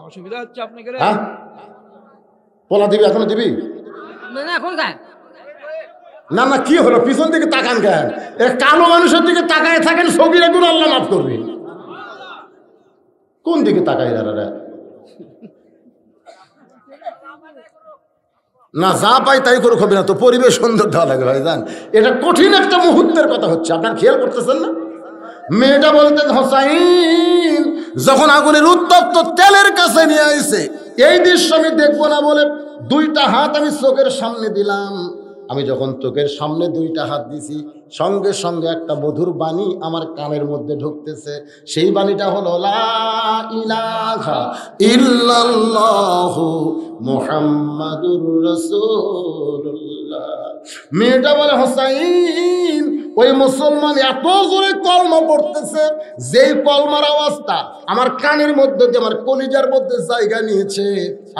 অসুবিধা হচ্ছে আপনাকে। হ্যাঁ পোলা দিবি, এখনো দিবি না? না কি হলো, পিছন দিকে তাকান কেন? কালো মানুষের দিকে তাকায় থাকেন, সগীরা গুনাহ আল্লাহ মাফ করবে। কোন দিকে তাকাই দাঁড়া? না যা পাই তাই করুক, হবে না তো, পরিবেশ সুন্দর দেওয়া লাগে ভাই জান। এটা কঠিন একটা মুহূর্তের কথা হচ্ছে, আপনার খেয়াল করতেছেন না? মেয়েটা বলতেন হোসাইন যখন আগুনের উত্তপ্ত তেলের কাছে নিয়ে আইছে, এই দৃশ্য আমি দেখবো না বলে দুইটা হাত আমি চোখের সামনে দিলাম। আমি যখন চোখের সামনে দুইটা হাত দিছি সঙ্গে সঙ্গে একটা মধুর বাণী আমার কানের মধ্যে ঢুকতেছে। সেই বাণীটা হলো লা ইলাহা ইল্লাল্লাহু মুহাম্মাদুর রাসূলুল্লাহ। মেয়েটা বলে হোসাইন ওই মুসলমান এত জোরে কলমা পড়তেছে, যেই কলমার আওয়াজটা আমার কানের মধ্যে দিয়ে আমার কলিজার মধ্যে জায়গা নিয়েছে।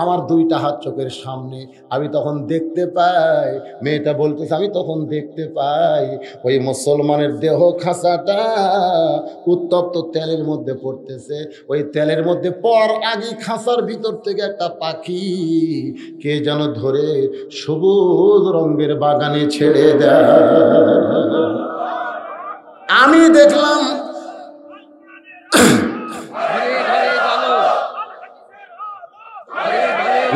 আমার দুইটা হাত চোখের সামনে, আমি তখন দেখতে পাই, মেয়েটা বলতেছে আমি তখন দেখতে পাই ওই মুসলমানের দেহ খাঁচাটা উত্তপ্ত তেলের মধ্যে পড়তেছে। ওই তেলের মধ্যে পর আগে খাঁচার ভিতর থেকে একটা পাখি কে যেন ধরে সবুজ রঙের বাগানে ছেড়ে দেয়। আমি দেখলাম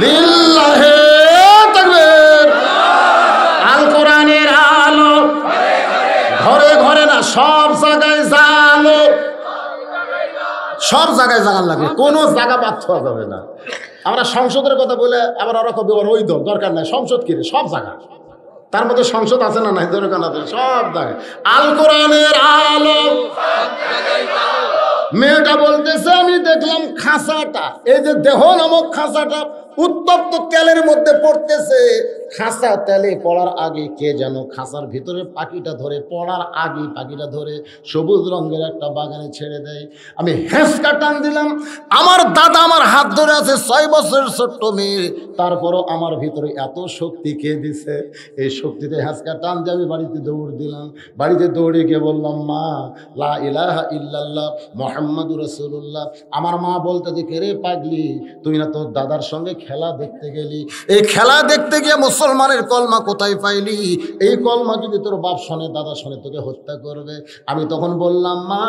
লিল্লাহে তাকবীর, আল কোরআনের আলো ঘরে ঘরে না সব জায়গায় জালো, সব জায়গায় জাগান লাগে, কোনো জায়গা বাদ হওয়া যাবে না। আমরা সংসদের কথা বলে আবার ওরা কবি ওই দরকার নাই, সংসদ কি সব জায়গা, তার মধ্যে সংসদ আছে না নাই? দরকার আছে সব জায়গায় আল কোরআনের আলো। মেয়েটা বলতেছে আমি দেখলাম খাঁচাটা, এই যে দেহ নামক খাঁচাটা উত্তপ্ত তেলের মধ্যে পড়তেছে। খাঁচা তেলে পড়ার আগে কে যেন খাঁচার ভিতরে পাখিটা ধরে, পড়ার আগে পাখিটা ধরে সবুজ রঙের একটা বাগানে ছেড়ে দেয়। আমি হেঁচকা টান দিলাম। আমার দাদা আমার হাত ধরে আছে, 6 বছরের ছোট্ট মেয়ে, তারপরও আমার ভিতরে এত শক্তি কে দিছে? এই শক্তিতে হেঁচকা টান দিয়ে আমি বাড়িতে দৌড় দিলাম। বাড়িতে দৌড়ে গিয়ে বললাম মা লা ইলাহা ইল্লাল্লাহ মুহাম্মাদুর রাসূলুল্লাহ। আমার মা বলতে যে কে রে পাগলি, তুই না তোর দাদার সঙ্গে খেলা দেখতে গেলি, এই খেলা দেখতে গিয়ে মুসলমানের কলমা কোথায় পাইলি? এই কলমা যদি তোর বাপ শোনে, দাদা শোনে, তোকে হত্যা করবে। আমি তখন বললাম মা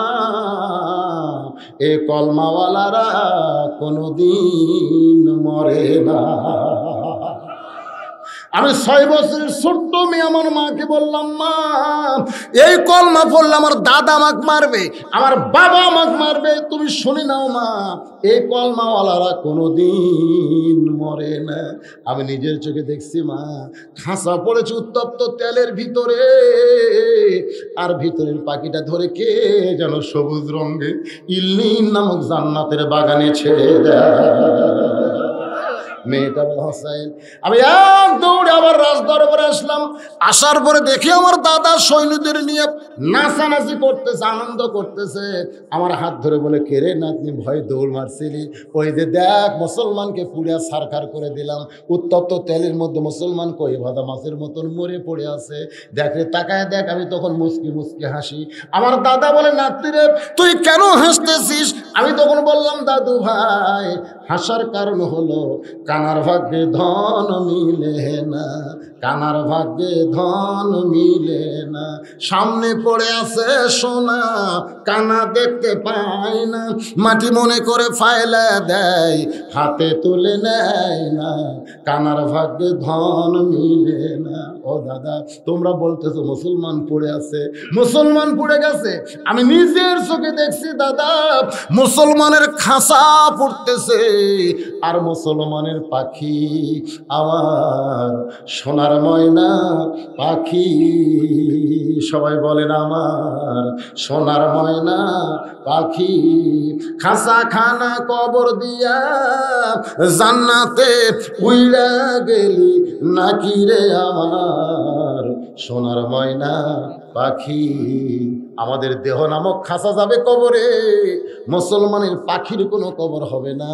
এই কলমাওয়ালারা কোনোদিন মরে না। আমি 6 বছরের ছোট্ট মেয়ে আমার মাকে বললাম মা এই কলমা পড়লে আমার দাদা আমাকে মারবে, আমার বাবা আমাকে মারবে, তুমি শুনে নাও মা এই কলমাওয়ালারা কোনোদিন মরে না। আমি নিজের চোখে দেখছি মা খাঁচা পড়েছে উত্তপ্ত তেলের ভিতরে, আর ভিতরের পাখিটা ধরে কে যেন সবুজ রঙে ইল্লিন নামক জান্নাতের বাগানে ছেড়ে দেয়। মেয়েটা বলে হোসাইন। আমি এক দৌড়ে আবার রাজদরবারে আসলাম। আসার পরে দেখি আমার দাদা সৈন্যদের নিয়ে নাচানাচি করতেছে, আনন্দ করতেছে। আমার হাত ধরে বলে কে রে নাতনি ভয় দৌড় মারছিলি? ওই যে দেখ মুসলমানকে পুড়িয়া সারখার করে দিলাম, উত্তপ্ত তেলের মধ্যে মুসলমান কই ভাজা মাছের মতন মরে পড়ে আছে, দেখ রে তাকায় দেখ। আমি তখন মুচকি মুচকি হাসি। আমার দাদা বলে নাতনি রে তুই কেন হাসতেছিস? আমি তখন বললাম দাদু ভাই হাসার কারণ হলো কানার ভাগ্যে ধন মিলে না, কানার ভাগ্যে ধন মিলে না, সামনে পড়ে আছে সোনা কানা দেখতে পায় না, মাটি মনে করে ফাইলা দেয় হাতে তুলে নেয় না, কানার ভাগ্যে ধন মিলে না। ও দাদা তোমরা বলতেছো মুসলমান পড়ে আছে, মুসলমান পড়ে গেছে, আমি নিজের চোখে দেখছি দাদা মুসলমানের খাঁচা পড়তেছে, আর মুসলমানের পাখি আমার সোনার ময়না পাখি, সবাই বলেন আমার সোনার ময়না পাখি, খাসা খানা কবর দিয়া জান্নাতে উইড়া গেলি নাকি রে আমার সোনার ময়না পাখি। আমাদের দেহ নামক খাসা যাবে কবরে, মুসলমানের পাখির কোনো কবর হবে না,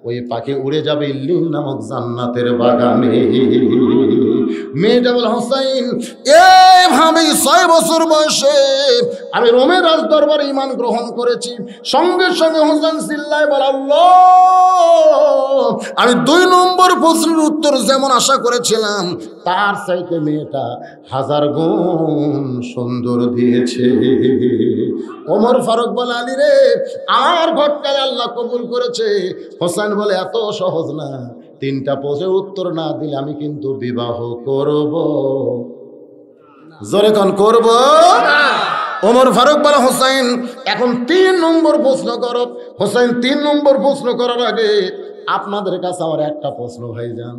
ওই পাখি উড়ে যাবে ইল্লিন নামক জান্নাতের বাগানে। মেয়েটা বলে হোসাইন এভাবে 6 বছর বয়সে আমি রোমের রাজ দরবারে ঈমান গ্রহণ করেছি। সঙ্গে সঙ্গে হোসেন চিল্লায় বলে আল্লাহ, আমি 2 নম্বর প্রশ্নের উত্তর যেমন আশা করেছিলাম তার চাইতে মেয়েটা 1000 গুণ সুন্দর দিয়েছে। ওমর ফারুক বলে আলী রে, আমার ঘটকায় আল্লাহ কবুল করেছে। হোসেন বলে এত সহজ না, 3টা প্রশ্নের উত্তর না দিলে আমি কিন্তু বিবাহ করব। জোরে কোন করব? ওমর ফারুক বলে হোসেন এখন 3 নম্বর প্রশ্ন করো। হোসেন 3 নম্বর প্রশ্ন করার আগে আপনাদের কাছে আমার একটা প্রশ্ন ভাই যান,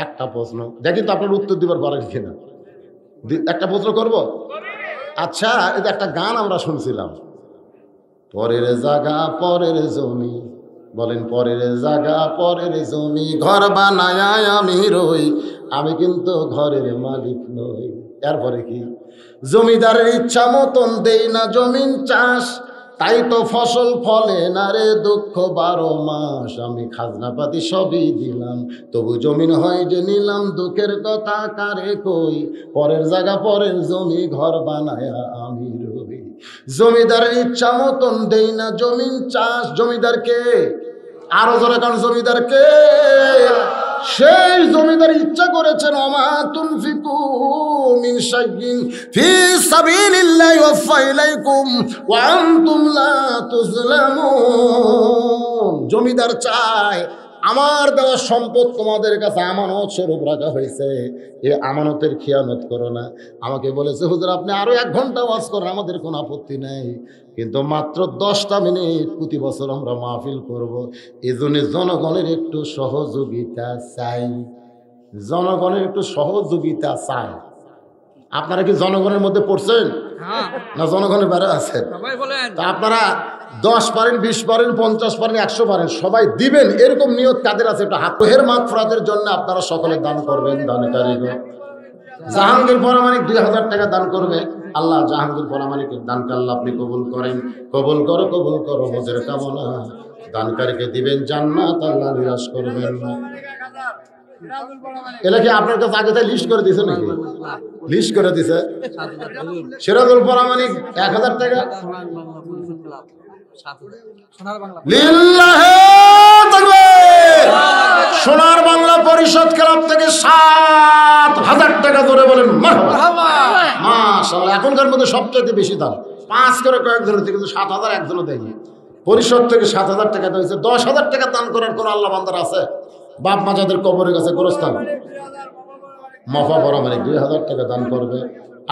একটা প্রশ্ন দেখি তো আপনার উত্তর দিবার পারেন কিনা। একটা প্রশ্ন করব? আচ্ছা, এটা একটা গান আমরা শুনছিলাম, পরের জায়গা পরের জমি, বলেন পরের জায়গা পরের জমি, ঘর বানায় আমি রই, আমি কিন্তু ঘরের মালিক নই। এরপরে কি? জমিদারের ইচ্ছা মতন দেই না জমিন চাষ, তাই তো ফসল ফলে না রে দুঃখ 12 মাস, আমি খাজনাপাতি সবই দিলাম তবু জমিন হয় যে নিলাম, দুঃখের কথা কারে কই, পরের জায়গা পরের জমি, ঘর বানায় আমি রই, জমিদারের ইচ্ছা মতন দেই না জমিন চাষ। জমিদারকে আরো জোরে কারণ জমিদারকে, সেই জমিদার ইচ্ছা করেছেন ওমা তুনফিকু মিন শাইইন ফি সাবিলিল্লাহি ওয়াফা ইলাইকুম ওয়া আনতুম লা তুজলামুন। জমিদার চায় আমার দেওয়া সম্পদ তোমাদের কাছে আমানত স্বরূপ রাখা হয়েছে, এ আমানতের খেয়ানত করো না। আমাকে বলেছে হুজুর আপনি আরো 1 ঘন্টা ওয়াজ করেন, আমাদের কোনো আপত্তি নাই, কিন্তু মাত্র 10টা মিনিট প্রতি বছর আমরা মাহফিল করব, এজন্য জনগণের একটু সহযোগিতা চাই, জনগণের একটু সহযোগিতা চাই। আপনারা কি জনগণের মধ্যে পড়ছেন না জনগণের বাইরে আছেন? তা আপনারা 10 পারেন, 20 পারেন, 50 পারেন, 100 পারেন, সবাই দিবেন এরকম নিয়ত কাদের আছে? একটা হাতের মাগফিরাতের জন্য আপনারা সকলে দান করবেন। দানকারীগণ জাহাঙ্গীর পরামানিক 2000 টাকা দান করবে। আল্লাহ জাহাঙ্গীর পরামানিকের দানকে আল্লাহ আপনি কবুল করেন, কবুল করো, কবুল করো, মোদের কামনা। দানকারীকে দিবেন জান্নাত, আল্লাহ নিরাশ করবেন না। এলা কি আপনার কাছে আগে তাই লিস্ট করে দিছে নাকি? লিস্ট করে দিছে। সিরাজুল পরামানিক 1000 টাকা, লিল্লাহে তাকবীর। সোনার বাংলা পরিষদ ক্লাব থেকে 7000 টাকা ধরে বলেন মারহাবা। মাশাআল্লাহ, এখনকার মধ্যে সবচেয়ে বেশি দাম 5 করে কয়েকজনের থেকে, কিন্তু 7000 একজনও দেয়নি। পরিষদ থেকে 7000 টাকা দিয়েছে। 10,000 টাকা দান করার কোন আল্লাহ বান্দার আছে? বাপ মাজাদের কবরের কাছে গোরস্থান। মফা পরামানিক 2000 টাকা দান করবে।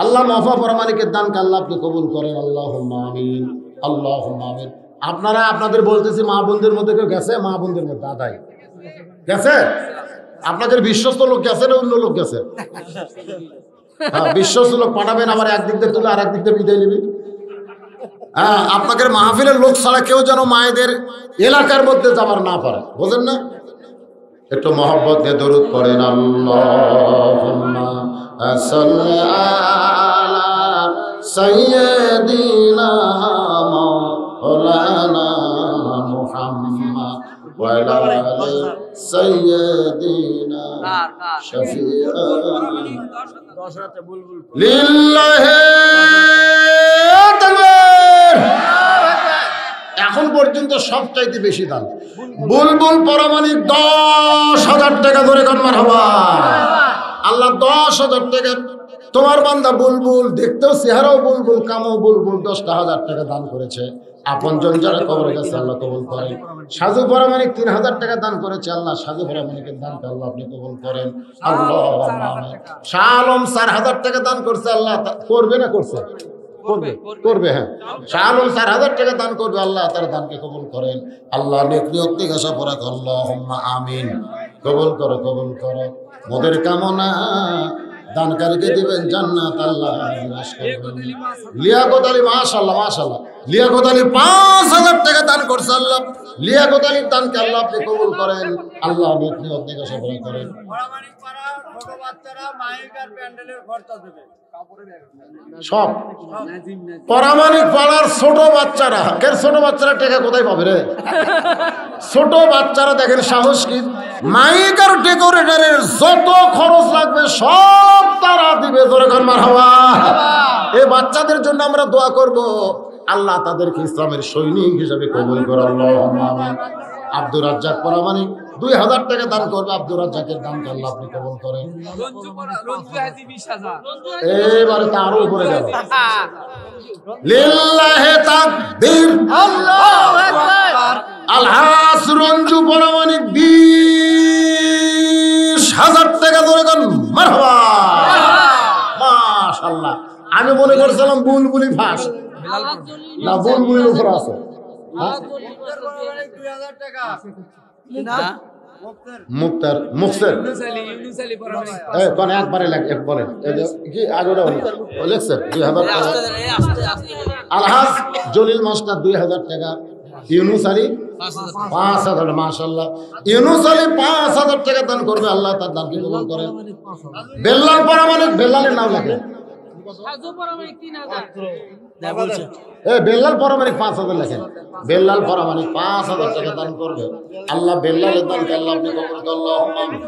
আল্লাহ মফা পরামানিকের দানকে আল্লাহ আপনি কবুল করেন, আল্লাহুম্মা আমিন, আল্লাহুম্মা আমিন। আপনারা আপনাদের বলতেছি মা বোনদের মধ্যে কেউ গেছে? মা বোনদের মধ্যে দাদাই গেছে? আপনাদের বিশ্বস্ত লোক গেছে না অন্য লোক গেছে? হ্যাঁ, বিশ্বস্ত লোক পাঠাবেন, আবার একদিক দিয়ে তুলে আর একদিক দিয়ে বিদায় নিবি। হ্যাঁ, আপনাদের মাহফিলের লোক ছাড়া কেউ যেন মায়েদের এলাকার মধ্যে যাবার না পারে, বোঝেন না? একটু মহব্বত নিয়ে দরুদ পড়েন। আল্লাহুম্মা সাল্লি আলা সাইয়্যিদিনা মাওলানা মুহাম্মদ ওয়া আলা আলি সাইয়্যিদিনা শাফিআনা লিল্লাহি তাকবীর। এখন পর্যন্ত সবচাইতে বেশি দান বুলবুল পরামানিক 10,000 টাকা ধরে কোন মারহাবা। আল্লাহ 10,000 টাকা, তোমার বান্দা বুলবুল, দেখতেও চেহারাও বুলবুল, কামও বুলবুল, 10,000 টাকা দান করেছে। আপনজন যারা কবরের কাছে আল্লাহ কবুল করেন। সাজু পরামানিক 3,000 টাকা দান করেছে। আল্লাহ সাজু পরামানিকের দানকে আল্লাহ আপনি কবুল করেন, আল্লাহ। শাহ আলম 4,000 টাকা দান করছে। আল্লাহ করবে না করছে? করবে করবে হ্যাঁ শাহুল 4,000 টাকা দান করবে আল্লাহ তার দানকে কবুল করেন আল্লাহ নেক নিয়ত থেকে আশা করা আল্লাহুম্মা আমিন কবুল করো মোদের কামনা দানকারীকে দিবেন জান্নাত আল্লাহ বিনাশ করবেন লিয়াকত আলী মাশাআল্লাহ মাশাআল্লাহ লিয়াকত আলী 5,000 টাকা দান করছে আল্লাহ লিয়াকত আলীর দানকে আল্লাহ আপনি কবুল করেন আল্লাহ নেক নিয়ত থেকে আশা করেন পরামানিক পাড়া ছোট বাচ্চারা মাইকার প্যান্ডেলের খরচা দেবে সব পরামানিক পাড়ার ছোট বাচ্চারা ছোট বাচ্চারা টাকা কোথায় পাবে রে ছোট বাচ্চারা দেখেন সাহস কি মাইক আর ডেকোরেটরের যত খরচ লাগবে সব তারা দিবে জোরে কান মারহাবা এই বাচ্চাদের জন্য আমরা দোয়া করব আল্লাহ তাদেরকে ইসলামের সৈনিক হিসেবে কবুল করে আল্লাহুম্মা আমিন আব্দুর রাজ্জাক পরামানিক 2,000 টাকা দান করবে আব্দুর রাজ্জাকের দানকে আল্লাহ আপনি কবুল করেন এবারে তো আরো উপরে গেল লিল্লাহি তাকবীর আল্লাহু আকবার আলহাস রঞ্জু পরামানিক 20,000 টাকা ধরে কোন মারহাবা মাশাআল্লাহ আমি মনে করছিলাম বুলবুলি ফাঁস না বুলবুলির উপর আছে মুক্তার মুক্তার কোন একবারে বলেন কি আগেটা লেখছেন 2,000 টাকা আলহাজ জলিল মাস্টার 2,000 টাকা ইউনুস আলী 5,000 মাশাআল্লাহ ইউনুস আলী 5,000 টাকা দান করবে আল্লাহ তার দানকে কবুল করেন বেল্লাল পরামানিক বেল্লালের নাম লেখেন বেল্লাল পরামানিক 5,000 লেখেন বেল্লাল পরামানিক 5,000 টাকা দান করবে আল্লাহ বেল্লালের দানকে আল্লাহ আপনি কবুল করুন আল্লাহুম্মা আমিন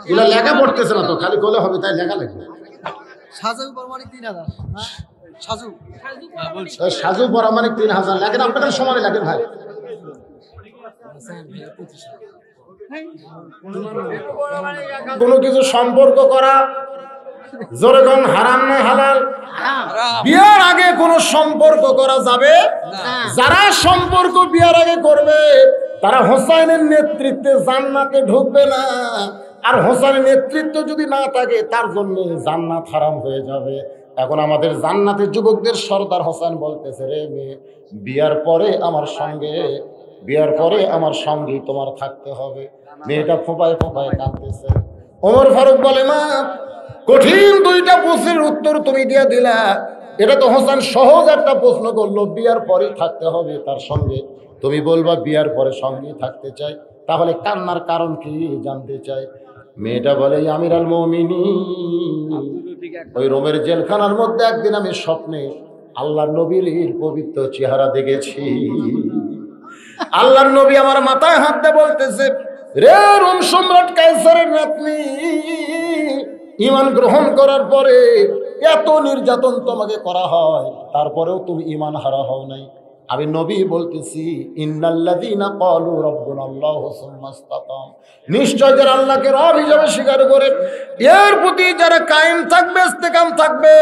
এগুলা লেখা পড়তেছে না তো খালি কোলে হবে তাই লেখা লেখবে সাজু পরামানিক 3,000 সাজু পরামানিক 3,000 লেখেন আপনাদের সমানে লেখেন ভাই কোনো কিছু সম্পর্ক করা জোরে কোন হারাম না হালাল বিয়ার আগে কোনো সম্পর্ক করা যাবে যারা সম্পর্ক বিয়ার আগে করবে তারা হোসাইনের নেতৃত্বে জান্নাতে ঢুকবে না আর হোসাইনের নেতৃত্ব যদি না থাকে তার জন্য জান্নাত হারাম হয়ে যাবে এখন আমাদের জান্নাতের যুবকদের সর্দার হোসেন বলতেছে রে মেয়ে বিয়ার পরে আমার সঙ্গেই তোমার থাকতে হবে মেয়েটা ফোঁপায় ফোঁপায় কাঁদতেছে ওমর ফারুক বলে মা কঠিন 2টা প্রশ্নের উত্তর তুমি দিয়ে দিলা এটা তো হোসেন সহজ একটা প্রশ্ন করলো বিয়ার পরে থাকতে হবে তার সঙ্গে তুমি বলবা বিয়ার পরে সঙ্গেই থাকতে চাই তাহলে কান্নার কারণ কি জানতে চাই মেয়েটা বলে আমিরুল মুমিনিন ওই রোমের জেলখানার মধ্যে একদিন আমি স্বপ্নে আল্লাহর নবীর পবিত্র চেহারা দেখেছি আল্লাহর নবী আমার মাথায় হাত দিয়ে বলতেছে রে রোম সম্রাট কায়সারের নাতনি ঈমান গ্রহণ করার পরে এত নির্যাতন তোমাকে করা হয় তারপরেও তুমি ঈমান হারা হও নাই আমি নবী বলতেছি ইন্নাল্লাযীনা ক্বালু রাব্বুনাল্লাহু সুম্মা ইসতাকাম নিশ্চয় যারা আল্লাহকে রব হিসেবে স্বীকার করে এর প্রতি যারা কায়েম থাকবে ইস্তেকাম থাকবে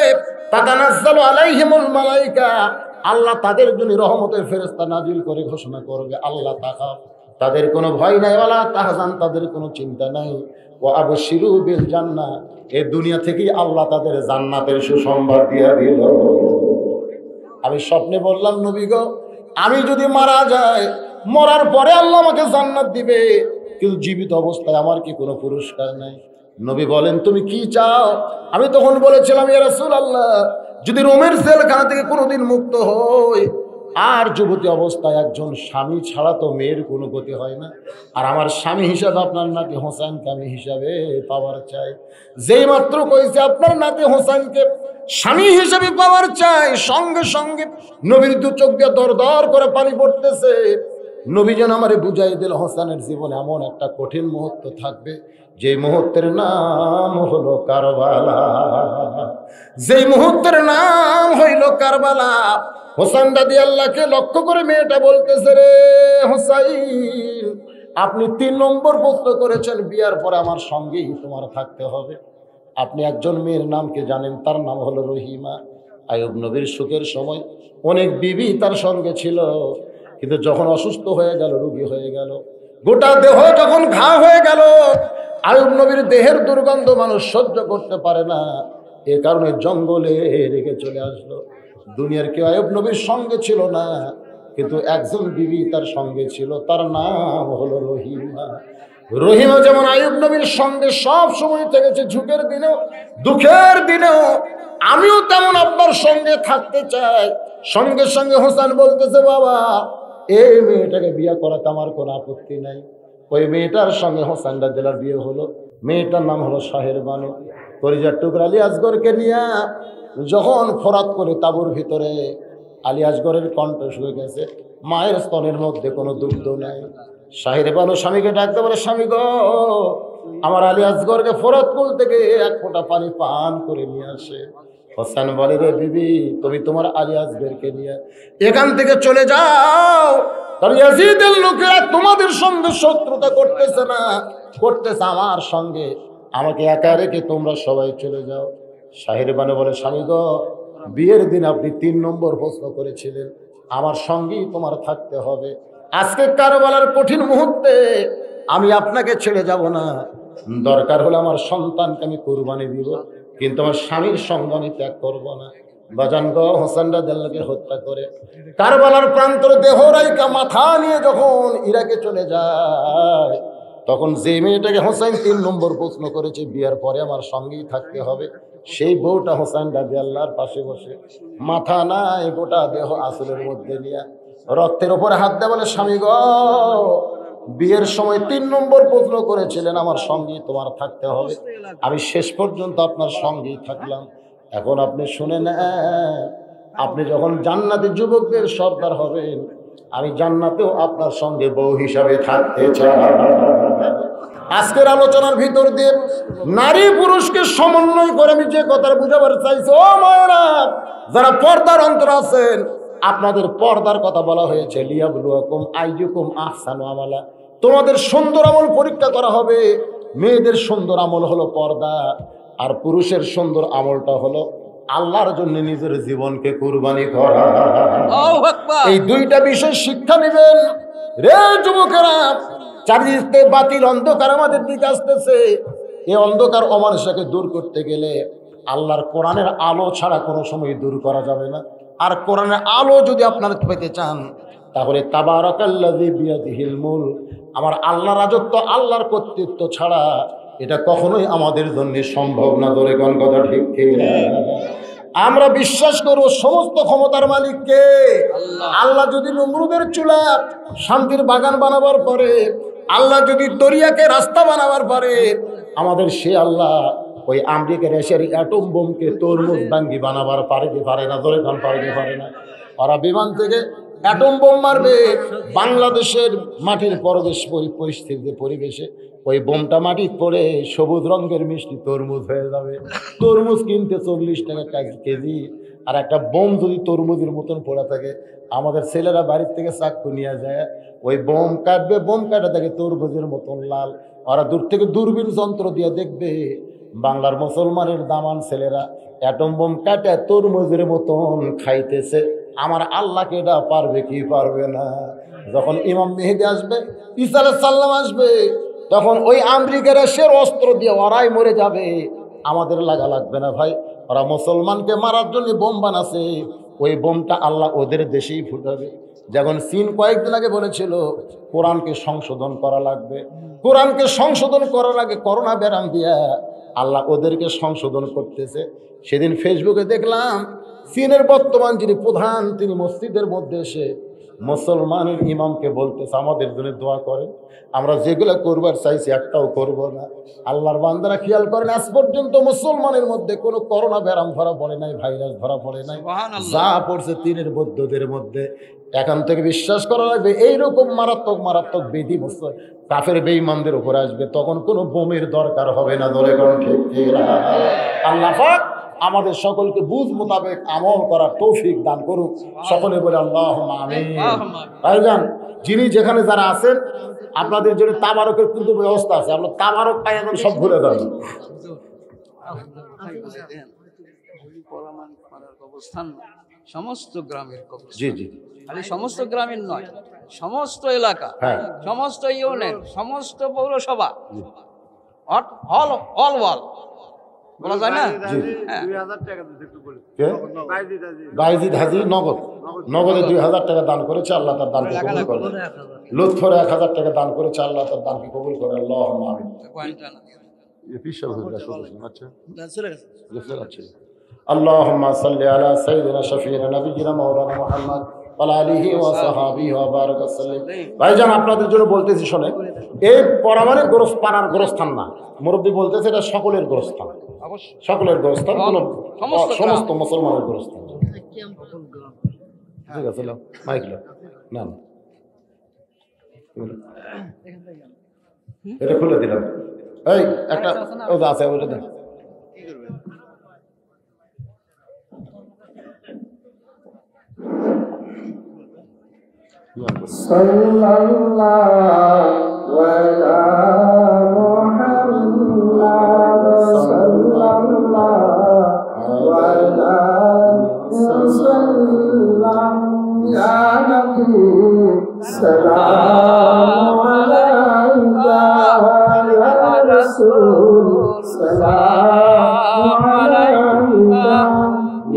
তাতানাজ্জালু আলাইহিমুল মালায়েকা আল্লাহ তাদের জন্য রহমতের ফেরেশতা নাজিল করে ঘোষণা করবে আল্লাহ তাকাফ তাদের কোনো ভয় নাই ওয়ালা তাহজান তাদের কোনো চিন্তা নাই ওয়া আবশিরু বিল জান্নাহ এই দুনিয়া থেকেই আল্লাহ তাদের জান্নাতের সুসংবাদ দিয়ে দিল আমি স্বপ্নে বললাম নবী গো আমি যদি মারা যাই মরার পরে আল্লাহ আমাকে জান্নাত দিবে কিন্তু জীবিত অবস্থায় আমার কি কোনো পুরস্কার নাই নবী বলেন তুমি কি চাও আমি তখন বলেছিলাম ইয়া রাসূলুল্লাহ যদি রোমের জেলখানা থেকে কোনোদিন মুক্ত হই আর যুবতী অবস্থায় একজন স্বামী ছাড়া তো মেয়ের কোনো গতি হয় না আর আমার স্বামী হিসাবে আপনার নাতি হোসেনকে আমি হিসাবে পাওয়ার চাই যেই মাত্র কইছে আপনার নাতি হোসেনকে স্বামী হিসাবে পাওয়ার চাই সঙ্গে সঙ্গে নবীর দু চোখ দিয়ে দর দর করে পানি পড়তেছে নবী যেন আমারে বুঝাই দিল হোসেনের জীবনে এমন একটা কঠিন মুহূর্ত থাকবে যে মুহূর্তের নাম হলো কারবালা যেই মুহূর্তের নাম হইল কারবালা হোসেন দাদি আল্লাহকে লক্ষ্য করে মেয়েটা বলতেছে রে হোসাইন আপনি 3 নম্বর প্রশ্ন করেছেন বিয়ার পরে আমার সঙ্গেই তোমার থাকতে হবে আপনি একজন মেয়ের নাম কি জানেন তার নাম হলো রহিমা আইয়ুব নবীর সুখের সময় অনেক বিবি তার সঙ্গে ছিল কিন্তু যখন অসুস্থ হয়ে গেল রোগী হয়ে গেল গোটা দেহ যখন ঘা হয়ে গেল আইয়ুব নবীর দেহের দুর্গন্ধ মানুষ সহ্য করতে পারে না এ কারণে জঙ্গলে রেখে চলে আসলো। দুনিয়ার কেউ আইয়ুব নবীর সঙ্গে ছিল না, কিন্তু একজন বিবি তার সঙ্গে ছিল, তার নাম হলো রহিমা। রহিমা যেমন আইয়ুব নবীর সঙ্গে সব সময় থেকেছে, ঝুঁকের দিনেও দুঃখের দিনেও, আমিও তেমন আপনার সঙ্গে থাকতে চাই। সঙ্গে সঙ্গে হোসেন বলতেছে, বাবা এই মেয়েটাকে বিয়ে করাতে আমার কোনো আপত্তি নাই। ওই মেয়েটার সঙ্গে হোসেন রাদিয়াল্লাহু আনহু বিয়ে হলো। মেয়েটার নাম হলো শাহের বানু। কলিজার টুকরা আলী আসগরকে নিয়ে যখন ফরাত করে তাঁবুর ভিতরে, আলী আসগরের কণ্ঠ শুয়ে গেছে, মায়ের স্তনের মধ্যে কোনো দুগ্ধ নাই। শাহের বানু স্বামীকে ডাকতে বলে, স্বামী গো, আমার আলী আসগরকে ফরাতকুল থেকে এক ফোঁটা পানি পান করে নিয়ে আসে। হোসেন বলে, রে বিবি, তুমি তোমার আলী আসগরকে নিয়ে এখান থেকে চলে যাও, কারণ ইয়াজিদের লোকেরা তোমাদের সঙ্গে শত্রুতা করতেছে না, করতেছে আমার সঙ্গে। আমাকে একা রেখে তোমরা সবাই চলে যাও। শাহের বানু বলে, স্বামী গো, বিয়ের দিন আপনি 3 নম্বর প্রশ্ন করেছিলেন, আমার সঙ্গেই তোমার থাকতে হবে। আজকে কারবালার কঠিন মুহূর্তে আমি আপনাকে ছেড়ে যাব না। দরকার হলে আমার সন্তানকে আমি কুরবানি দিব, কিন্তু আমার স্বামীর সঙ্গ আমি ত্যাগ করবো না। বাজান গো, হোসেন রাদিয়াল্লাহু হত্যা করে কারবালার প্রান্তরে দেহ রাইকা মাথা নিয়ে যখন ইরাকে চলে যায়, তখন যে মেয়েটাকে হোসেন 3 নম্বর প্রশ্ন করেছে, বিয়ের পরে আমার সঙ্গেই থাকতে হবে, সেই বউটা হোসেন রাদিয়াল্লাহর পাশে বসে, মাথা নাই, গোটা দেহ আসলের মধ্যে নিয়ে রক্তের উপরে হাত দেয়, বলে, স্বামী গো, বিয়ের সময় 3 নম্বর প্রশ্ন করেছিলেন, আমার সঙ্গেই তোমার থাকতে হবে, আমি শেষ পর্যন্ত আপনার সঙ্গেই থাকলাম। এখন আপনি শুনে নেন, আপনি যখন জান্নাতে যুবকদের সর্দার হবেন, আমি জান্নাতেও আপনার সঙ্গে বউ হিসাবে থাকতে চাই। আজকের আলোচনার ভিতর দিয়ে নারী পুরুষকে সমন্বয় করে আমি যে কথা বুঝাবার চাইছি, ও মায়েরা যারা পর্দার অন্তর আছেন, আপনাদের পর্দার কথা বলা হয়েছে, লিয়াবলুয়াকুম আইয়ুকুম আহসানু আমালা, তোমাদের সুন্দর আমল পরীক্ষা করা হবে। মেয়েদের সুন্দর আমল হলো পর্দা, আর পুরুষের সুন্দর আমলটা হলো আল্লাহর জন্য নিজের জীবনকে কুরবানি করা। এই 2টা বিষয় শিক্ষা নেবেন রে যুবকেরা। চারিদিকে বাতিল অন্ধকার আমাদের দিকে আসতেছে। এই অন্ধকার অমানুষকে দূর করতে গেলে আল্লাহর কোরআনের আলো ছাড়া কোনো সময় দূর করা যাবে না। আর কোরআনের আলো যদি আপনারা পেতে চান, তাহলে তাবারাকাল্লাযী বিয়াদিহিল মুলক, আমার আল্লাহ রাজত্ব, আল্লাহর কর্তৃত্ব ছাড়া এটা কখনোই আমাদের জন্য সম্ভব না। ধরে কোন কথা ঠিক ঠিক না? আমরা বিশ্বাস করব সমস্ত ক্ষমতার মালিককে। আল্লাহ যদি নমরুদের চুলা শান্তির বাগান বানাবার পরে, আল্লাহ যদি দরিয়াকে রাস্তা বানাবার পরে, আমাদের সে আল্লাহ ওই আমেরিকার এশিয়ার অ্যাটম বোমকে তরমুজ ভাঙ্গি বানাবার পারে কি পারে না? ধরে কোন পারে কি পারে না? ওরা বিমান থেকে অ্যাটম বোম মারবে, বাংলাদেশের মাটির পরিস্থিতি পরিবেশে ওই বোমটা মাটি পড়ে সবুজ রঙের মিষ্টি তরমুজ হয়ে যাবে। তরমুজ কিনতে 40 টাকা কেজি, আর একটা বোম যদি তরমুজের মতন পড়ে থাকে, আমাদের ছেলেরা বাড়ির থেকে চাকু নিয়ে যায়, ওই বোম কাটবে, বোম কাটা থাকে তরমুজের মতন লাল। ওরা দূর থেকে দূরবীন যন্ত্র দিয়ে দেখবে বাংলার মুসলমানের দামান ছেলেরা অ্যাটম বোম কাটে তরমুজের মতন খাইতেছে। আমার আল্লাহকে এটা পারবে কি পারবে না? যখন ইমাম মেহেদী আসবে, ঈসা আলাইহিস সালাম আসবে, তখন ওই আমেরিকার শের অস্ত্র দিয়ে ওরাই মরে যাবে, আমাদের লাগা লাগবে না ভাই। ওরা মুসলমানকে মারার জন্য বোম বানাছে, ওই বোমটা আল্লাহ ওদের দেশেই ফুটাবে। যেমন চীন কয়েকদিন আগে বলেছিল কোরআনকে সংশোধন করা লাগবে, কোরআনকে সংশোধন করার আগে করোনা ব্যারাম দিয়া আল্লাহ ওদেরকে সংশোধন করতেছে। সেদিন ফেসবুকে দেখলাম চীনের বর্তমান যিনি প্রধান, তিনি মসজিদের মধ্যে এসে মুসলমানের ইমামকে বলতেছে, আমাদের জন্য দোয়া করেন, আমরা যেগুলো করবার চাইছি একটাও করব না। আল্লাহর বান্দারা খেয়াল করেন, আজ পর্যন্ত মুসলমানের মধ্যে কোনো করোনা ব্যারাম ধরা পড়ে নাই, ভাইরাস ধরা পড়ে নাই। যা পড়ছে চীনের বৌদ্ধদের মধ্যে। এখন থেকে বিশ্বাস করা লাগবে এইরকম মারাত্মক মারাত্মক বেদি কাফের বেঈমানদের উপর আসবে, তখন কোনো বোমের দরকার হবে না। ধরে কোন ঠিক না? আল্লাহ পাক আমাদের সকলকে বুঝ মোতাবেক আমল করার তৌফিক দান করুক। সকলে বলে আল্লাহুম্মা আমিন। ভাইজান, যিনি যেখানে যারা আছেন, আপনাদের জন্য তাবারকের কিন্তু ব্যবস্থা আছে। আমরা তাবারক পাই এখন সব ভুলে যাবেন। অবস্থান সমস্ত গ্রামের কবরস্থান। জি জি, খালি সমস্ত গ্রামের নয়, সমস্ত এলাকা, হ্যাঁ, সমস্ত ইউনিয়ন, সমস্ত পৌরসভা, অল ওয়াল বলা যায় না? হ্যাঁ। 2000 টাকা দিতে একটু বলি। কে? বাইজিদ হাজি নগদ নগদে 2000 টাকা দান করেছে, আল্লাহ তার দানকে কবুল করে। লুৎফর 1000 টাকা দান করেছে, আল্লাহ তার দানকে কবুল করে। আল্লাহুম্মা আমিন। আল্লাহুম্মা সাল্লি আলা সাইয়্যিদিনা শাফিঈনা নাবিয়্যিনা মাওলানা মুহাম্মদ ওয়া আলা আলিহি ওয়া সাহবিহি ওয়া বারাকা সাল্লাম। ভাইজান, আপনাদের জন্য বলতেছি শোনেন, এই পরামানের পাড়ার গোরস্থান না, মুরব্বী বলতেছে এটা সকলের গোরস্থান, সকলের গোরস্থান, কোনো সমস্ত মুসলমানের গোরস্থান। ঠিক আছে, মাইক না না, এটা খুলে দিলাম। এই একটা আছে ওইটা দেন। সাল্লাল্লাহু আলা মুহাম্মাদ সাল্লাল্লাহু আলা সাল্লাম ইয়া নবী সালাম আলাইকা ইয়া রাসূল সালাম আলাইকা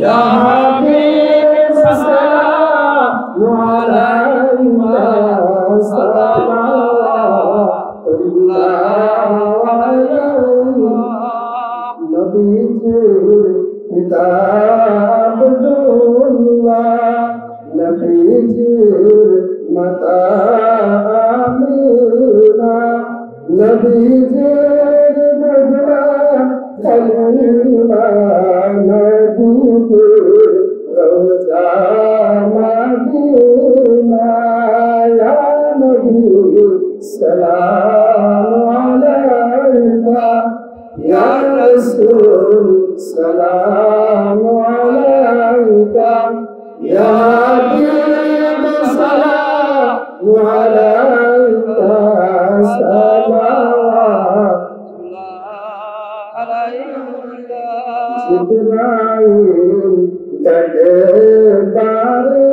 ইয়া হাবিব সালাম আলাইকা সাল্লাল্লাহু আলাইহি নবীজির কিতাব দুল্লাহ নবীজির মাতা আমিনা নবীজির বদলা কালিমা নবীজির রওজা মদিনা ইয়া নবী সালাম আলাইকা ইয়া রাসূল সালাম আলাইকা ইয়া হাবিব সালাম আলাইকা জিবরাইল ডাকে বারে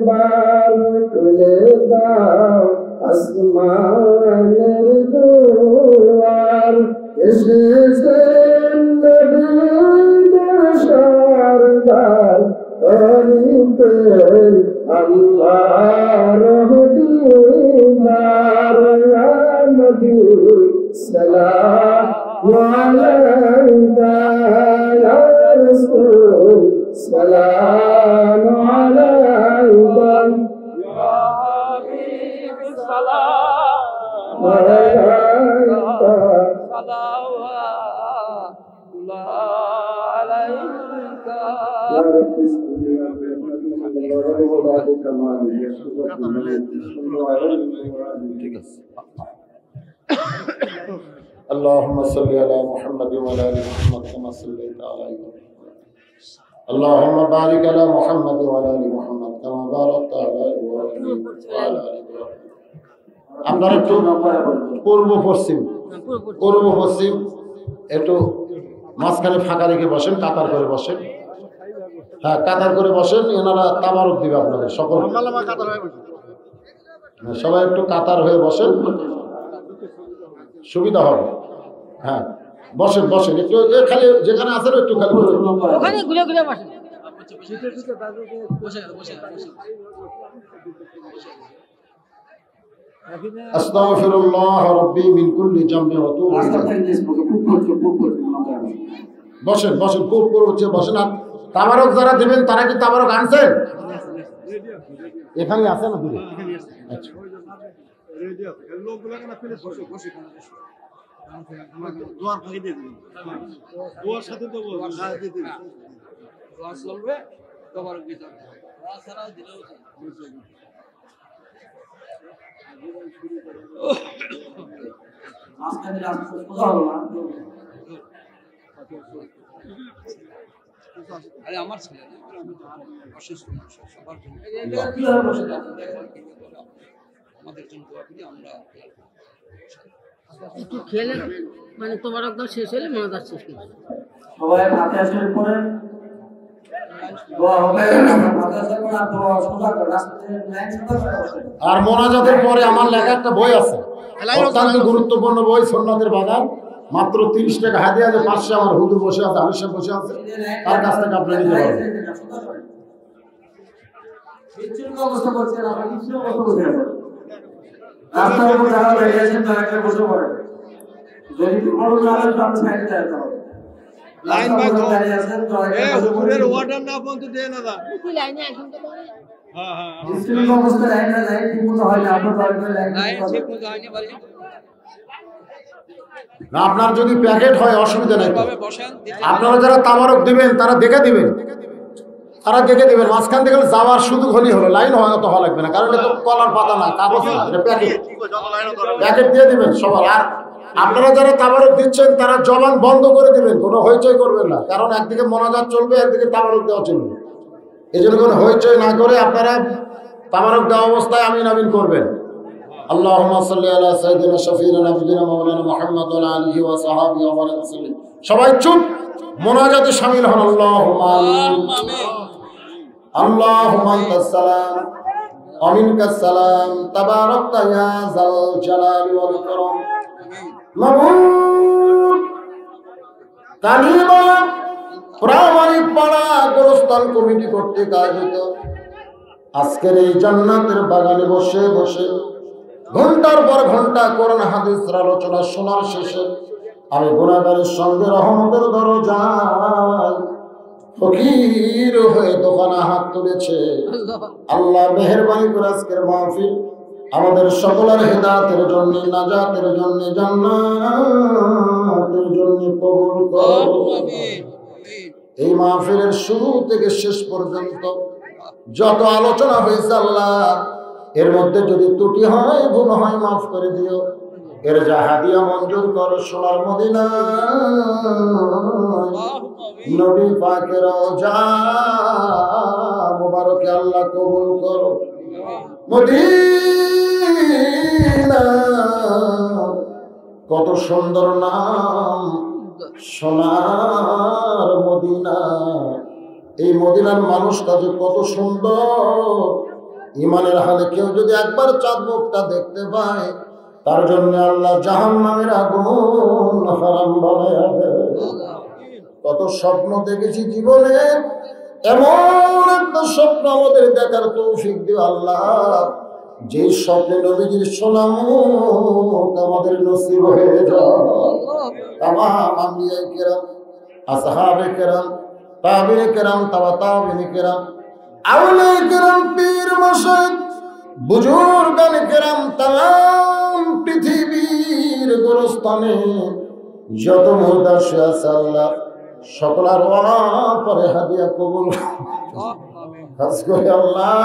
বার তুলে দাও আসমানের দুয়ার এসেছেন নবীদের সরদার করিতেন আল্লাহর দিদার ইয়া নবী সালাম আলাইকা ইয়া রাসূল সালাম আলাইকা ইয়া হাবিব সালাম আলাইকা ঠিক আছে। اللهم صل على محمد وعلى ال محمد كما صليت على ابراهيم اللهم بارك على محمد وعلى ال محمد كما باركت على ابراهيم وعلى ال ابراهيم। আপনারা একটু পূর্ব পশ্চিম একটু মাঝখানে ফাঁকা রেখে বসেন, কাতার করে বসেন। হ্যাঁ, কাতার করে বসেন, এনারা তাবারক দিবে আপনাদের সকল। সবাই একটু কাতার হয়ে বসেন, সুবিধা হবে। হ্যাঁ, বসেন বসেন, একটু খালি যেখানে আছেন একটু খালি ওখানে ঘুরে ঘুরে বসেন। আস্তাগফিরুল্লাহ রাব্বি মিন কুল্লি জামবি ওয়া তুবু ইলাইহি। বসেন বসেন, খুব করে হচ্ছে বসেন। আর তাবারক যারা দিবেন তারা কি তাবারক আনছেন? এখানে আছে না দূরে? আচ্ছা, দোয়ার ফাঁকি দিয়ে দিন, দোয়ার সাথে তো চলবে তোমার ভিতরে ছাড়াও দিলেও আরে আমার ছেলে অসুস্থ সবার জন্য আমাদের জন্য দোয়া করি। আমরা একটু খেলে মানে তোমার একদম শেষ হলে মনোদার শেষ করে সবাই হাতে আসলে পরে দোয়া হবে। আর মোনাজাতের পরে আমার লেখা একটা বই আছে, অত্যন্ত গুরুত্বপূর্ণ বই, সুন্নাতের বাগান। মাত্র 30 টাকা হাদিয়া যে পাশে আমার হুজুর বসে আছে, আমি সাহেব বসে আছে, তার কাছ থেকে আপনি নিতে পারবেন। বিচ্ছিন্ন অবস্থা করছেন, আপনি বিচ্ছিন্ন অবস্থা বসে আছেন। রাস্তার উপর যারা দাঁড়িয়ে আছেন তারা একটা বসে পড়েন। যদি কোনো কারণে আপনি সাইডে যেতে হবে। লাইন বাই তো দাঁড়িয়ে আছেন তো এ হুজুরের অর্ডার না পর্যন্ত দেন না। হ্যাঁ হ্যাঁ বিচ্ছিন্ন অবস্থা লাইন ঠিক মতো হয় না, আপনার দরকার লাইন লাইন ঠিক মতো হয়নি বলে না, আপনার যদি প্যাকেট হয় অসুবিধা নাই তো। ভাবে বসেন দিতে আপনারা যারা তাবারক দিবেন তারা দেখে দিবেন, তারা দেখে দিবেন। মাঝখান থেকে যাওয়ার সুযোগ হলেই হলো, লাইন হয়তো হওয়া লাগবে না, কারণ এটা তো কলার পাতা না, কাগজ না, এটা প্যাকেট। প্যাকেট দিয়ে দিবেন সবার। আর আপনারা যারা তাবারক দিচ্ছেন তারা জবান বন্ধ করে দিবেন, কোনো হইচই করবেন না, কারণ একদিকে মোনাজাত চলবে, একদিকে তাবারক দেওয়া চলবে। এই জন্য কোনো হইচই না করে আপনারা তাবারক দেওয়া অবস্থায় আমিন আমিন করবেন। আল্লাহুম্মা সাল্লি আলা সাইয়্যিদিনা শাফিঈনা নাবিয়িনা মাওলানা মুহাম্মদ ওয়া আলা আলিহি ওয়া সাহবিহি ওয়া বারাক সাল্লাম। সবাই চুপ, মোনাজাতে শামিল হন। আল্লাহুম্মা আমিন। আল্লাহুম্মা আনতাস সালাম ওয়া মিনকাস সালাম, তাবারাকতা ইয়া যাল জালালি ওয়াল ইকরাম। মাবুদ কালিমা প্রামাণিক পাড়া গোরস্থান কমিটি কর্তৃক আয়োজিত আজকের এই জান্নাতের বাগানে বসে বসে ঘন্টার পর ঘন্টা কোরআন হাদিসের আলোচনা শোনার শেষে আমি গুনাহগারের সঙ্গে রহমতের দরজায় ফকির হয়ে দোকানে হাত তুলেছে। আল্লাহ মেহেরবানি করে আজকের মাহফিল আমাদের সকলের হেদায়েতের জন্য, নাজাতের জন্য, জান্নাতের জন্য কবুল করো। এই মাহফিলের শুরু থেকে শেষ পর্যন্ত যত আলোচনা হয়েছে আল্লাহ, এর মধ্যে যদি ত্রুটি হয়, ভুল হয়, মাফ করে দিও। এর যা হাদিয়া মঞ্জুর করো সোনার মদিনা নবী পাকের রওজা মুবারকে আল্লাহ কবুল করো। মদিনা কত সুন্দর নাম, সোনার মদিনা। এই মদিনার মানুষটা যে কত সুন্দর, ইমানের হালে কেউ যদি একবার চাঁদ মুখটা দেখতে পায়, তার জন্য আল্লাহ জাহান্নামের আগুন হারাম বানায়া দেয়। কত স্বপ্ন দেখেছি জীবনে, এমন একটা স্বপ্ন আমাদের দেখার তৌফিক দিও আল্লাহ, যে স্বপ্নে নবীজির সোনামুখ আমাদের নসিব হয়ে যায়। তামাম আম্বিয়া কেরাম, আসহাবে কেরাম, তাবিঈ কেরাম, তাবিঈ কেরাম, আউলিয়া কেরাম, পীর মাশায়েখ, বুজুর্গান কেরাম, তাম পৃথিবীর গোরস্থানে যত মুর্দাশে আছে আল্লাহ সকলের ওয়ালা পরে হাদিয়া কবুল খাস করে আল্লাহ।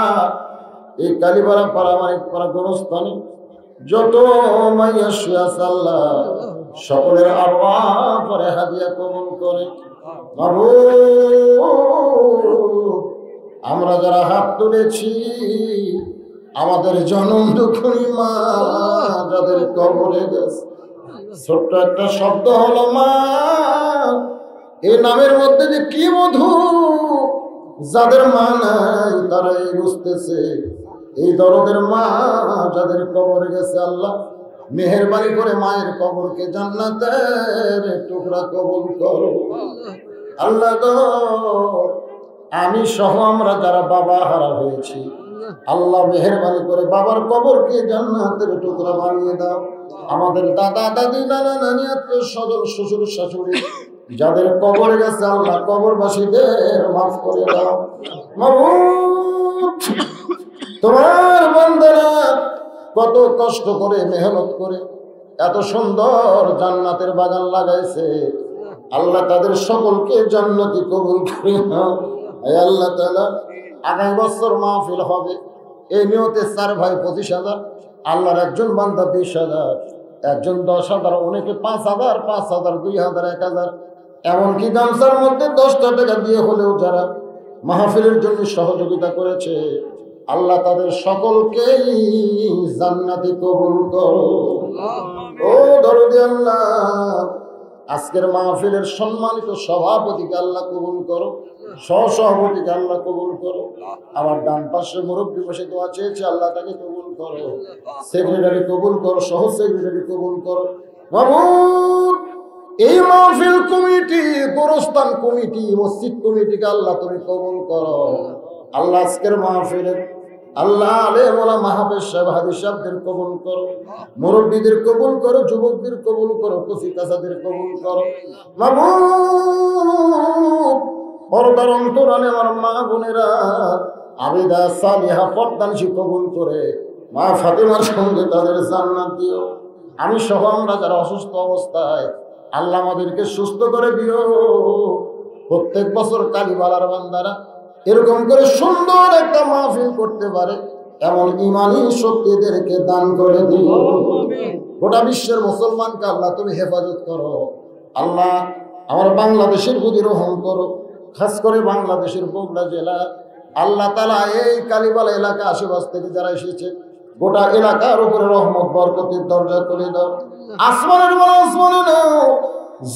এই কালীপাড়া পারামানিক পাড়া গোরস্থানে যত মাইয়া শুয়ে আছে আল্লাহ সকলের আরওয়া পরে হাদিয়া কবুল করে। মাবুদ আমরা যারা হাত তুলেছি, আমাদের জনম দুঃখী মা যাদের কবরে গেছে, ছোট্ট একটা শব্দ হলো মা, এই নামের মধ্যে যে কি মধু, যাদের মা নাই তারাই বুঝতেছে। এই দরদের মা যাদের কবরে গেছে আল্লাহ মেহেরবানি করে মায়ের কবরকে জান্নাতের টুকরা কবুল করো আল্লাহ গো। আমি সহ আমরা যারা বাবা হারা হয়েছি আল্লাহ মেহেরবানি করে বাবার কবরকে জান্নাতের টুকরা বানিয়ে দাও। আমাদের দাদা দাদি, নানা নানি, আত্মীয় স্বজন, শ্বশুর শাশুড়ি যাদের কবরে গেছে আল্লাহ কবরবাসীদের মাফ করে দাও। মাবুদ তোমার বান্দারা কত কষ্ট করে মেহনত করে এত সুন্দর জান্নাতের বাগান লাগাইছে আল্লাহ, তাদের সকলকে জান্নাতি কবুল করে নাও। আল্লাহ তাআলা আগামী বছর মাহফিল হবে, এই নিয়তে 4 ভাই 25,000, আল্লাহর একজন বান্দা 20,000, একজন 10,000, অনেকে 5,000, 5,000, 2,000, 1,000, এমনকি গামছার মধ্যে 10টা টাকা দিয়ে হলেও যারা মাহফিলের জন্য সহযোগিতা করেছে আল্লাহ তাদের সকলকেই জান্নাতি কবুল করো। ও দরদি আল্লাহ, আজকের মাহফিলের সম্মানিত সভাপতিকে আল্লাহ কবুল করো, সহসভাপতিকে আল্লাহ কবুল করো। আমার ডান পাশে মুরব্বী বসে দোয়া চেয়েছে আল্লাহ তাকে কবুল করো, সেক্রেটারি কবুল করো, সহ সেক্রেটারি কবুল করো। মাবুদ এই মাহফিল কমিটি, গোরস্থান কমিটি, মসজিদ কমিটিকে আল্লাহ তুমি কবুল করো। আল্লাহ আজকের মাহফিলে আল্লাহ আলেম ওলামা মাহফিজ সাহেব হাদিস সাহেবদের কবুল করো, মুরব্বীদের কবুল করো, যুবকদের কবুল করো, কচি কাঁচাদের কবুল করো। মাবুদ পর্দার অন্তরালে আমার মা বোনেরা আবিদা সালিহা পর্দানশী কবুল করে মা ফাতেমার সঙ্গে তাদের জান্নাত দিও। আমি সহ আমরা যারা অসুস্থ অবস্থায় আল্লাহ আমাদেরকে সুস্থ করে দিও। প্রত্যেক বছর কালীবালার বান্দারা এরকম করে সুন্দর একটা মাহফিল করতে পারে এমন ইমানি শক্তিদেরকে দান করে দিও। গোটা বিশ্বের মুসলমানকে আল্লাহ তুমি হেফাজত করো। আল্লাহ আমার বাংলাদেশের প্রতি রহম করো, খাস করে বাংলাদেশের বগুড়া জেলা। আল্লাহ তাআলা এই কালীবালা এলাকা আশেপাশ থেকে যারা এসেছে গোটা এলাকার উপরে রহমত বরকতের দরজা খুলে দাও। আসমানের বেলা আসমানে নাও,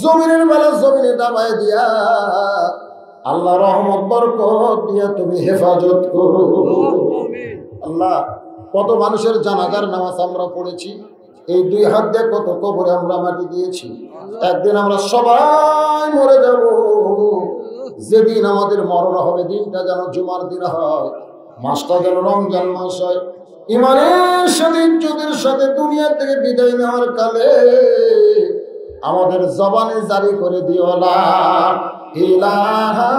জমিনের বেলা জমিনে দাবায় দিয়া আল্লাহ রহমত বরকত দিয়া তুমি হেফাজত করো। আল্লাহ কত মানুষের জানাজার নামাজ আমরা পড়েছি, এই 2 হাত দিয়ে কত কবরে আমরা মাটি দিয়েছি। একদিন আমরা সবাই মরে যাব। যেদিন আমাদের মরণ হবে দিনটা যেন জুমার দিন হয়, মাসটা যেন রমজান মাস হয়। ইমানের সাথে ইজ্জতের সাথে দুনিয়া থেকে বিদায় নেওয়ার কালে আমাদের জবানে জারি করে দিও লা ইলাহা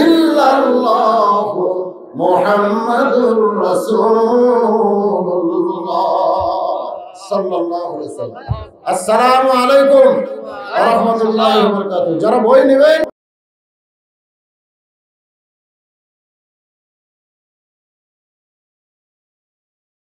ইল্লাল্লাহু মুহাম্মাদুর রাসূলুল্লাহ সাল্লাল্লাহু আলাইহি ওয়াসাল্লাম। আসসালামু আলাইকুম ওয়া রাহমাতুল্লাহি ওয়া বারাকাতুহু। যারা বই নেবেন